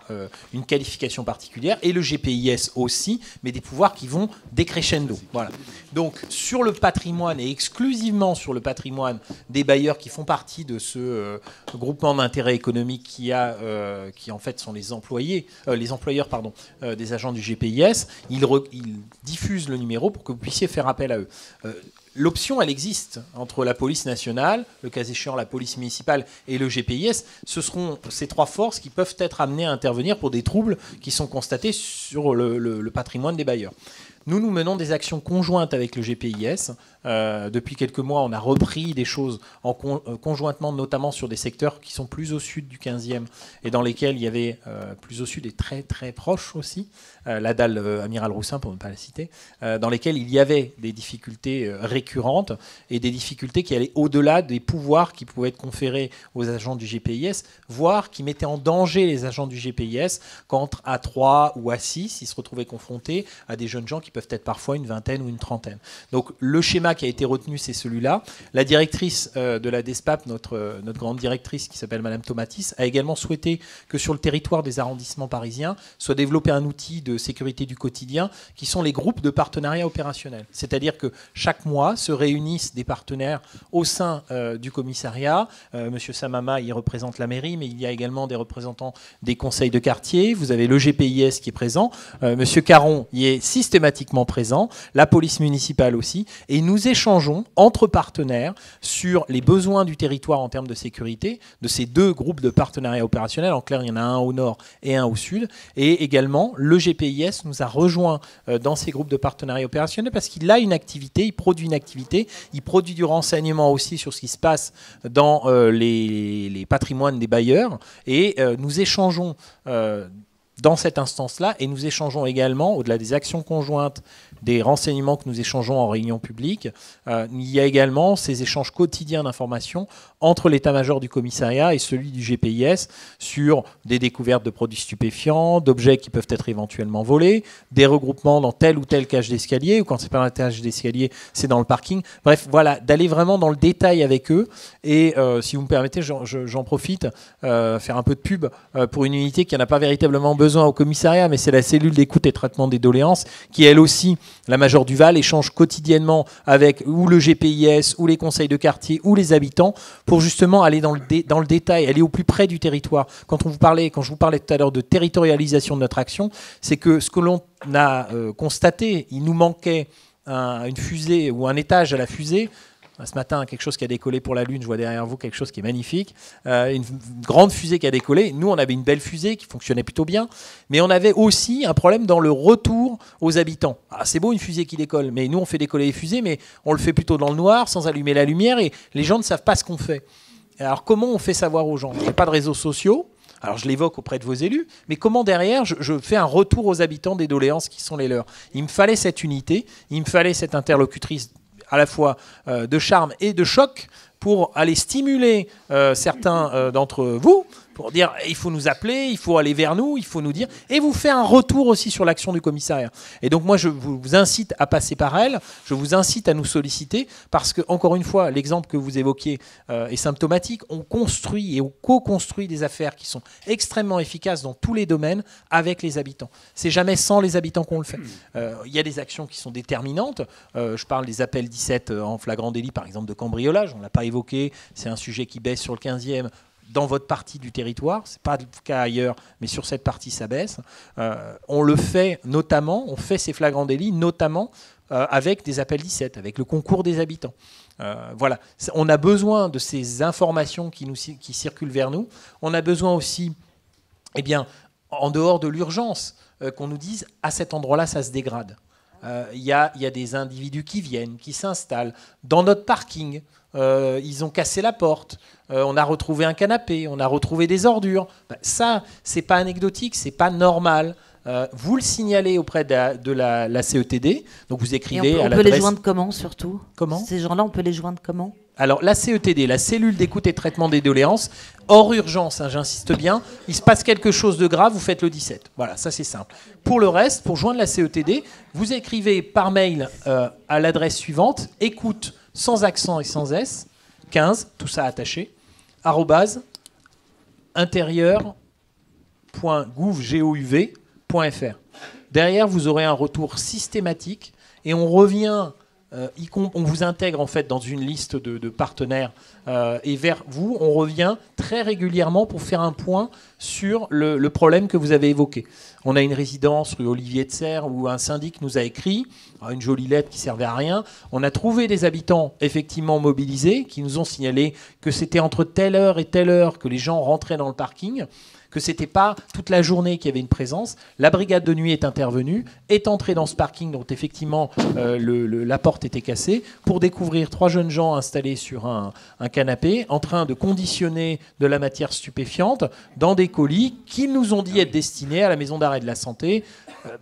une qualification particulière, et le GPIS aussi, mais des pouvoirs qui vont décrescendo. Voilà. Donc, sur le patrimoine, et exclusivement sur le patrimoine des bailleurs qui font partie de ce groupement d'intérêt économique qui en fait sont les employeurs des agents du GPIS, ils diffusent le numéro pour que vous puissiez faire appel à eux. L'option, elle existe entre la police nationale, le cas échéant la police municipale et le GPIS. Ce seront ces trois forces qui peuvent être amenées à intervenir pour des troubles qui sont constatés sur le patrimoine des bailleurs. Nous menons des actions conjointes avec le GPIS. Depuis quelques mois, on a repris des choses conjointement, notamment sur des secteurs qui sont plus au sud du 15e et dans lesquels il y avait plus au sud et très très proche aussi, la dalle Amiral Roussin pour ne pas la citer, dans lesquels il y avait des difficultés récurrentes et des difficultés qui allaient au-delà des pouvoirs qui pouvaient être conférés aux agents du GPIS, voire qui mettaient en danger les agents du GPIS quand à 3 ou à 6, ils se retrouvaient confrontés à des jeunes gens qui peuvent être parfois une vingtaine ou une trentaine. Donc le schéma qui a été retenu, c'est celui-là. La directrice de la DESPAP, notre grande directrice qui s'appelle Madame Tomatis, a également souhaité que sur le territoire des arrondissements parisiens soit développé un outil de sécurité du quotidien qui sont les groupes de partenariat opérationnel. C'est-à-dire que chaque mois se réunissent des partenaires au sein du commissariat. Monsieur Samama y représente la mairie, mais il y a également des représentants des conseils de quartier. Vous avez le GPIS qui est présent. Monsieur Caron y est systématiquement présent, la police municipale aussi, et nous échangeons entre partenaires sur les besoins du territoire en termes de sécurité, de ces deux groupes de partenariat opérationnel. En clair, il y en a un au nord et un au sud. Et également, le GPIS nous a rejoints dans ces groupes de partenariat opérationnel parce qu'il a une activité, il produit une activité, il produit du renseignement aussi sur ce qui se passe dans les patrimoines des bailleurs. Et nous échangeons dans cette instance-là, et nous échangeons également, au-delà des actions conjointes, des renseignements que nous échangeons en réunion publique, il y a également ces échanges quotidiens d'informations entre l'état-major du commissariat et celui du GPIS sur des découvertes de produits stupéfiants, d'objets qui peuvent être éventuellement volés, des regroupements dans telle ou telle cage d'escalier, ou quand c'est pas dans la cage d'escalier, c'est dans le parking. Bref, voilà, d'aller vraiment dans le détail avec eux. Et si vous me permettez, j'en profite, faire un peu de pub pour une unité qui n'en a pas véritablement besoin au commissariat, mais c'est la cellule d'écoute et traitement des doléances, qui elle aussi, la Major Duval, échange quotidiennement avec ou le GPIS, ou les conseils de quartier, ou les habitants, pour justement aller dans le détail, aller au plus près du territoire. Quand je vous parlais tout à l'heure de territorialisation de notre action, c'est que ce que l'on a constaté, il nous manquait une fusée ou un étage à la fusée. Ce matin, quelque chose qui a décollé pour la Lune, je vois derrière vous quelque chose qui est magnifique. Une grande fusée qui a décollé. Nous, on avait une belle fusée qui fonctionnait plutôt bien, mais on avait aussi un problème dans le retour aux habitants. Ah, c'est beau une fusée qui décolle, mais nous, on fait décoller les fusées, mais on le fait plutôt dans le noir, sans allumer la lumière, et les gens ne savent pas ce qu'on fait. Alors, comment on fait savoir aux gens ? Il n'y a pas de réseaux sociaux. Alors je l'évoque auprès de vos élus, mais comment derrière je fais un retour aux habitants des doléances qui sont les leurs ? Il me fallait cette unité, il me fallait cette interlocutrice à la fois de charme et de choc pour aller stimuler certains d'entre vous, pour dire il faut nous appeler, il faut aller vers nous, il faut nous dire, et vous faire un retour aussi sur l'action du commissariat. Et donc moi je vous incite à passer par elle, je vous incite à nous solliciter, parce que encore une fois, l'exemple que vous évoquiez est symptomatique. On construit et on co-construit des affaires qui sont extrêmement efficaces dans tous les domaines avec les habitants. C'est jamais sans les habitants qu'on le fait. Il y a des actions qui sont déterminantes. Je parle des appels 17 en flagrant délit, par exemple, de cambriolage. On ne l'a pas évoqué. C'est un sujet qui baisse sur le 15e. dans votre partie du territoire, ce n'est pas le cas ailleurs, mais sur cette partie ça baisse. On le fait notamment, on fait ces flagrants délits notamment avec des appels 17, avec le concours des habitants. Voilà, on a besoin de ces informations qui circulent vers nous. On a besoin aussi, eh bien, en dehors de l'urgence, qu'on nous dise à cet endroit-là ça se dégrade. Il y a des individus qui viennent, qui s'installent dans notre parking. Ils ont cassé la porte. On a retrouvé un canapé. On a retrouvé des ordures. Ça, c'est pas anecdotique, c'est pas normal. Vous le signalez auprès de la CETD. Donc vous écrivez à l'adresse. On peut les joindre comment surtout? Comment? Ces gens-là, on peut les joindre comment? Alors la CETD, la cellule d'écoute et de traitement des doléances, hors urgence, hein, j'insiste bien, il se passe quelque chose de grave, vous faites le 17. Voilà, ça c'est simple. Pour le reste, pour joindre la CETD, vous écrivez par mail à l'adresse suivante, écoute sans accent et sans S, 15, tout ça attaché, @intérieur.gouv.fr. Derrière, vous aurez un retour systématique et on revient... on vous intègre en fait dans une liste de partenaires et vers vous, on revient très régulièrement pour faire un point sur le problème que vous avez évoqué. On a une résidence rue Olivier de Serres où un syndic nous a écrit une jolie lettre qui servait à rien. On a trouvé des habitants effectivement mobilisés qui nous ont signalé que c'était entre telle heure et telle heure que les gens rentraient dans le parking, que c'était pas toute la journée qu'il y avait une présence. La brigade de nuit est intervenue, est entrée dans ce parking dont effectivement la porte était cassée, pour découvrir 3 jeunes gens installés sur un canapé, en train de conditionner de la matière stupéfiante dans des colis qu'ils nous ont dit être destinés à la maison d'arrêt de la santé,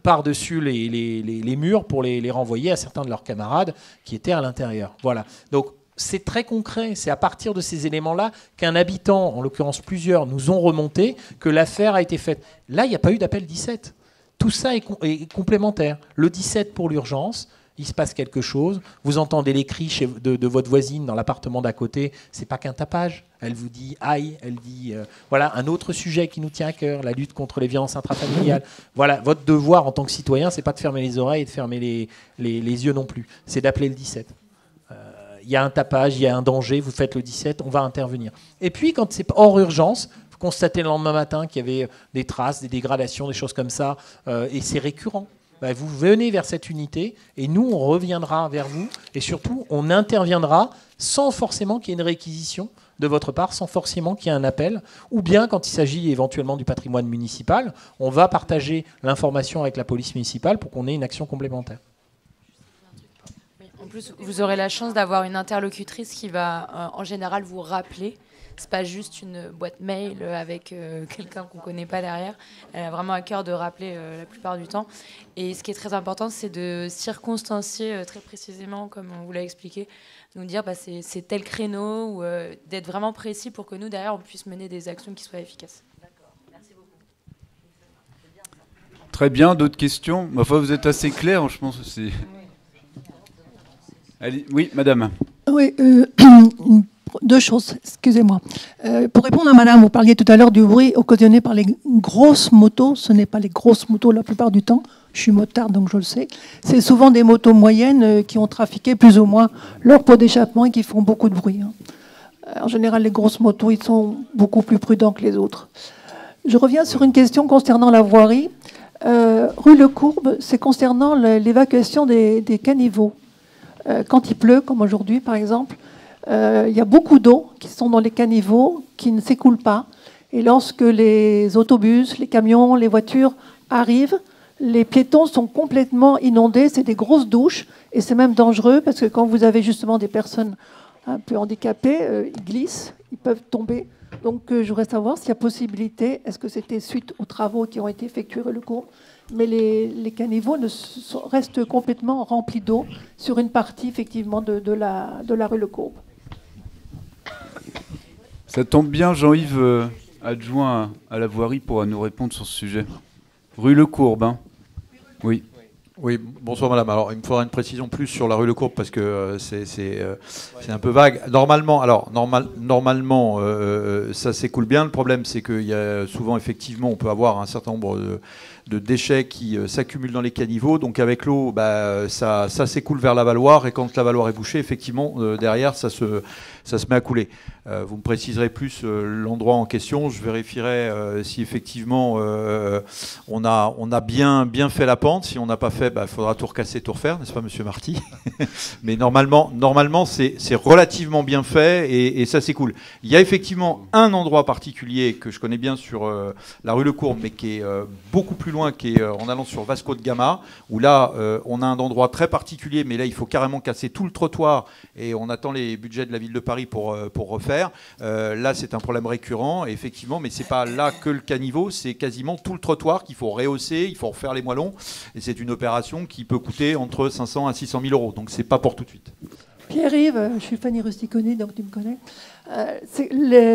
par-dessus les murs pour les renvoyer à certains de leurs camarades qui étaient à l'intérieur. Voilà. Donc, c'est très concret, c'est à partir de ces éléments-là qu'un habitant, en l'occurrence plusieurs, nous ont remonté que l'affaire a été faite. Là, il n'y a pas eu d'appel 17. Tout ça est complémentaire. Le 17 pour l'urgence, il se passe quelque chose, vous entendez les cris de votre voisine dans l'appartement d'à côté, c'est pas qu'un tapage. Elle vous dit aïe, elle dit voilà un autre sujet qui nous tient à cœur, la lutte contre les violences intrafamiliales. Voilà, votre devoir en tant que citoyen, c'est pas de fermer les oreilles et de fermer les yeux non plus, c'est d'appeler le 17. Il y a un tapage, il y a un danger, vous faites le 17, on va intervenir. Et puis, quand c'est hors urgence, vous constatez le lendemain matin qu'il y avait des traces, des dégradations, des choses comme ça, et c'est récurrent. Vous venez vers cette unité, et nous, on reviendra vers vous, et surtout, on interviendra sans forcément qu'il y ait une réquisition de votre part, sans forcément qu'il y ait un appel, ou bien quand il s'agit éventuellement du patrimoine municipal, on va partager l'information avec la police municipale pour qu'on ait une action complémentaire. En plus, vous aurez la chance d'avoir une interlocutrice qui va en général vous rappeler. C'est pas juste une boîte mail avec quelqu'un qu'on connaît pas derrière. Elle a vraiment à cœur de rappeler la plupart du temps. Et ce qui est très important, c'est de circonstancier très précisément, comme on vous l'a expliqué, nous dire c'est tel créneau, ou d'être vraiment précis pour que nous, derrière, on puisse mener des actions qui soient efficaces. D'accord, merci beaucoup. Très bien, d'autres questions? Ma foi, vous êtes assez clair, je pense que c'est... Allez, oui, madame. Oui, deux choses, excusez-moi. Pour répondre à madame, vous parliez tout à l'heure du bruit occasionné par les grosses motos. Ce n'est pas les grosses motos la plupart du temps. Je suis motard, donc je le sais. C'est souvent des motos moyennes qui ont trafiqué plus ou moins leur pot d'échappement et qui font beaucoup de bruit. En général, les grosses motos, ils sont beaucoup plus prudents que les autres. Je reviens sur une question concernant la voirie. Rue Le Courbe, c'est concernant l'évacuation des caniveaux. Quand il pleut, comme aujourd'hui par exemple, il y a beaucoup d'eau qui sont dans les caniveaux, qui ne s'écoulent pas. Et lorsque les autobus, les camions, les voitures arrivent, les piétons sont complètement inondés. C'est des grosses douches et c'est même dangereux parce que quand vous avez justement des personnes un peu handicapées, ils glissent, ils peuvent tomber. Donc je voudrais savoir s'il y a possibilité, est-ce que c'était suite aux travaux qui ont été effectués le cours, mais les caniveaux restent complètement remplis d'eau sur une partie effectivement de la rue Le Courbe. Ça tombe bien, Jean-Yves, adjoint à la voirie, pourra nous répondre sur ce sujet. Rue Le Courbe, hein. Oui. Oui, bonsoir madame. Alors il me faudra une précision plus sur la rue Le Courbe parce que c'est un peu vague. Normalement, ça s'écoule bien. Le problème c'est qu'il y a souvent effectivement on peut avoir un certain nombre de déchets qui s'accumulent dans les caniveaux. Donc avec l'eau, ça s'écoule vers l'avaloir, et quand l'avaloir est bouché, effectivement, derrière, ça se met à couler. Vous me préciserez plus l'endroit en question. Je vérifierai si effectivement on a bien fait la pente. Si on n'a pas fait, il faudra tout recasser, tout refaire, n'est-ce pas, Monsieur Marty? Mais normalement c'est relativement bien fait et ça s'écoule. Il y a effectivement un endroit particulier que je connais bien sur la rue Lecourbe, mais qui est beaucoup plus loin, qui est en allant sur Vasco de Gama, où là on a un endroit très particulier, mais là il faut carrément casser tout le trottoir et on attend les budgets de la ville de Paris pour refaire. Là, c'est un problème récurrent, effectivement, mais c'est pas là que le caniveau, c'est quasiment tout le trottoir qu'il faut rehausser, il faut refaire les moellons, et c'est une opération qui peut coûter entre 500 à 600 000 euros, donc c'est pas pour tout de suite. Pierre-Yves, je suis Fanny Rusticoni, donc tu me connais.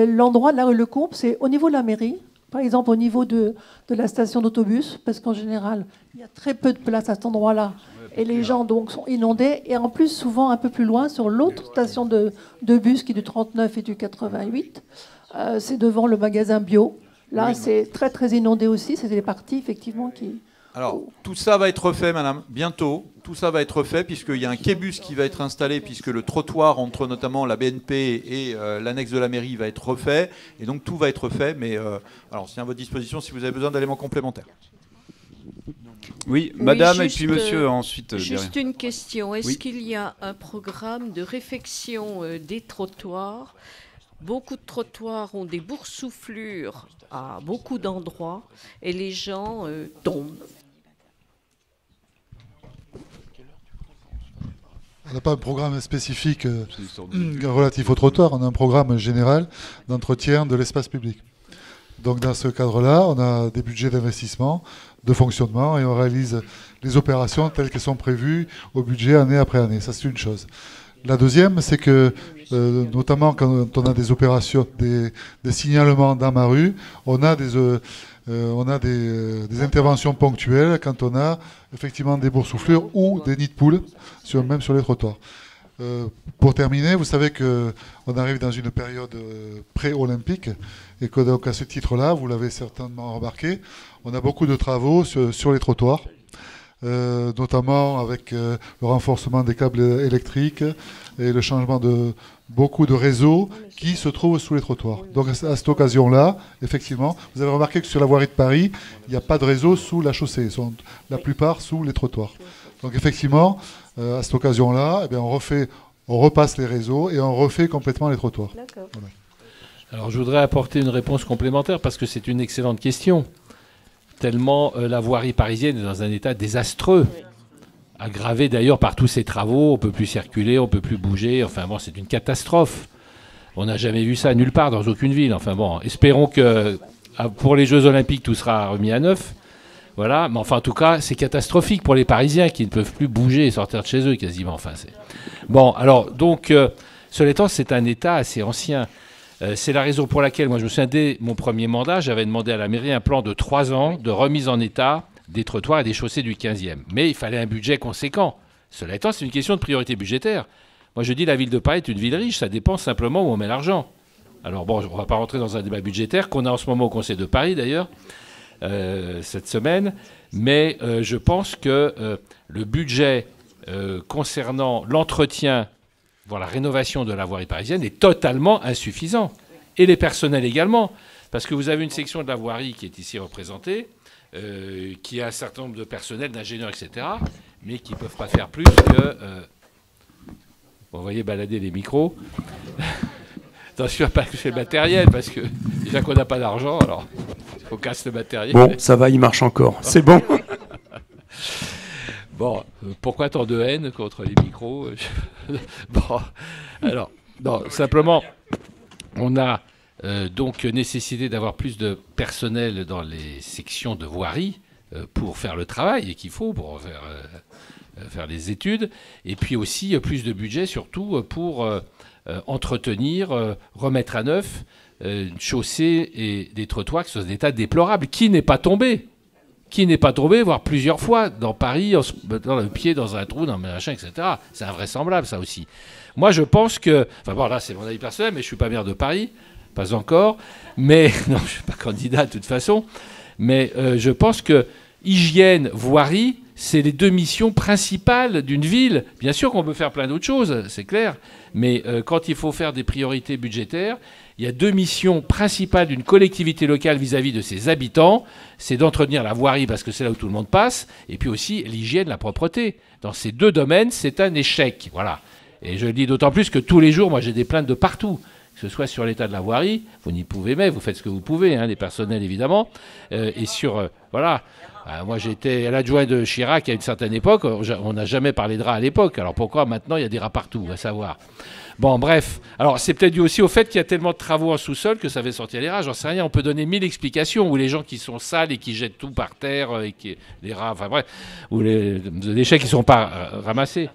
L'endroit de la rue Lecourbe, c'est au niveau de la mairie, par exemple au niveau de la station d'autobus, parce qu'en général, il y a très peu de place à cet endroit-là. Et les gens donc sont inondés. Et en plus, souvent un peu plus loin, sur l'autre station de bus qui est du 39 et du 88, c'est devant le magasin bio. Là, c'est très très inondé aussi. C'est des parties effectivement qui... Alors, tout ça va être refait, madame, bientôt. Tout ça va être refait, puisqu'il y a un quai-bus qui va être installé, puisque le trottoir entre notamment la BNP et l'annexe de la mairie va être refait. Et donc, tout va être refait. Mais alors, c'est à votre disposition si vous avez besoin d'éléments complémentaires. Oui, madame, oui, et puis monsieur ensuite. Juste derrière. une question. Est-ce Oui. qu'il y a un programme de réfection des trottoirs? Beaucoup de trottoirs ont des boursouflures à beaucoup d'endroits et les gens tombent. On n'a pas un programme spécifique relatif au trottoir, on a un programme général d'entretien de l'espace public. Donc dans ce cadre-là, on a des budgets d'investissement, de fonctionnement, et on réalise les opérations telles qu'elles sont prévues au budget année après année. Ça, c'est une chose. La deuxième, c'est que, notamment quand on a des opérations, des signalements dans ma rue, on a des interventions ponctuelles quand on a effectivement des boursouflures ou des nids de poules, même sur les trottoirs. Pour terminer, vous savez qu'on arrive dans une période pré-olympique et que donc à ce titre-là, vous l'avez certainement remarqué, on a beaucoup de travaux sur les trottoirs, notamment avec le renforcement des câbles électriques et le changement de beaucoup de réseaux qui se trouvent sous les trottoirs. Donc à cette occasion-là, effectivement, vous avez remarqué que sur la voirie de Paris, il n'y a pas de réseau sous la chaussée, ils sont la plupart sous les trottoirs. Donc effectivement, à cette occasion-là, on repasse les réseaux et on refait complètement les trottoirs. Voilà. Alors je voudrais apporter une réponse complémentaire parce que c'est une excellente question. Tellement la voirie parisienne est dans un état désastreux, aggravé d'ailleurs par tous ces travaux, on ne peut plus circuler, on ne peut plus bouger, enfin bon, c'est une catastrophe. On n'a jamais vu ça nulle part dans aucune ville. Enfin bon, espérons que pour les Jeux Olympiques, tout sera remis à neuf. Voilà, mais enfin en tout cas, c'est catastrophique pour les Parisiens qui ne peuvent plus bouger et sortir de chez eux quasiment. Enfin, bon, alors donc, cela étant, c'est un état assez ancien. C'est la raison pour laquelle, moi je me souviens, dès mon premier mandat, j'avais demandé à la mairie un plan de 3 ans de remise en état des trottoirs et des chaussées du 15e. Mais il fallait un budget conséquent. Cela étant, c'est une question de priorité budgétaire. Moi je dis la ville de Paris est une ville riche, ça dépend simplement où on met l'argent. Alors bon, on ne va pas rentrer dans un débat budgétaire qu'on a en ce moment au Conseil de Paris d'ailleurs, cette semaine, mais je pense que le budget concernant l'entretien, voire la rénovation de la voirie parisienne est totalement insuffisant. Et les personnels également, parce que vous avez une section de la voirie qui est ici représentée, qui a un certain nombre de personnels, d'ingénieurs, etc., mais qui ne peuvent pas faire plus que... vous voyez balader les micros. Attention à pas toucher le matériel, parce que déjà qu'on n'a pas d'argent, alors il faut casser le matériel. Bon, ça va, il marche encore. C'est bon. Bon, pourquoi tant de haine contre les micros? Bon, alors, non, simplement, on a donc nécessité d'avoir plus de personnel dans les sections de voirie pour faire le travail qu'il faut pour faire les études, et puis aussi plus de budget surtout pour entretenir, remettre à neuf une chaussée et des trottoirs qui sont dans un état déplorable, qui n'est pas tombé, voire plusieurs fois dans Paris, en se mettant le pied dans un trou, dans un machin, etc. C'est invraisemblable, ça aussi. Moi, je pense que... Enfin bon, là, c'est mon avis personnel, mais je ne suis pas maire de Paris, pas encore. Mais... Non, je ne suis pas candidat, de toute façon. Mais je pense qu'il hygiène, voirie, c'est les 2 missions principales d'une ville. Bien sûr qu'on peut faire plein d'autres choses, c'est clair, mais quand il faut faire des priorités budgétaires, il y a 2 missions principales d'une collectivité locale vis-à-vis de ses habitants, c'est d'entretenir la voirie parce que c'est là où tout le monde passe, et puis aussi l'hygiène, la propreté. Dans ces 2 domaines, c'est un échec. Voilà. Et je le dis d'autant plus que tous les jours, moi j'ai des plaintes de partout, que ce soit sur l'état de la voirie, vous n'y pouvez mais, vous faites ce que vous pouvez, hein, les personnels évidemment, et sur... voilà. Moi j'étais l'adjoint de Chirac à une certaine époque, on n'a jamais parlé de rats à l'époque, alors pourquoi maintenant il y a des rats partout, à savoir. Bon bref, alors c'est peut-être dû aussi au fait qu'il y a tellement de travaux en sous-sol que ça fait sortir les rats, j'en sais rien, on peut donner 1000 explications, ou les gens qui sont sales et qui jettent tout par terre, et les rats, enfin bref, ou les déchets qui ne sont pas ramassés.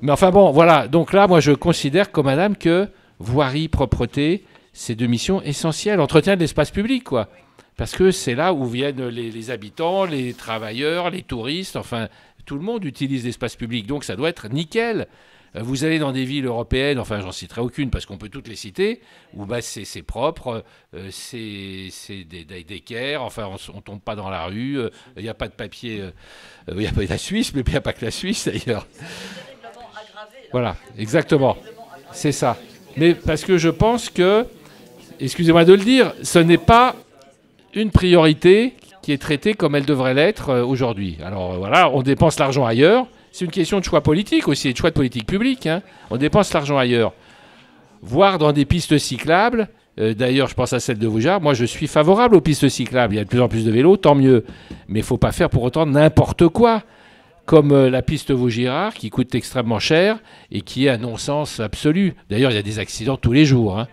Mais enfin bon, voilà, donc là moi je considère comme madame que voirie, propreté, c'est 2 missions essentielles, entretien de l'espace public quoi. Parce que c'est là où viennent les habitants, les travailleurs, les touristes, enfin, tout le monde utilise l'espace public, donc ça doit être nickel. Vous allez dans des villes européennes, enfin, j'en citerai aucune parce qu'on peut toutes les citer, où bah, c'est propre, c'est des caires, enfin, on ne tombe pas dans la rue, il n'y a pas de papier, il n'y a pas la Suisse, mais il n'y a pas que la Suisse d'ailleurs. Voilà, exactement, c'est ça. Mais parce que je pense que, excusez-moi de le dire, ce n'est pas une priorité qui est traitée comme elle devrait l'être aujourd'hui. Alors voilà, on dépense l'argent ailleurs. C'est une question de choix politique aussi, de choix de politique publique. Hein. On dépense l'argent ailleurs. Voire dans des pistes cyclables. D'ailleurs, je pense à celle de Vaugirard. Moi, je suis favorable aux pistes cyclables. Il y a de plus en plus de vélos, tant mieux. Mais il ne faut pas faire pour autant n'importe quoi. Comme la piste Vaugirard, qui coûte extrêmement cher et qui est un non-sens absolu. D'ailleurs, il y a des accidents tous les jours. Hein.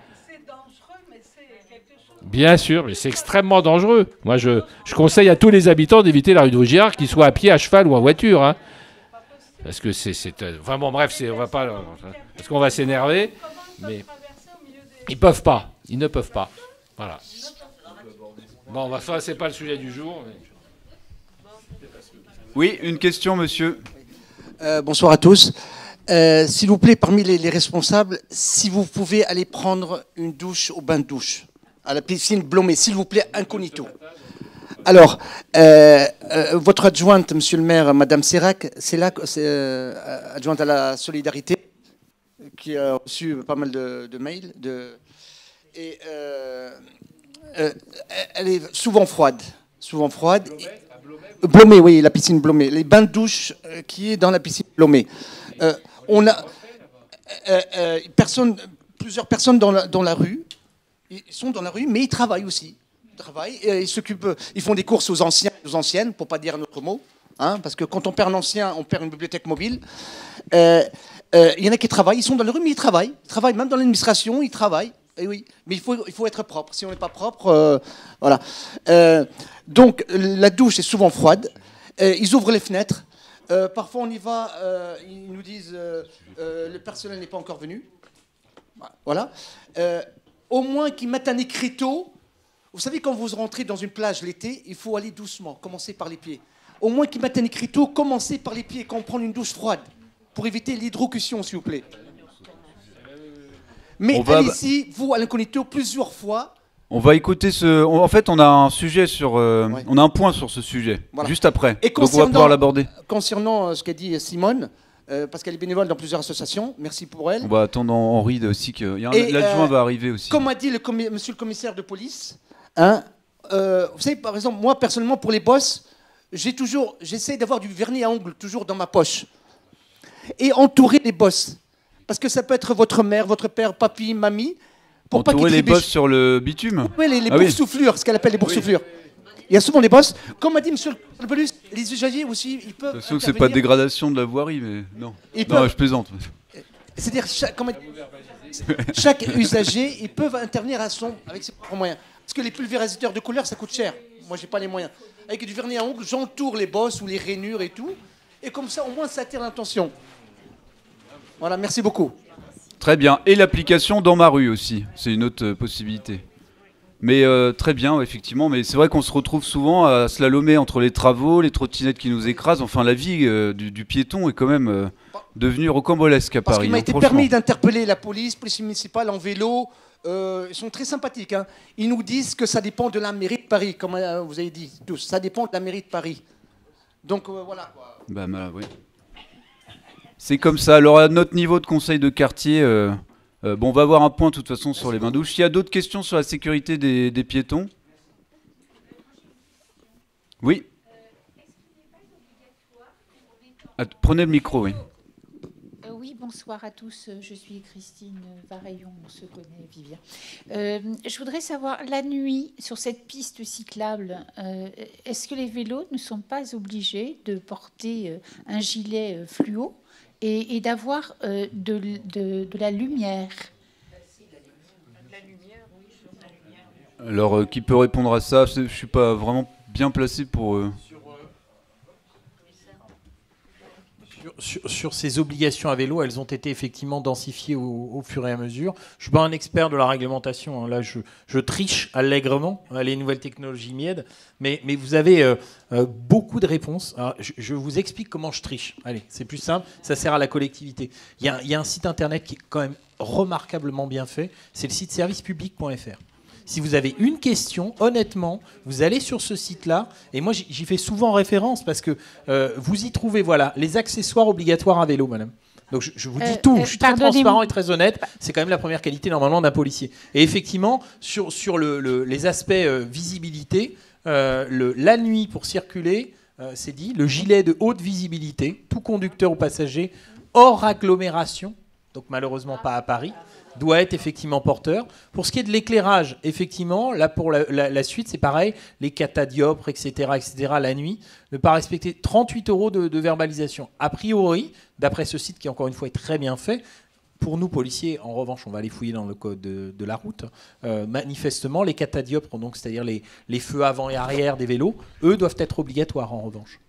Bien sûr, mais c'est extrêmement dangereux. Moi, je conseille à tous les habitants d'éviter la rue de Vaugirard, qu'ils soient à pied, à cheval ou en voiture. Hein. Parce que c'est... Enfin bon, bref, on va pas... Parce qu'on va s'énerver. Mais ils peuvent pas. Ils ne peuvent pas. Voilà. Bon, enfin, c'est pas le sujet du jour. Mais... Oui, une question, monsieur. Bonsoir à tous. S'il vous plaît, parmi les responsables, si vous pouvez aller prendre une douche au bain de douche, à la piscine Blomet, s'il vous plaît, incognito. Alors, votre adjointe, monsieur le maire, madame Serac, c'est là, adjointe à la solidarité, qui a reçu pas mal de mails. Et elle est souvent froide. Blomet, oui, la piscine Blomet. Les bains de douche qui est dans la piscine Blomet. On a plusieurs personnes dans la rue. Ils sont dans la rue, mais ils travaillent aussi. Ils s'occupent. Ils font des courses aux anciens, aux anciennes, pour pas dire un autre mot, hein, parce que quand on perd un ancien, on perd une bibliothèque mobile. Il y en a qui travaillent. Ils sont dans la rue, mais ils travaillent. Ils travaillent même dans l'administration. Ils travaillent. Et oui, mais il faut être propre. Si on n'est pas propre, voilà. Donc la douche est souvent froide. Ils ouvrent les fenêtres. Parfois on y va. Ils nous disent le personnel n'est pas encore venu. Voilà. Au moins qu'ils mettent un écriteau. Vous savez, quand vous rentrez dans une plage l'été, il faut aller doucement, commencer par les pieds. Au moins qu'ils mettent un écriteau, commencer par les pieds quand on prend une douche froide, pour éviter l'hydrocution, s'il vous plaît. Mais allez-y, vous, à l'incognito, plusieurs fois. On va écouter en fait, on a un sujet on a un point sur ce sujet, voilà. Juste après. Et donc on va pouvoir l'aborder. Concernant ce qu'a dit Simone, parce qu'elle est bénévole dans plusieurs associations, merci pour elle. On va attendre Henri aussi, l'adjoint va arriver aussi. Comme a dit monsieur le commissaire de police, hein, vous savez, par exemple, moi, personnellement, pour les bosses, j'essaie d'avoir du vernis à ongles toujours dans ma poche. Et entourer les bosses. Parce que ça peut être votre mère, votre père, papy, mamie. Pour entourer les bosses sur le bitume. Oui, les boursouflures, ce qu'elle appelle les boursouflures. Il y a souvent des bosses. Comme a dit monsieur le police, les usagers aussi, ils peuvent. Sauf que c'est pas de dégradation de la voirie, mais non. Non, je plaisante. C'est-à-dire, chaque usager, ils peuvent intervenir avec ses propres moyens. Parce que les pulvérisateurs de couleur, ça coûte cher. Moi, j'ai pas les moyens. Avec du vernis à ongles, j'entoure les bosses ou les rainures et tout. Et comme ça, au moins, ça attire l'attention. Voilà, merci beaucoup. Très bien. Et l'application dans ma rue aussi. C'est une autre possibilité. Mais très bien, effectivement. Mais c'est vrai qu'on se retrouve souvent à slalomer entre les travaux, les trottinettes qui nous écrasent. Enfin, la vie du piéton est quand même devenue rocambolesque à Paris. Parce qu'il m'a été permis d'interpeller la police municipale en vélo. Ils sont très sympathiques. Hein. Ils nous disent que ça dépend de la mairie de Paris, comme vous avez dit tous. Ça dépend de la mairie de Paris. Donc voilà quoi. Bah, oui. C'est comme ça. Alors à notre niveau de conseil de quartier, bon, on va avoir un point de toute façon sur les bains-douches. Il y a d'autres questions sur la sécurité des piétons? Oui. Prenez le micro, oui. Oui, bonsoir à tous. Je suis Christine Vareillon, on se connaît, Vivien. Je voudrais savoir, la nuit, sur cette piste cyclable, est-ce que les vélos ne sont pas obligés de porter un gilet fluo et d'avoir de la lumière? Alors, qui peut répondre à ça? Je ne suis pas vraiment bien placé pour... Sur ces obligations à vélo, elles ont été effectivement densifiées au fur et à mesure. Je ne suis pas un expert de la réglementation, hein. Là je triche allègrement, les nouvelles technologies m'y aident, mais vous avez beaucoup de réponses. Alors, je vous explique comment je triche. Allez, c'est plus simple, ça sert à la collectivité. Il y a un site internet qui est quand même remarquablement bien fait, c'est le site servicepublic.fr. Si vous avez une question, honnêtement, vous allez sur ce site-là, et moi j'y fais souvent référence parce que vous y trouvez les accessoires obligatoires à vélo, madame. Donc je vous dis tout, je suis très transparent et très honnête, c'est quand même la première qualité normalement d'un policier. Et effectivement, sur les aspects visibilité, la nuit pour circuler, c'est dit, le gilet de haute visibilité, tout conducteur ou passager, hors agglomération, donc malheureusement pas à Paris, doit être effectivement porteur. Pour ce qui est de l'éclairage, effectivement, là pour la suite, c'est pareil, les catadioptres, etc., la nuit, ne pas respecter 38 € de verbalisation. A priori, d'après ce site qui, encore une fois, est très bien fait, pour nous, policiers, en revanche, on va aller fouiller dans le code de la route, manifestement, les catadioptres, donc c'est-à-dire les feux avant et arrière des vélos, eux, doivent être obligatoires, en revanche.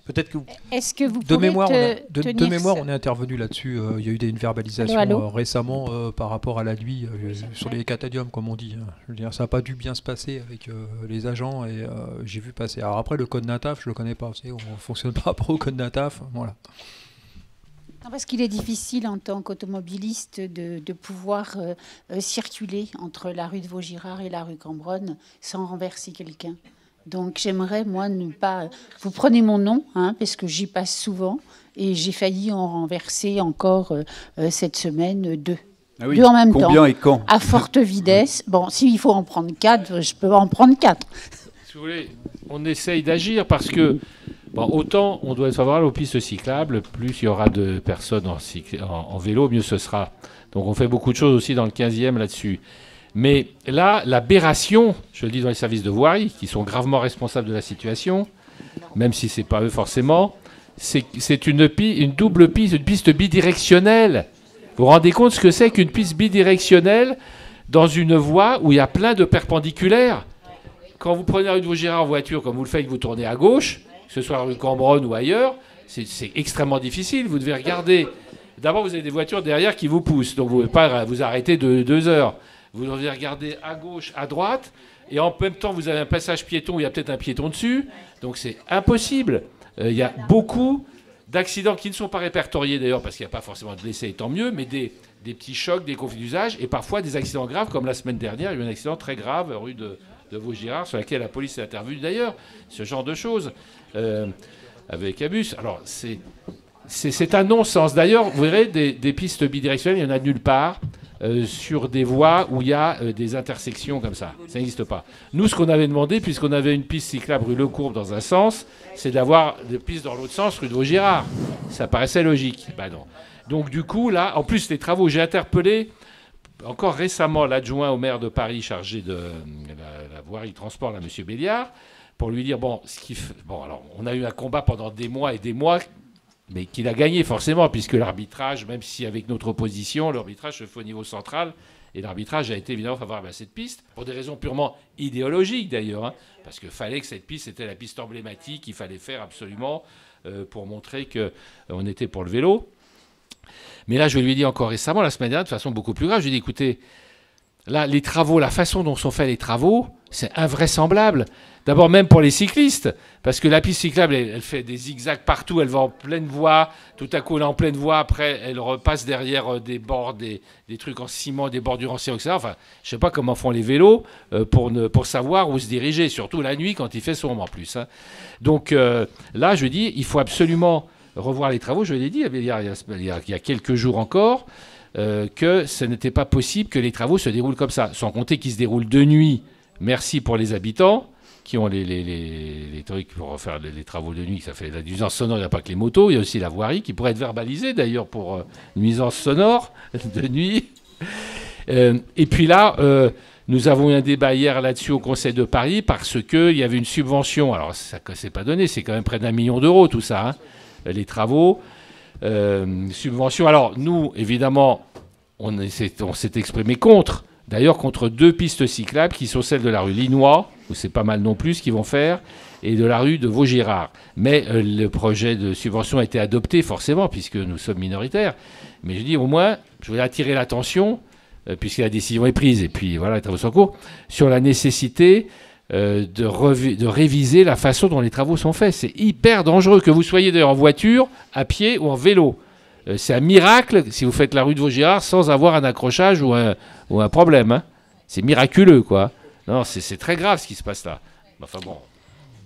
Peut-être que vous... Est-ce que vous de mémoire, tenir on est intervenu là-dessus. Il y a eu une verbalisation Allô récemment par rapport à la nuit sur les catadiums, comme on dit. Je veux dire, ça n'a pas dû bien se passer avec les agents et j'ai vu passer. Alors après, le code NATAF, je le connais pas. On ne fonctionne pas au code NATAF. Voilà. Non, parce qu'il est difficile en tant qu'automobiliste de pouvoir circuler entre la rue de Vaugirard et la rue Cambronne sans renverser quelqu'un. Donc j'aimerais, moi, ne pas... Vous prenez mon nom, hein, parce que j'y passe souvent, et j'ai failli en renverser encore cette semaine 2. Ah oui. 2 en même temps. Combien et quand? À forte vitesse. Bon, s'il faut en prendre 4, je peux en prendre 4. Si vous voulez, on essaye d'agir parce que, bon, autant on doit être favorable aux pistes cyclables, plus il y aura de personnes en vélo, mieux ce sera. Donc on fait beaucoup de choses aussi dans le 15e là-dessus. Mais là, l'aberration, je le dis dans les services de voirie, qui sont gravement responsables de la situation, même si ce n'est pas eux forcément, c'est une double piste, une piste bidirectionnelle. Vous vous rendez compte ce que c'est qu'une piste bidirectionnelle dans une voie où il y a plein de perpendiculaires? Quand vous prenez la rue de Vaugirard en voiture, comme vous le faites, vous tournez à gauche, que ce soit la rue Cambronne ou ailleurs, c'est extrêmement difficile. Vous devez regarder. D'abord, vous avez des voitures derrière qui vous poussent, donc vous ne pouvez pas vous arrêter de 2 heures. Vous devez regarder à gauche, à droite, et en même temps, vous avez un passage piéton où il y a peut-être un piéton dessus. Donc c'est impossible. Il y a beaucoup d'accidents qui ne sont pas répertoriés d'ailleurs, parce qu'il n'y a pas forcément de blessés, et tant mieux, mais des petits chocs, des conflits d'usage, et parfois des accidents graves, comme la semaine dernière, il y a eu un accident très grave rue de Vaugirard, sur laquelle la police est intervenue d'ailleurs, ce genre de choses, avec Abus. Alors c'est un non-sens. D'ailleurs, vous verrez, des pistes bidirectionnelles, il n'y en a nulle part. Sur des voies où il y a des intersections comme ça. Ça n'existe pas. Nous, ce qu'on avait demandé, puisqu'on avait une piste cyclable rue Lecourbe dans un sens, c'est d'avoir des pistes dans l'autre sens rue de Vaugirard. Ça paraissait logique. Ben non. Donc du coup, là, en plus, les travaux, j'ai interpellé encore récemment l'adjoint au maire de Paris chargé de la voirie transport, là, M. Béliard, pour lui dire, bon, alors, on a eu un combat pendant des mois et des mois, mais qu'il a gagné forcément, puisque l'arbitrage, même si avec notre opposition, l'arbitrage se fait au niveau central, et l'arbitrage a été évidemment favorable à cette piste, pour des raisons purement idéologiques d'ailleurs, hein, parce qu'il fallait que cette piste était la piste emblématique, qu'il fallait faire absolument pour montrer qu'on était pour le vélo. Mais là, je lui ai dit encore récemment, la semaine dernière, de façon beaucoup plus grave, je lui ai dit, écoutez, là, les travaux, la façon dont sont faits les travaux, c'est invraisemblable. D'abord, même pour les cyclistes, parce que la piste cyclable, elle fait des zigzags partout, elle va en pleine voie, tout à coup, elle est en pleine voie, après, elle repasse derrière des bords, des trucs en ciment, des bordures en ciment, etc. Enfin, je ne sais pas comment font les vélos pour savoir où se diriger, surtout la nuit, quand il fait sombre en plus. Hein. Donc là, je dis, il faut absolument revoir les travaux. Je l'ai dit il y a quelques jours encore, que ce n'était pas possible que les travaux se déroulent comme ça, sans compter qu'ils se déroulent de nuit. Merci pour les habitants qui ont les trucs pour faire les travaux de nuit. Ça fait la nuisance sonore, il n'y a pas que les motos, il y a aussi la voirie qui pourrait être verbalisée d'ailleurs pour nuisance sonore de nuit. Et puis là, nous avons eu un débat hier là-dessus au Conseil de Paris parce qu'il y avait une subvention. Alors, ça ne s'est pas donné, c'est quand même près d'1 million d'euros tout ça, hein, les travaux. Subvention. Alors, nous, évidemment, on s'est exprimé contre. D'ailleurs, contre 2 pistes cyclables qui sont celles de la rue Linois, où c'est pas mal non plus ce qu'ils vont faire, et de la rue de Vaugirard. Mais le projet de subvention a été adopté forcément, puisque nous sommes minoritaires. Mais je dis au moins, je voulais attirer l'attention, puisque la décision est prise, et puis voilà, les travaux sont en cours, sur la nécessité de réviser la façon dont les travaux sont faits. C'est hyper dangereux, que vous soyez d'ailleurs en voiture, à pied ou en vélo. C'est un miracle si vous faites la rue de Vaugirard sans avoir un accrochage ou un problème. Hein. C'est miraculeux, quoi. Non, c'est très grave ce qui se passe là. Enfin bon.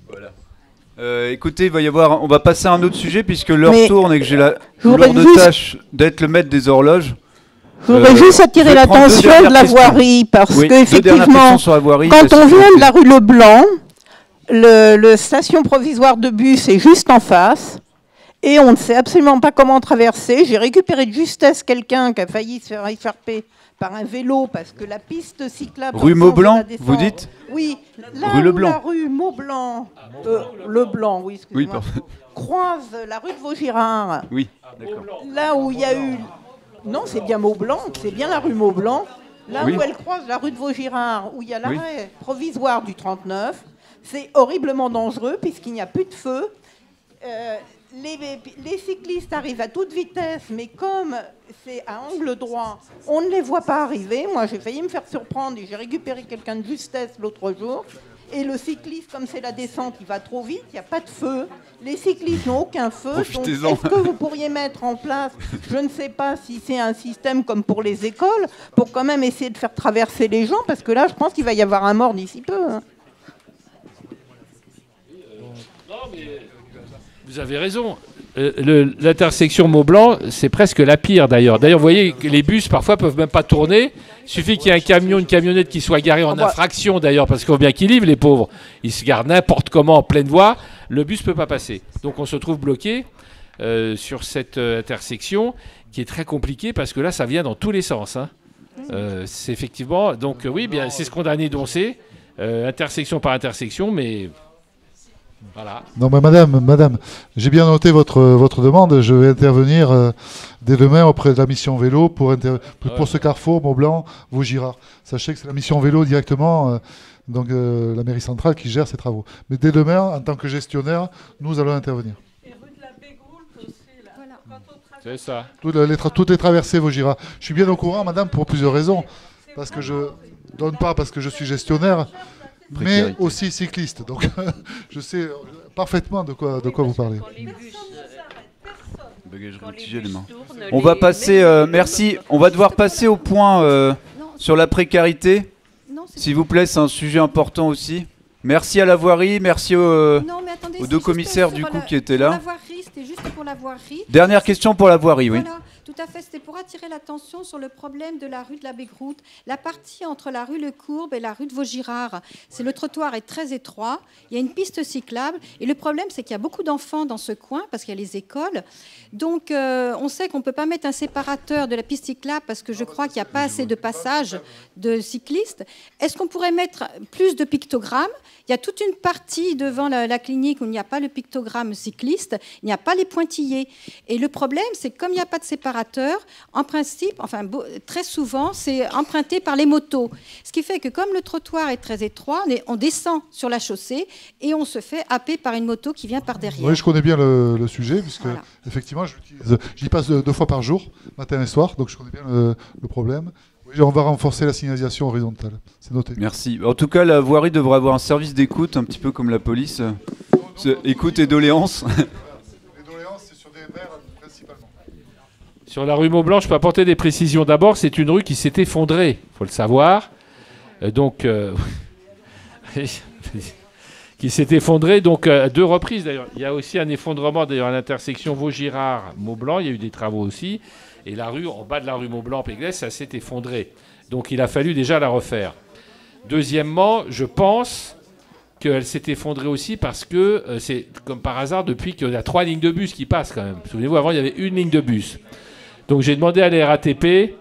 Voilà. Écoutez, il va y avoir, on va passer à un autre sujet puisque l'heure tourne et que j'ai la lourde tâche d'être le maître des horloges. Je voudrais juste attirer l'attention de la voirie parce qu'effectivement, quand on vient de la rue Leblanc, le station provisoire de bus est juste en face. Et on ne sait absolument pas comment traverser. J'ai récupéré de justesse quelqu'un qui a failli se faire effarper par un vélo parce que la piste cyclable... Rue Maublanc, vous dites? Oui, là rue où Leblanc. la rue Maublanc, Leblanc, oui, excusez-moi, croise la rue de Vaugirard. Oui, d'accord. Là où il y a eu... Non, c'est bien Maublanc, c'est bien la rue Maublanc. Là où elle croise la rue de Vaugirard, où il y a l'arrêt provisoire du 39, c'est horriblement dangereux puisqu'il n'y a plus de feu. Les cyclistes arrivent à toute vitesse, mais comme c'est à angle droit, on ne les voit pas arriver. Moi, j'ai failli me faire surprendre et j'ai récupéré quelqu'un de justesse l'autre jour. Et le cycliste, comme c'est la descente, il va trop vite, il n'y a pas de feu. Les cyclistes n'ont aucun feu. Donc, est-ce que vous pourriez mettre en place, je ne sais pas si c'est un système comme pour les écoles, pour quand même essayer de faire traverser les gens, parce que là, je pense qu'il va y avoir un mort d'ici peu. Hein. Non, mais... Vous avez raison. L'intersection Maublanc, c'est presque la pire d'ailleurs. D'ailleurs, vous voyez que les bus parfois peuvent même pas tourner. Il suffit qu'il y ait un camion, une camionnette qui soit garée en infraction d'ailleurs, parce qu'il faut bien qu'ils livrent les pauvres. Ils se garent n'importe comment en pleine voie. Le bus peut pas passer. Donc on se trouve bloqué sur cette intersection qui est très compliquée parce que là, ça vient dans tous les sens. Hein. C'est effectivement. Donc oui, bien, c'est ce qu'on a énoncé, intersection par intersection, mais. Voilà. Non, mais madame, j'ai bien noté votre demande. Je vais intervenir dès demain auprès de la mission vélo pour ce carrefour Maublanc, Vaugirard. Sachez que c'est la mission vélo directement, donc la mairie centrale qui gère ces travaux. Mais dès demain, en tant que gestionnaire, nous allons intervenir. Et rue de la Bégoult aussi, là. Voilà. C'est ça. Toutes les traversées Vaugirard. Je suis bien au courant, madame, pour plusieurs raisons. Parce que je donne pas parce que je suis gestionnaire. Mais aussi cycliste, donc je sais parfaitement de quoi vous parlez. On va passer, merci, on va devoir passer au point sur la précarité. S'il vous plaît, c'est un sujet important aussi. Merci à la voirie, merci aux 2 commissaires du coup qui étaient là. C'était juste pour la voirie. Dernière question pour la voirie, oui. Voilà, tout à fait. C'était pour attirer l'attention sur le problème de la rue de la Bégroute. La partie entre la rue Le Courbe et la rue de Vaugirard, le trottoir est très étroit. Il y a une piste cyclable. Et le problème, c'est qu'il y a beaucoup d'enfants dans ce coin parce qu'il y a les écoles. Donc, on sait qu'on ne peut pas mettre un séparateur de la piste cyclable parce que je crois qu'il n'y a pas assez de passages de cyclistes. Est-ce qu'on pourrait mettre plus de pictogrammes? Il y a toute une partie devant la clinique où il n'y a pas le pictogramme cycliste, il n'y a pas les pointillés. Et le problème, c'est que comme il n'y a pas de séparateur, en principe, enfin très souvent, c'est emprunté par les motos. Ce qui fait que comme le trottoir est très étroit, on descend sur la chaussée et on se fait happer par une moto qui vient par derrière. Oui, je connais bien le sujet, puisque effectivement, j'y passe 2 fois par jour, matin et soir, donc je connais bien le problème. Oui, on va renforcer la signalisation horizontale. C'est noté. Merci. En tout cas, la voirie devrait avoir un service d'écoute, un petit peu comme la police. Écoute et doléances. Les doléances, c'est sur des verres principalement. Sur la rue Maublanc, je peux apporter des précisions. D'abord, c'est une rue qui s'est effondrée, il faut le savoir. Qui s'est effondrée donc à 2 reprises d'ailleurs. Il y a aussi un effondrement d'ailleurs à l'intersection Vaugirard-Maublanc, il y a eu des travaux aussi. Et la rue, en bas de la rue Maublanc-Péglès, ça s'est effondré. Donc il a fallu déjà la refaire. Deuxièmement, je pense qu'elle s'est effondrée aussi parce que c'est comme par hasard depuis qu'il y a 3 lignes de bus qui passent quand même. Souvenez-vous, avant il y avait 1 ligne de bus. Donc j'ai demandé à la RATP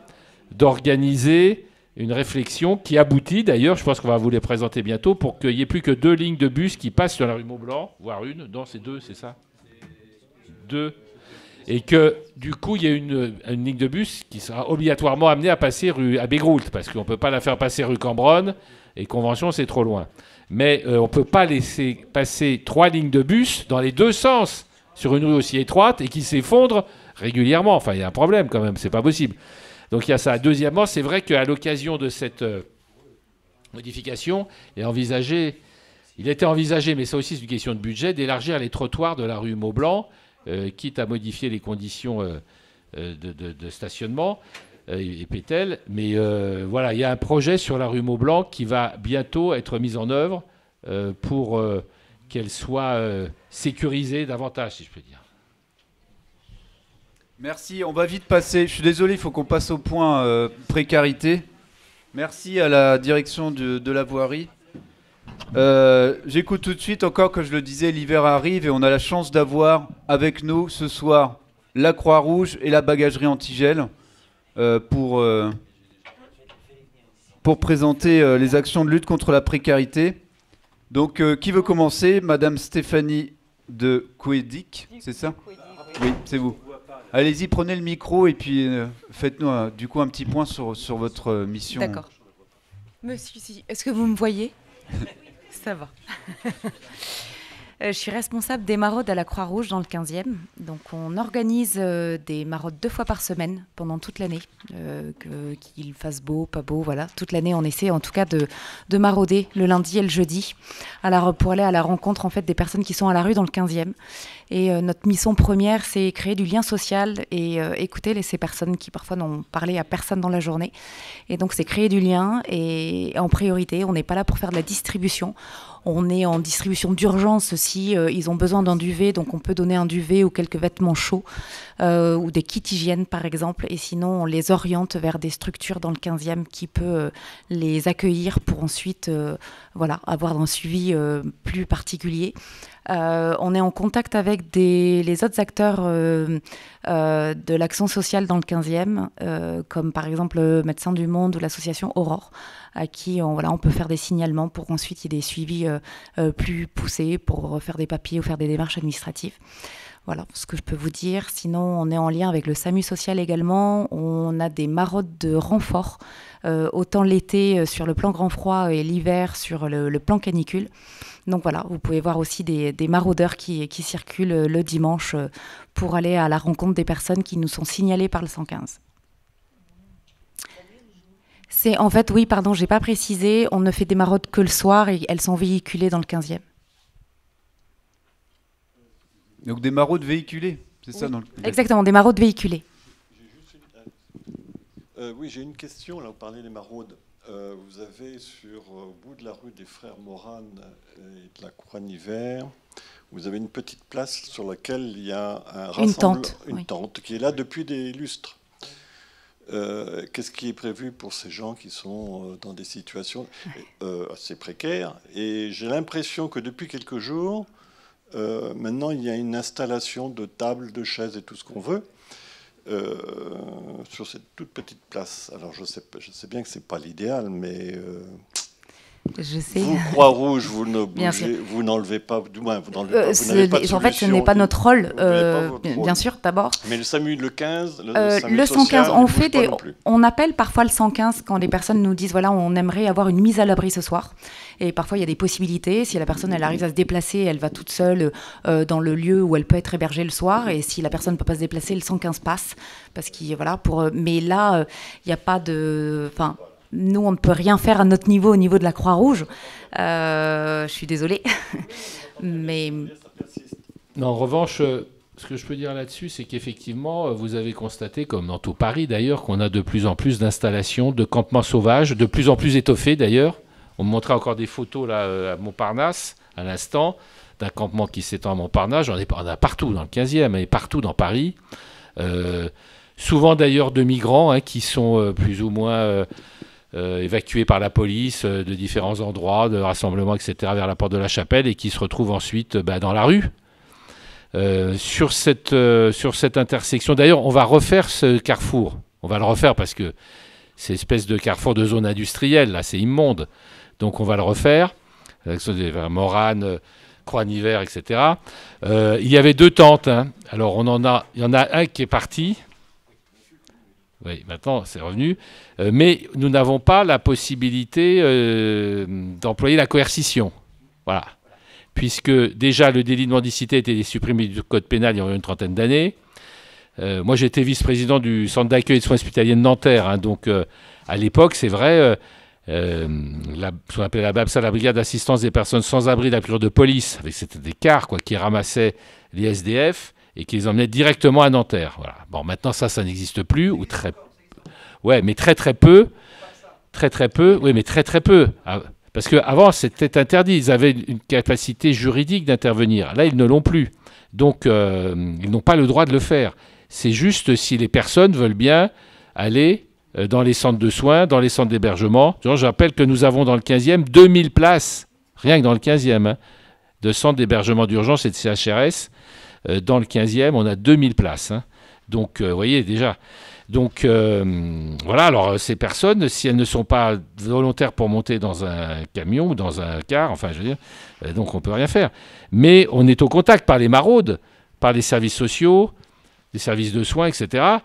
d'organiser une réflexion qui aboutit d'ailleurs, je pense qu'on va vous les présenter bientôt, pour qu'il n'y ait plus que 2 lignes de bus qui passent sur la rue Maublanc, voire une. Non, c'est 2, c'est ça 2. Et que du coup, il y a une ligne de bus qui sera obligatoirement amenée à passer rue Abbé Groult, parce qu'on ne peut pas la faire passer rue Cambronne, et Convention, c'est trop loin. Mais on ne peut pas laisser passer 3 lignes de bus dans les 2 sens sur une rue aussi étroite et qui s'effondrent régulièrement. Enfin, il y a un problème quand même, c'est pas possible. Donc il y a ça. Deuxièmement, c'est vrai qu'à l'occasion de cette modification, il était envisagé, mais ça aussi c'est une question de budget, d'élargir les trottoirs de la rue Maublanc, quitte à modifier les conditions de stationnement et Pétel. Mais voilà, il y a un projet sur la rue Maublanc qui va bientôt être mis en œuvre pour qu'elle soit sécurisée davantage, si je peux dire. Merci, on va vite passer. Je suis désolé, il faut qu'on passe au point précarité. Merci à la direction de la voirie. J'écoute tout de suite, encore que je le disais, l'hiver arrive et on a la chance d'avoir avec nous ce soir la Croix-Rouge et la bagagerie antigel pour présenter les actions de lutte contre la précarité. Donc, qui veut commencer? Madame Stéphanie de Couedic, c'est ça? Oui, c'est vous. Allez-y, prenez le micro et puis faites-nous du coup un petit point sur votre mission. D'accord. Monsieur, est-ce que vous me voyez? Ça va. Je suis responsable des maraudes à la Croix-Rouge dans le 15e. Donc on organise des maraudes 2 fois par semaine pendant toute l'année. Qu'il fasse beau, pas beau, voilà. Toute l'année on essaie en tout cas de marauder le lundi et le jeudi pour aller à la rencontre en fait des personnes qui sont à la rue dans le 15e. Et notre mission première, c'est créer du lien social et écouter ces personnes qui parfois n'ont parlé à personne dans la journée. Et donc c'est créer du lien et en priorité, on n'est pas là pour faire de la distribution. On est en distribution d'urgence si ils ont besoin d'un duvet, donc on peut donner un duvet ou quelques vêtements chauds ou des kits hygiène par exemple. Et sinon, on les oriente vers des structures dans le 15e qui peut les accueillir pour ensuite avoir un suivi plus particulier. On est en contact avec les autres acteurs de l'action sociale dans le 15e, comme par exemple le Médecins du Monde ou l'association Aurore, à qui on peut faire des signalements pour ensuite il y ait des suivis plus poussés pour faire des papiers ou faire des démarches administratives. Voilà ce que je peux vous dire. Sinon, on est en lien avec le SAMU social également. On a des maraudes de renfort, autant l'été sur le plan grand froid et l'hiver sur le plan canicule. Donc voilà, vous pouvez voir aussi des maraudeurs qui circulent le dimanche pour aller à la rencontre des personnes qui nous sont signalées par le 115. C'est en fait, oui, pardon, j'ai pas précisé, on ne fait des maraudes que le soir et elles sont véhiculées dans le 15e. Donc des maraudes véhiculées, c'est ça dans le... Exactement, des maraudes véhiculées. Oui, j'ai une question, là, vous parlez des maraudes. Vous avez au bout de la rue des Frères Morane et de la Cour-Hiver, vous avez une petite place sur laquelle il y a une tente qui est là depuis des lustres. Qu'est-ce qui est prévu pour ces gens qui sont dans des situations assez précaires? Et j'ai l'impression que depuis quelques jours, maintenant il y a une installation de tables, de chaises et tout ce qu'on veut sur cette toute petite place. Alors je sais bien que c'est pas l'idéal, mais Je sais. Vous, Croix-Rouge, Bien sûr. vous n'enlevez pas, du moins, vous n'enlevez pas, vous n'avez pas de En fait, ce n'est solution, pas notre rôle, vous n'avez pas votre rôle. bien sûr, d'abord. Mais le SAMU, le 15, le SAMU le social, 115, il on bouge fait pas non plus. on appelle parfois le 115 quand les personnes nous disent voilà, on aimerait avoir une mise à l'abri ce soir. Et parfois, il y a des possibilités. Si la personne elle arrive à se déplacer, elle va toute seule dans le lieu où elle peut être hébergée le soir. Et si la personne ne peut pas se déplacer, le 115 passe. Parce qu'il voilà mais là, il n'y a pas de. Enfin, nous, on ne peut rien faire à notre niveau, au niveau de la Croix-Rouge. Je suis désolée. Mais. Non, en revanche, ce que je peux dire là-dessus, c'est qu'effectivement, vous avez constaté, comme dans tout Paris d'ailleurs, qu'on a de plus en plus d'installations, de campements sauvages, de plus en plus étoffés d'ailleurs. On me montrait encore des photos là, à Montparnasse, à l'instant, d'un campement qui s'étend à Montparnasse. On a partout, dans le 15e, et partout dans Paris. Souvent d'ailleurs de migrants qui sont plus ou moins évacués par la police de différents endroits, de rassemblements, etc., vers la porte de la Chapelle, et qui se retrouvent ensuite dans la rue. Sur cette intersection, d'ailleurs, on va refaire ce carrefour. On va le refaire parce que c'est une espèce de carrefour de zone industrielle, là, c'est immonde. Donc on va le refaire, avec Morane, Croix-Niver, etc. Il y avait 2 tentes. Alors il y en a un qui est parti. Oui, maintenant c'est revenu. Mais nous n'avons pas la possibilité d'employer la coercition. Voilà. Puisque déjà le délit de mendicité a été supprimé du code pénal il y a une 30aine d'années. Moi j'étais vice-président du centre d'accueil et de soins hospitaliers de Nanterre. Donc à l'époque, c'est vrai, ce qu'on appelait la BAPSA, la brigade d'assistance des personnes sans abri, la de police, avec c'était des cars qui ramassaient les SDF et qui les emmenaient directement à Nanterre. Voilà. Bon, maintenant ça n'existe plus, ou très, ouais, mais très peu, oui, mais très peu. Parce qu'avant, c'était interdit. Ils avaient une capacité juridique d'intervenir. Là, ils ne l'ont plus. Donc, ils n'ont pas le droit de le faire. C'est juste si les personnes veulent bien aller dans les centres de soins, dans les centres d'hébergement. J'appelle que nous avons dans le 15e 2000 places, rien que dans le 15e, de centres d'hébergement d'urgence et de CHRS. Dans le 15e, on a 2000 places. Donc, vous voyez déjà... Donc voilà, alors ces personnes, si elles ne sont pas volontaires pour monter dans un camion ou dans un car, enfin je veux dire, donc on ne peut rien faire. Mais on est au contact par les maraudes, par les services sociaux, les services de soins, etc.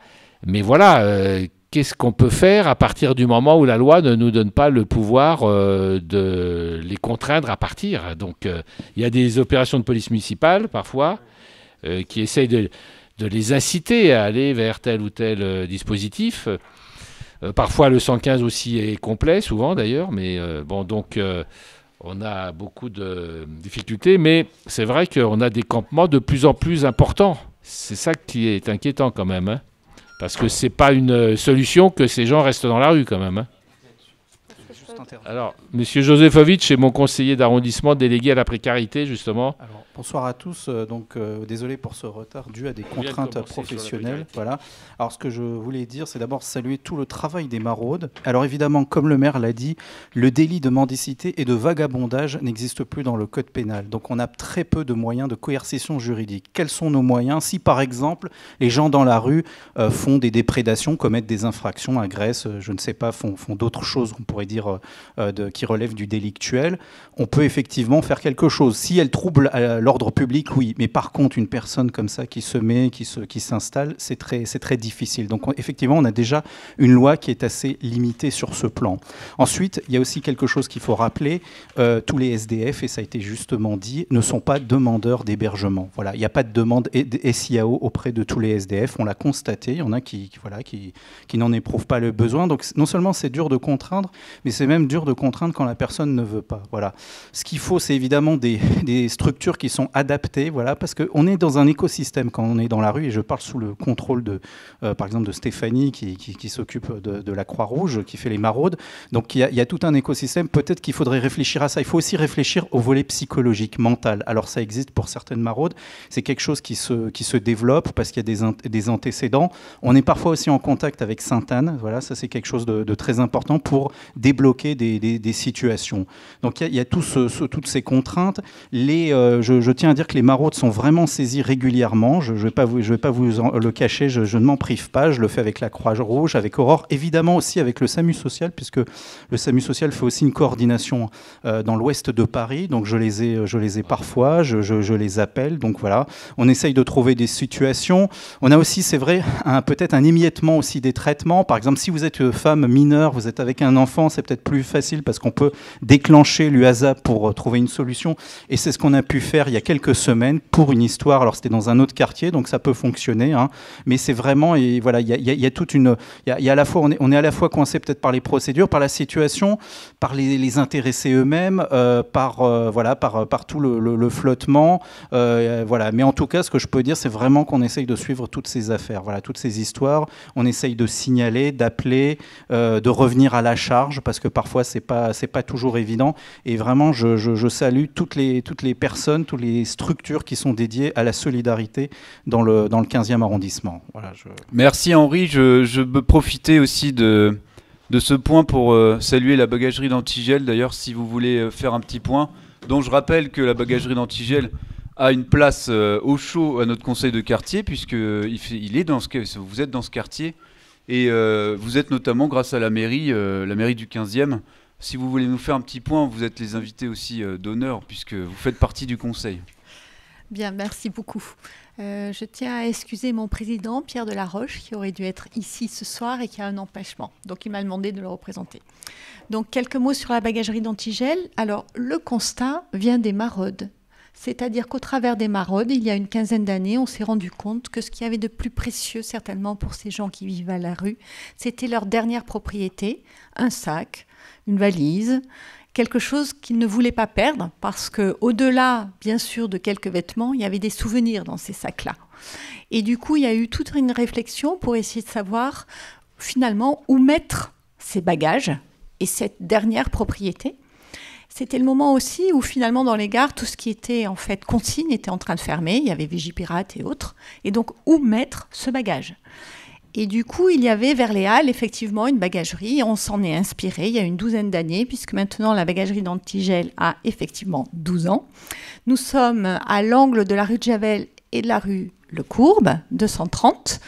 Mais voilà, qu'est-ce qu'on peut faire à partir du moment où la loi ne nous donne pas le pouvoir de les contraindre à partir? Donc il y a des opérations de police municipale parfois qui essayent de les inciter à aller vers tel ou tel dispositif. Parfois, le 115 aussi est complet, souvent d'ailleurs, mais bon, donc on a beaucoup de difficultés, mais c'est vrai qu'on a des campements de plus en plus importants. C'est ça qui est inquiétant quand même, parce que c'est pas une solution que ces gens restent dans la rue quand même. Alors, M. Josefovitch est mon conseiller d'arrondissement délégué à la précarité, justement. Alors, bonsoir à tous. Désolé pour ce retard dû à des contraintes professionnelles. Voilà. Alors, ce que je voulais dire, c'est d'abord saluer tout le travail des maraudes. Alors, évidemment, comme le maire l'a dit, le délit de mendicité et de vagabondage n'existe plus dans le code pénal. Donc, on a très peu de moyens de coercition juridique. Quels sont nos moyens? Si, par exemple, les gens dans la rue font des déprédations, commettent des infractions, agressent, je ne sais pas, font d'autres choses, on pourrait dire, qui relèvent du délictuel, on peut effectivement faire quelque chose. Si elle trouble l'ordre public, oui. Mais par contre, une personne comme ça qui se met, qui s'installe, c'est très difficile. Donc effectivement, on a déjà une loi qui est assez limitée sur ce plan. Ensuite, il y a aussi quelque chose qu'il faut rappeler. Tous les SDF, et ça a été justement dit, ne sont pas demandeurs d'hébergement. Voilà, il n'y a pas de demande SIAO auprès de tous les SDF. On l'a constaté. Il y en a qui n'en éprouvent pas le besoin. Donc non seulement c'est dur de contraindre, mais c'est même dur de contraindre quand la personne ne veut pas. Voilà. Ce qu'il faut, c'est évidemment des structures qui sont adaptées, voilà, parce qu'on est dans un écosystème quand on est dans la rue, et je parle sous le contrôle par exemple, de Stéphanie qui s'occupe de la Croix-Rouge, qui fait les maraudes. Donc il y a tout un écosystème. Peut-être qu'il faudrait réfléchir à ça. Il faut aussi réfléchir au volet psychologique, mental. Alors ça existe pour certaines maraudes. C'est quelque chose qui se développe parce qu'il y a des antécédents. On est parfois aussi en contact avec Sainte-Anne. Voilà, ça c'est quelque chose de très important pour débloquer débloquer des situations. Donc il y a toutes ces contraintes. Je tiens à dire que les maraudes sont vraiment saisies régulièrement. Je ne vais pas vous le cacher, je ne m'en prive pas. Je le fais avec la Croix-Rouge, avec Aurore, évidemment aussi avec le SAMU social, puisque le SAMU social fait aussi une coordination dans l'ouest de Paris. Donc je les ai parfois, je les appelle. Donc voilà, on essaye de trouver des situations. On a aussi, c'est vrai, peut-être un émiettement aussi des traitements. Par exemple, si vous êtes femme mineure, vous êtes avec un enfant, c'est peut-être plus facile parce qu'on peut déclencher l'UASA pour trouver une solution. Et c'est ce qu'on a pu faire il y a quelques semaines pour une histoire. Alors c'était dans un autre quartier, donc ça peut fonctionner. Hein. Mais c'est vraiment, et voilà, il y a toute une, il y a à la fois, on est à la fois coincé peut-être par les procédures, par la situation, par les intéressés eux-mêmes, par tout le flottement. Voilà. Mais en tout cas, ce que je peux dire, c'est vraiment qu'on essaye de suivre toutes ces affaires, voilà, toutes ces histoires. On essaye de signaler, d'appeler, de revenir à la charge, parce que parfois c'est pas toujours évident. Et vraiment, je salue toutes les personnes, toutes les structures qui sont dédiées à la solidarité dans le 15e arrondissement. Voilà, Merci Henri. Je veux profiter aussi de ce point pour saluer la bagagerie d'Antigel. D'ailleurs, si vous voulez faire un petit point, dont je rappelle que la bagagerie d'Antigel a une place au chaud à notre conseil de quartier, puisque vous êtes dans ce quartier, et vous êtes notamment grâce à la mairie du 15e. Si vous voulez nous faire un petit point, vous êtes les invités aussi d'honneur, puisque vous faites partie du conseil. Bien, merci beaucoup. Je tiens à excuser mon président, Pierre Delaroche, qui aurait dû être ici ce soir et qui a un empêchement. Donc, il m'a demandé de le représenter. Donc, quelques mots sur la bagagerie d'Antigel. Alors, le constat vient des maraudes. C'est-à-dire qu'au travers des maraudes, il y a une quinzaine d'années, on s'est rendu compte que ce qu'il y avait de plus précieux, certainement pour ces gens qui vivent à la rue, c'était leur dernière propriété, un sac, une valise, quelque chose qu'ils ne voulaient pas perdre, parce qu'au-delà, bien sûr, de quelques vêtements, il y avait des souvenirs dans ces sacs-là. Et du coup, il y a eu toute une réflexion pour essayer de savoir, finalement, où mettre ces bagages et cette dernière propriété. C'était le moment aussi où, finalement, dans les gares, tout ce qui était, en fait, consigne était en train de fermer. Il y avait Vigipirate et autres. Et donc, où mettre ce bagage ? Et du coup, il y avait vers les Halles, effectivement, une bagagerie. On s'en est inspiré il y a une douzaine d'années, puisque maintenant, la bagagerie d'Antigel a effectivement 12 ans. Nous sommes à l'angle de la rue de Javel et de la rue Le Courbe, 230.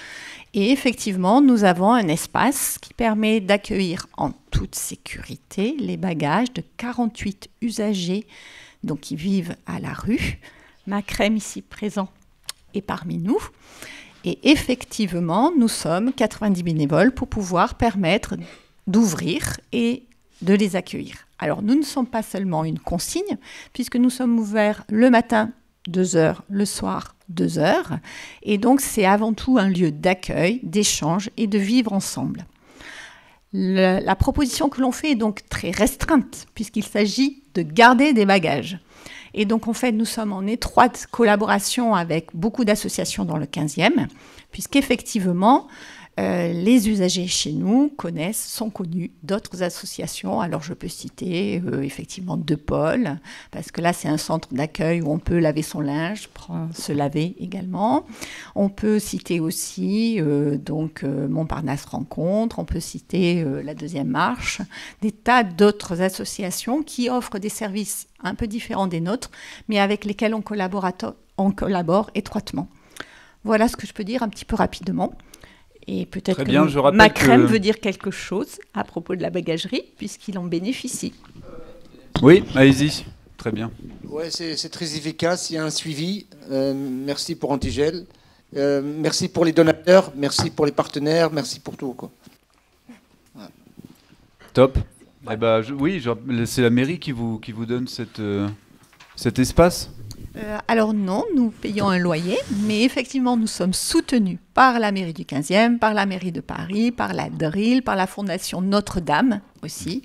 Et effectivement, nous avons un espace qui permet d'accueillir en toute sécurité les bagages de 48 usagers donc, qui vivent à la rue. Macrème, ici présent, est parmi nous. Et effectivement, nous sommes 90 bénévoles pour pouvoir permettre d'ouvrir et de les accueillir. Alors, nous ne sommes pas seulement une consigne, puisque nous sommes ouverts le matin, 2 heures, le soir, 2 heures. Et donc, c'est avant tout un lieu d'accueil, d'échange et de vivre ensemble. La proposition que l'on fait est donc très restreinte, puisqu'il s'agit de garder des bagages. Et donc, en fait, nous sommes en étroite collaboration avec beaucoup d'associations dans le 15e, puisqu'effectivement, les usagers chez nous sont connus d'autres associations. Alors, je peux citer effectivement De Paul, parce que là, c'est un centre d'accueil où on peut laver son linge, se laver également. On peut citer aussi Montparnasse Rencontre, on peut citer la Deuxième Marche, des tas d'autres associations qui offrent des services un peu différents des nôtres, mais avec lesquels on collabore étroitement. Voilà ce que je peux dire un petit peu rapidement. Et peut-être que Macrème veut dire quelque chose à propos de la bagagerie, puisqu'il en bénéficie. Oui, allez-y. Très bien. Ouais, c'est très efficace, il y a un suivi. Merci pour Antigel. Merci pour les donateurs, merci pour les partenaires, merci pour tout. Quoi. Ouais. Top. Eh ben, c'est la mairie qui vous donne cet espace. Alors non, nous payons un loyer, mais effectivement, nous sommes soutenus par la mairie du 15e, par la mairie de Paris, par la DRIL, par la Fondation Notre-Dame aussi.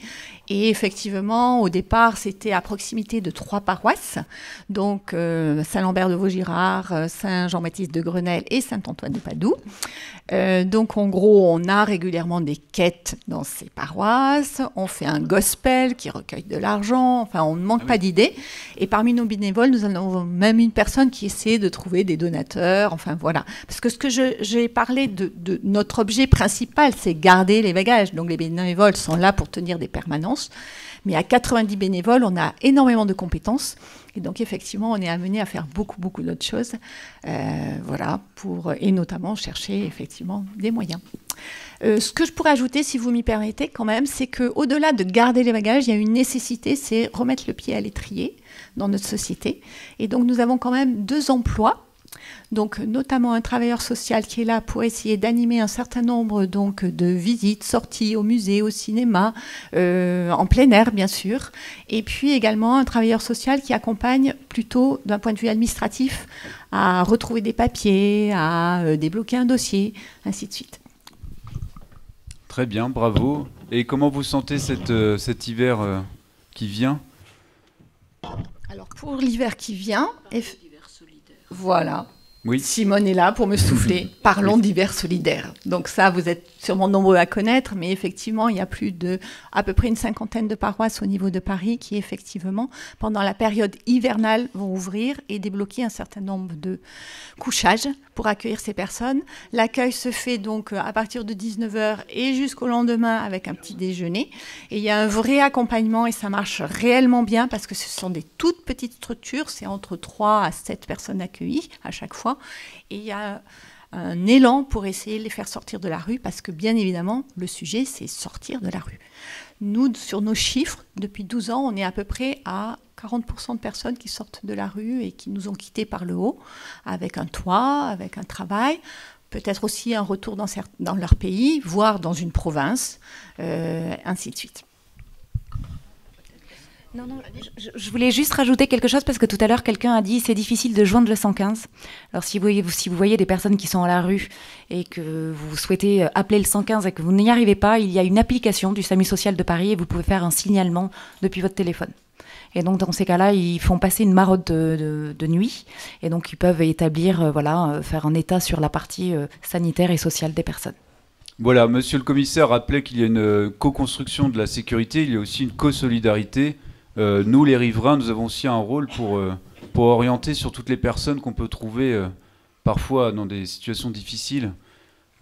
Et effectivement, au départ, c'était à proximité de 3 paroisses, donc Saint-Lambert de Vaugirard, Saint-Jean-Baptiste de Grenelle et Saint-Antoine de Padoue. Donc en gros, on a régulièrement des quêtes dans ces paroisses, on fait un gospel qui recueille de l'argent, enfin on ne manque pas d'idées. Et parmi nos bénévoles, nous avons même une personne qui essaie de trouver des donateurs, enfin voilà. Parce que ce que j'ai parlé de notre objet principal, c'est garder les bagages. Donc les bénévoles sont là pour tenir des permanences. Mais à 90 bénévoles, on a énormément de compétences. Et donc, effectivement, on est amené à faire beaucoup d'autres choses. Voilà, et notamment chercher, effectivement, des moyens. Ce que je pourrais ajouter, si vous m'y permettez, quand même, c'est qu'au-delà de garder les bagages, il y a une nécessité, c'est remettre le pied à l'étrier dans notre société. Et donc, nous avons quand même 2 emplois. Donc, notamment un travailleur social qui est là pour essayer d'animer un certain nombre donc, de visites, sorties au musée, au cinéma, en plein air bien sûr. Et puis également un travailleur social qui accompagne plutôt d'un point de vue administratif à retrouver des papiers, à débloquer un dossier, ainsi de suite. Très bien, bravo. Et comment vous sentez cet hiver qui vient? Alors pour l'hiver qui vient, voilà. Oui. Simone est là pour me souffler. Parlons d'hiver solidaire. Donc ça, vous êtes sûrement nombreux à connaître, mais effectivement, il y a à peu près une 50aine de paroisses au niveau de Paris qui, effectivement, pendant la période hivernale, vont ouvrir et débloquer un certain nombre de couchages pour accueillir ces personnes. L'accueil se fait donc à partir de 19h et jusqu'au lendemain avec un petit déjeuner. Et il y a un vrai accompagnement et ça marche réellement bien parce que ce sont des toutes petites structures, c'est entre 3 à 7 personnes accueillies à chaque fois. Et il y a un élan pour essayer de les faire sortir de la rue parce que bien évidemment, le sujet, c'est sortir de la rue. Nous, sur nos chiffres, depuis 12 ans, on est à peu près à 40% de personnes qui sortent de la rue et qui nous ont quittés par le haut, avec un toit, avec un travail, peut-être aussi un retour dans leur pays, voire dans une province, ainsi de suite. Non, je voulais juste rajouter quelque chose parce que tout à l'heure, quelqu'un a dit c'est difficile de joindre le 115. Alors si vous voyez des personnes qui sont à la rue et que vous souhaitez appeler le 115 et que vous n'y arrivez pas, il y a une application du SAMU social de Paris et vous pouvez faire un signalement depuis votre téléphone. Et donc dans ces cas-là, ils font passer une maraude de nuit et donc ils peuvent établir, faire un état sur la partie sanitaire et sociale des personnes. Voilà, monsieur le commissaire rappelait qu'il y a une co-construction de la sécurité, il y a aussi une co-solidarité. Nous, les riverains, nous avons aussi un rôle pour orienter sur toutes les personnes qu'on peut trouver parfois dans des situations difficiles.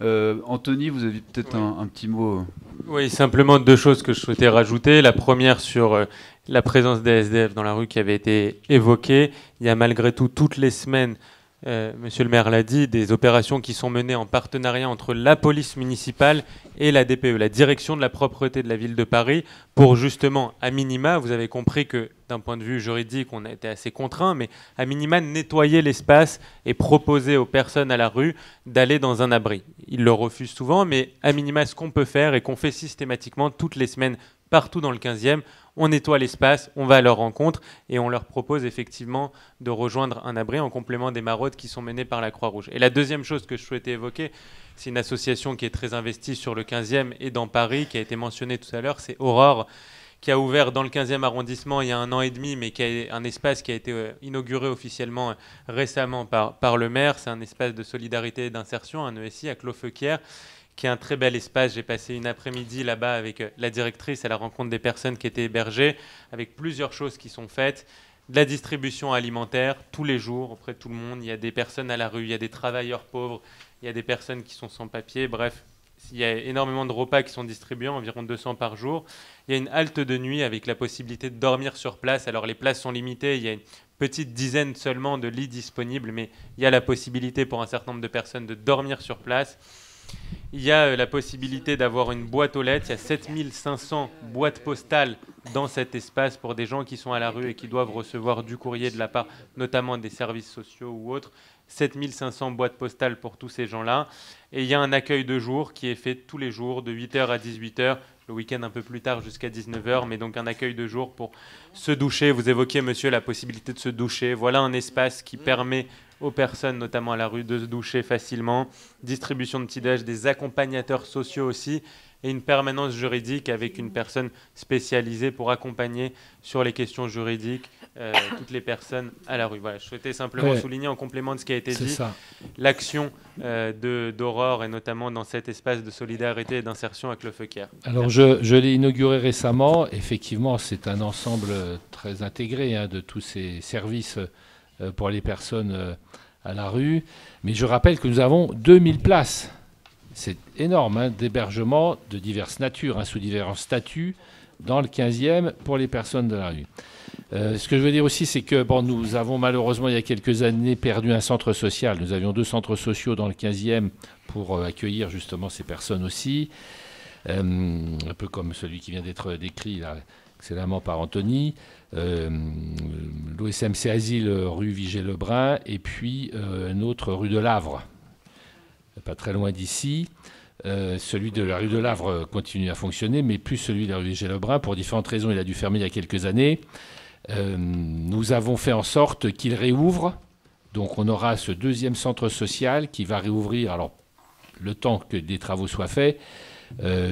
Anthony, vous avez peut-être un petit mot. Oui, simplement 2 choses que je souhaitais rajouter. La première sur la présence des SDF dans la rue qui avait été évoquée. Il y a malgré tout toutes les semaines, monsieur le maire l'a dit, des opérations qui sont menées en partenariat entre la police municipale et la DPE, la direction de la propreté de la ville de Paris, pour justement, à minima, vous avez compris que d'un point de vue juridique, on a été assez contraint, mais à minima, nettoyer l'espace et proposer aux personnes à la rue d'aller dans un abri. Ils le refusent souvent, mais à minima, ce qu'on peut faire et qu'on fait systématiquement toutes les semaines, partout dans le 15e, on nettoie l'espace, on va à leur rencontre et on leur propose effectivement de rejoindre un abri en complément des maraudes qui sont menées par la Croix-Rouge. Et la deuxième chose que je souhaitais évoquer, c'est une association qui est très investie sur le 15e et dans Paris, qui a été mentionnée tout à l'heure, c'est Aurore, qui a ouvert dans le 15e arrondissement il y a 1 an et demi, mais qui a un espace qui a été inauguré officiellement récemment par le maire. C'est un espace de solidarité et d'insertion, un ESI à Clos-Feuquières, qui est un très bel espace. J'ai passé une après-midi là-bas avec la directrice à la rencontre des personnes qui étaient hébergées, avec plusieurs choses qui sont faites. De la distribution alimentaire tous les jours auprès de tout le monde. Il y a des personnes à la rue, il y a des travailleurs pauvres, il y a des personnes qui sont sans papier. Bref, il y a énormément de repas qui sont distribués, environ 200 par jour. Il y a une halte de nuit avec la possibilité de dormir sur place. Alors les places sont limitées, il y a une petite dizaine seulement de lits disponibles, mais il y a la possibilité pour un certain nombre de personnes de dormir sur place. Il y a la possibilité d'avoir une boîte aux lettres. Il y a 7500 boîtes postales dans cet espace pour des gens qui sont à la rue et qui doivent recevoir du courrier de la part notamment des services sociaux ou autres. 7500 boîtes postales pour tous ces gens-là. Et il y a un accueil de jour qui est fait tous les jours de 8h à 18h, le week-end un peu plus tard jusqu'à 19h, mais donc un accueil de jour pour se doucher. Vous évoquiez, monsieur, la possibilité de se doucher. Voilà un espace qui permet aux personnes, notamment à la rue, de se doucher facilement. Distribution de petits-déj, des accompagnateurs sociaux aussi, et une permanence juridique avec une personne spécialisée pour accompagner sur les questions juridiques toutes les personnes à la rue. Voilà, je souhaitais simplement souligner en complément de ce qui a été dit, l'action d'Aurore et notamment dans cet espace de solidarité et d'insertion avec le Feuquières. Alors je l'ai inauguré récemment. Effectivement, c'est un ensemble très intégré de tous ces services pour les personnes à la rue. Mais je rappelle que nous avons 2000 places. C'est énorme, hein, d'hébergement de diverses natures, hein, sous divers statuts, dans le 15e pour les personnes de la rue. Ce que je veux dire aussi, c'est que bon, nous avons malheureusement, il y a quelques années, perdu un centre social. Nous avions 2 centres sociaux dans le 15e pour accueillir justement ces personnes aussi. Un peu comme celui qui vient d'être décrit là, excellemment par Anthony. L'OSMC Asile rue Vigée-Lebrun et puis un autre rue de Lavre, pas très loin d'ici. Celui de la rue de Lavre continue à fonctionner, mais plus celui de la rue Vigée-Lebrun. Pour différentes raisons, il a dû fermer il y a quelques années. Nous avons fait en sorte qu'il réouvre. Donc on aura ce 2e centre social qui va réouvrir, alors le temps que des travaux soient faits,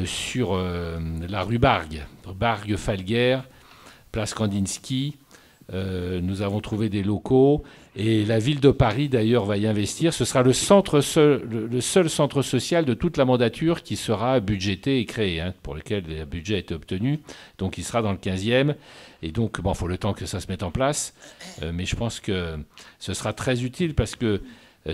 sur la rue Bargue, Bargue-Falguière, place Kandinsky. Nous avons trouvé des locaux et la ville de Paris d'ailleurs va y investir. Ce sera le seul centre social de toute la mandature qui sera budgété et créé, hein, pour lequel le budget a été obtenu. Donc il sera dans le 15e et donc bon, il faut le temps que ça se mette en place. Mais je pense que ce sera très utile parce que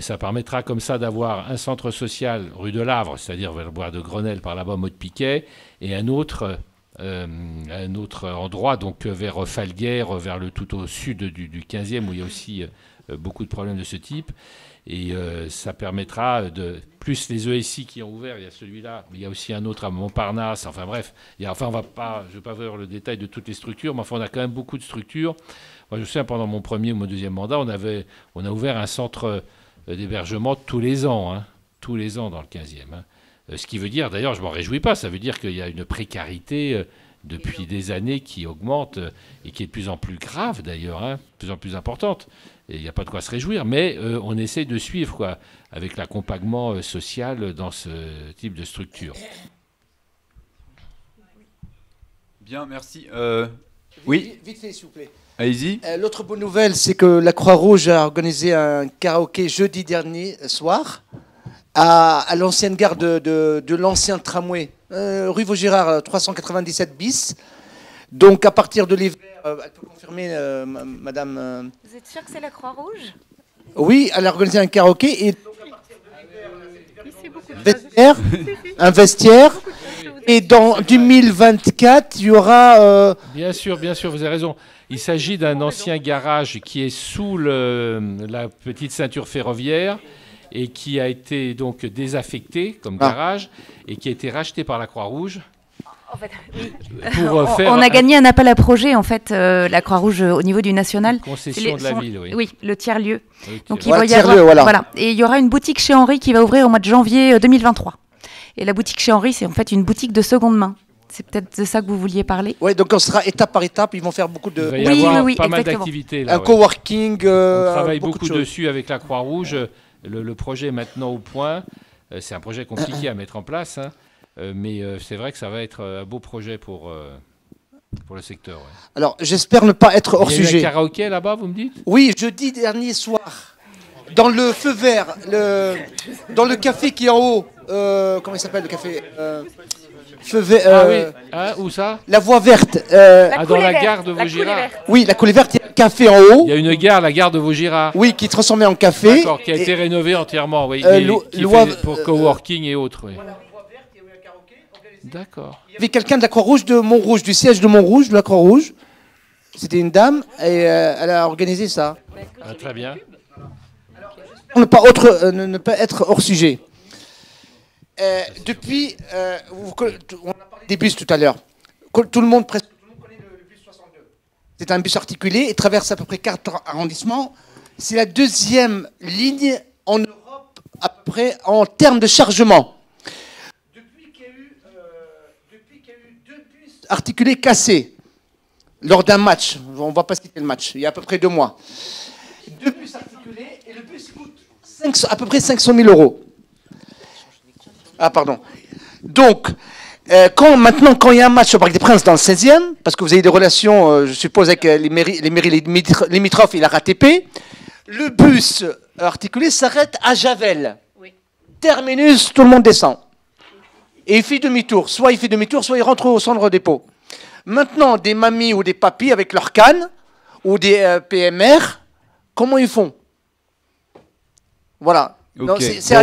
ça permettra comme ça d'avoir un centre social rue de Lavre, c'est-à-dire vers le bois de Grenelle par là-bas, Maude-Piquet, et un autre endroit, donc vers Falguière, vers le tout au sud du 15e, où il y a aussi beaucoup de problèmes de ce type. Et ça permettra de... Plus les ESI qui ont ouvert, il y a celui-là, mais il y a aussi un autre à Montparnasse, enfin bref. Je ne vais pas voir le détail de toutes les structures, mais enfin on a quand même beaucoup de structures. Moi je me souviens, pendant mon premier ou mon 2e mandat, on a ouvert un centre d'hébergement tous les ans, hein, tous les ans dans le 15e. Hein. Ce qui veut dire, d'ailleurs, je ne m'en réjouis pas, ça veut dire qu'il y a une précarité depuis des années qui augmente et qui est de plus en plus grave d'ailleurs, hein, de plus en plus importante. Et il n'y a pas de quoi se réjouir, mais on essaie de suivre quoi, avec l'accompagnement social dans ce type de structure. Bien, merci. Oui. Vite fait, s'il vous plaît. Allez-y. L'autre bonne nouvelle, c'est que la Croix-Rouge a organisé un karaoké jeudi dernier soir à l'ancienne gare de l'ancien tramway, rue Vaugirard 397 bis. Donc à partir de l'hiver, elle peut confirmer, madame. Vous êtes sûr que c'est la Croix-Rouge? Oui, elle a organisé un karaoké et donc à partir de l'hiver, un vestiaire. Et dans 2024, il y aura... Bien sûr, vous avez raison. Il s'agit d'un ancien garage qui est sous la petite ceinture ferroviaire et qui a été donc désaffecté comme garage et qui a été racheté par la Croix-Rouge. En fait, oui. On a gagné un appel à projet, en fait, la Croix-Rouge au niveau du national. Concession de la ville, oui. Oui, le tiers-lieu. Donc il va y avoir, voilà. Et il y aura une boutique chez Henri qui va ouvrir au mois de janvier 2023. Et la boutique chez Henri, c'est en fait une boutique de seconde main. C'est peut-être de ça que vous vouliez parler. Oui, donc on sera étape par étape. Ils vont faire beaucoup de... Il va y avoir pas mal d'activités. Un coworking. On travaille beaucoup dessus avec la Croix-Rouge. Le projet est maintenant au point. C'est un projet compliqué à mettre en place. Hein. Mais c'est vrai que ça va être un beau projet pour le secteur. Ouais. Alors, j'espère ne pas être hors sujet. Il y a un karaoké là-bas, vous me dites? Oui, jeudi dernier soir, dans le feu vert, dans le café qui est en haut. Comment il s'appelle le café Feu vert. Oui. Ah, où ça? La voie verte. Dans la gare de Vaugirard. Oui, la coulée verte, il y a un café en haut. Il y a une gare, la gare de Vaugirard. Oui, qui est transformée en café. D'accord, qui a été rénovée entièrement. Oui, pour coworking et autres. Oui. D'accord. Il y avait quelqu'un de la Croix-Rouge de Montrouge, du siège de Montrouge, de la Croix-Rouge. C'était une dame et elle a organisé ça. Ah, très bien. Ne pas être hors sujet. Depuis, on a parlé des bus tout à l'heure. Presque tout le monde connaît le bus 62. C'est un bus articulé et traverse à peu près 4 arrondissements. C'est la 2e ligne en Europe à peu près en termes de chargement. Depuis qu'il y a eu 2 bus articulés cassés lors d'un match, on ne va pas citer le match, il y a à peu près 2 mois. 2 bus articulés et le bus coûte à peu près 500 000 €. Ah, pardon. Donc, quand il y a un match au Parc des Princes dans le 16e, parce que vous avez des relations, je suppose, avec les mairies limitrophes et la RATP, le bus articulé s'arrête à Javel. Oui. Terminus, tout le monde descend. Et il fait demi-tour. Soit il fait demi-tour, soit il rentre au centre dépôt. Maintenant, des mamies ou des papis avec leur canne, ou des PMR, comment ils font? Voilà. Ok. Non, Bon, c'est c'est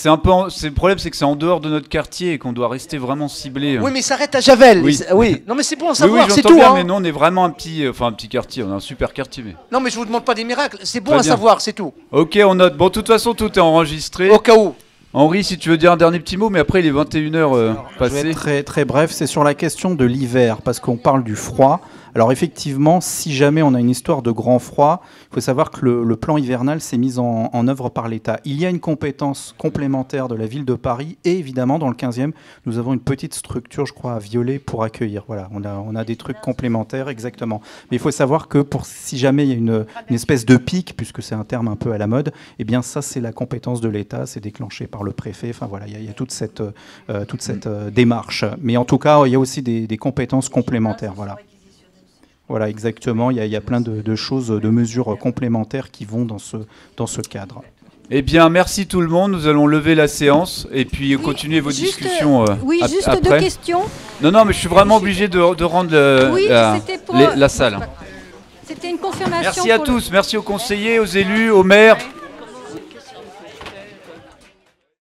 un peu. Le problème, c'est que c'est en dehors de notre quartier et qu'on doit rester vraiment ciblé. Oui, mais ça arrête à Javel. Oui. Oui. Non, mais c'est bon à Oui, savoir, c'est j'entends tout. bien, Hein. mais nous, on est vraiment un petit quartier. On a un super quartier, mais. Non, mais je vous demande pas des miracles. C'est bon Très à bien. savoir, c'est tout. Ok, on note. Bon, de toute façon, tout est enregistré. Au cas où. Henri, si tu veux dire un dernier petit mot, mais après, il est 21h Je vais passé. être très, très bref, c'est sur la question de l'hiver, parce qu'on parle du froid. Alors effectivement, si jamais on a une histoire de grand froid, il faut savoir que le plan hivernal s'est mis en œuvre par l'État. Il y a une compétence complémentaire de la ville de Paris, et évidemment, dans le 15e, nous avons une petite structure, je crois, à Violet pour accueillir. Voilà, on a des trucs complémentaires, exactement. Mais il faut savoir que si jamais il y a une espèce de pic, puisque c'est un terme un peu à la mode, eh bien ça, c'est la compétence de l'État, c'est déclenché par le préfet. Enfin voilà, il y a toute cette démarche. Mais en tout cas, il y a aussi des compétences complémentaires. Voilà. Voilà, exactement. Il y a plein de choses, de mesures complémentaires qui vont dans ce cadre. Eh bien, merci tout le monde. Nous allons lever la séance et puis continuer vos discussions juste après. 2 questions. Non, mais je suis vraiment obligé de rendre la salle. C'était une confirmation. Merci à tous. Merci aux conseillers, aux élus, aux maires.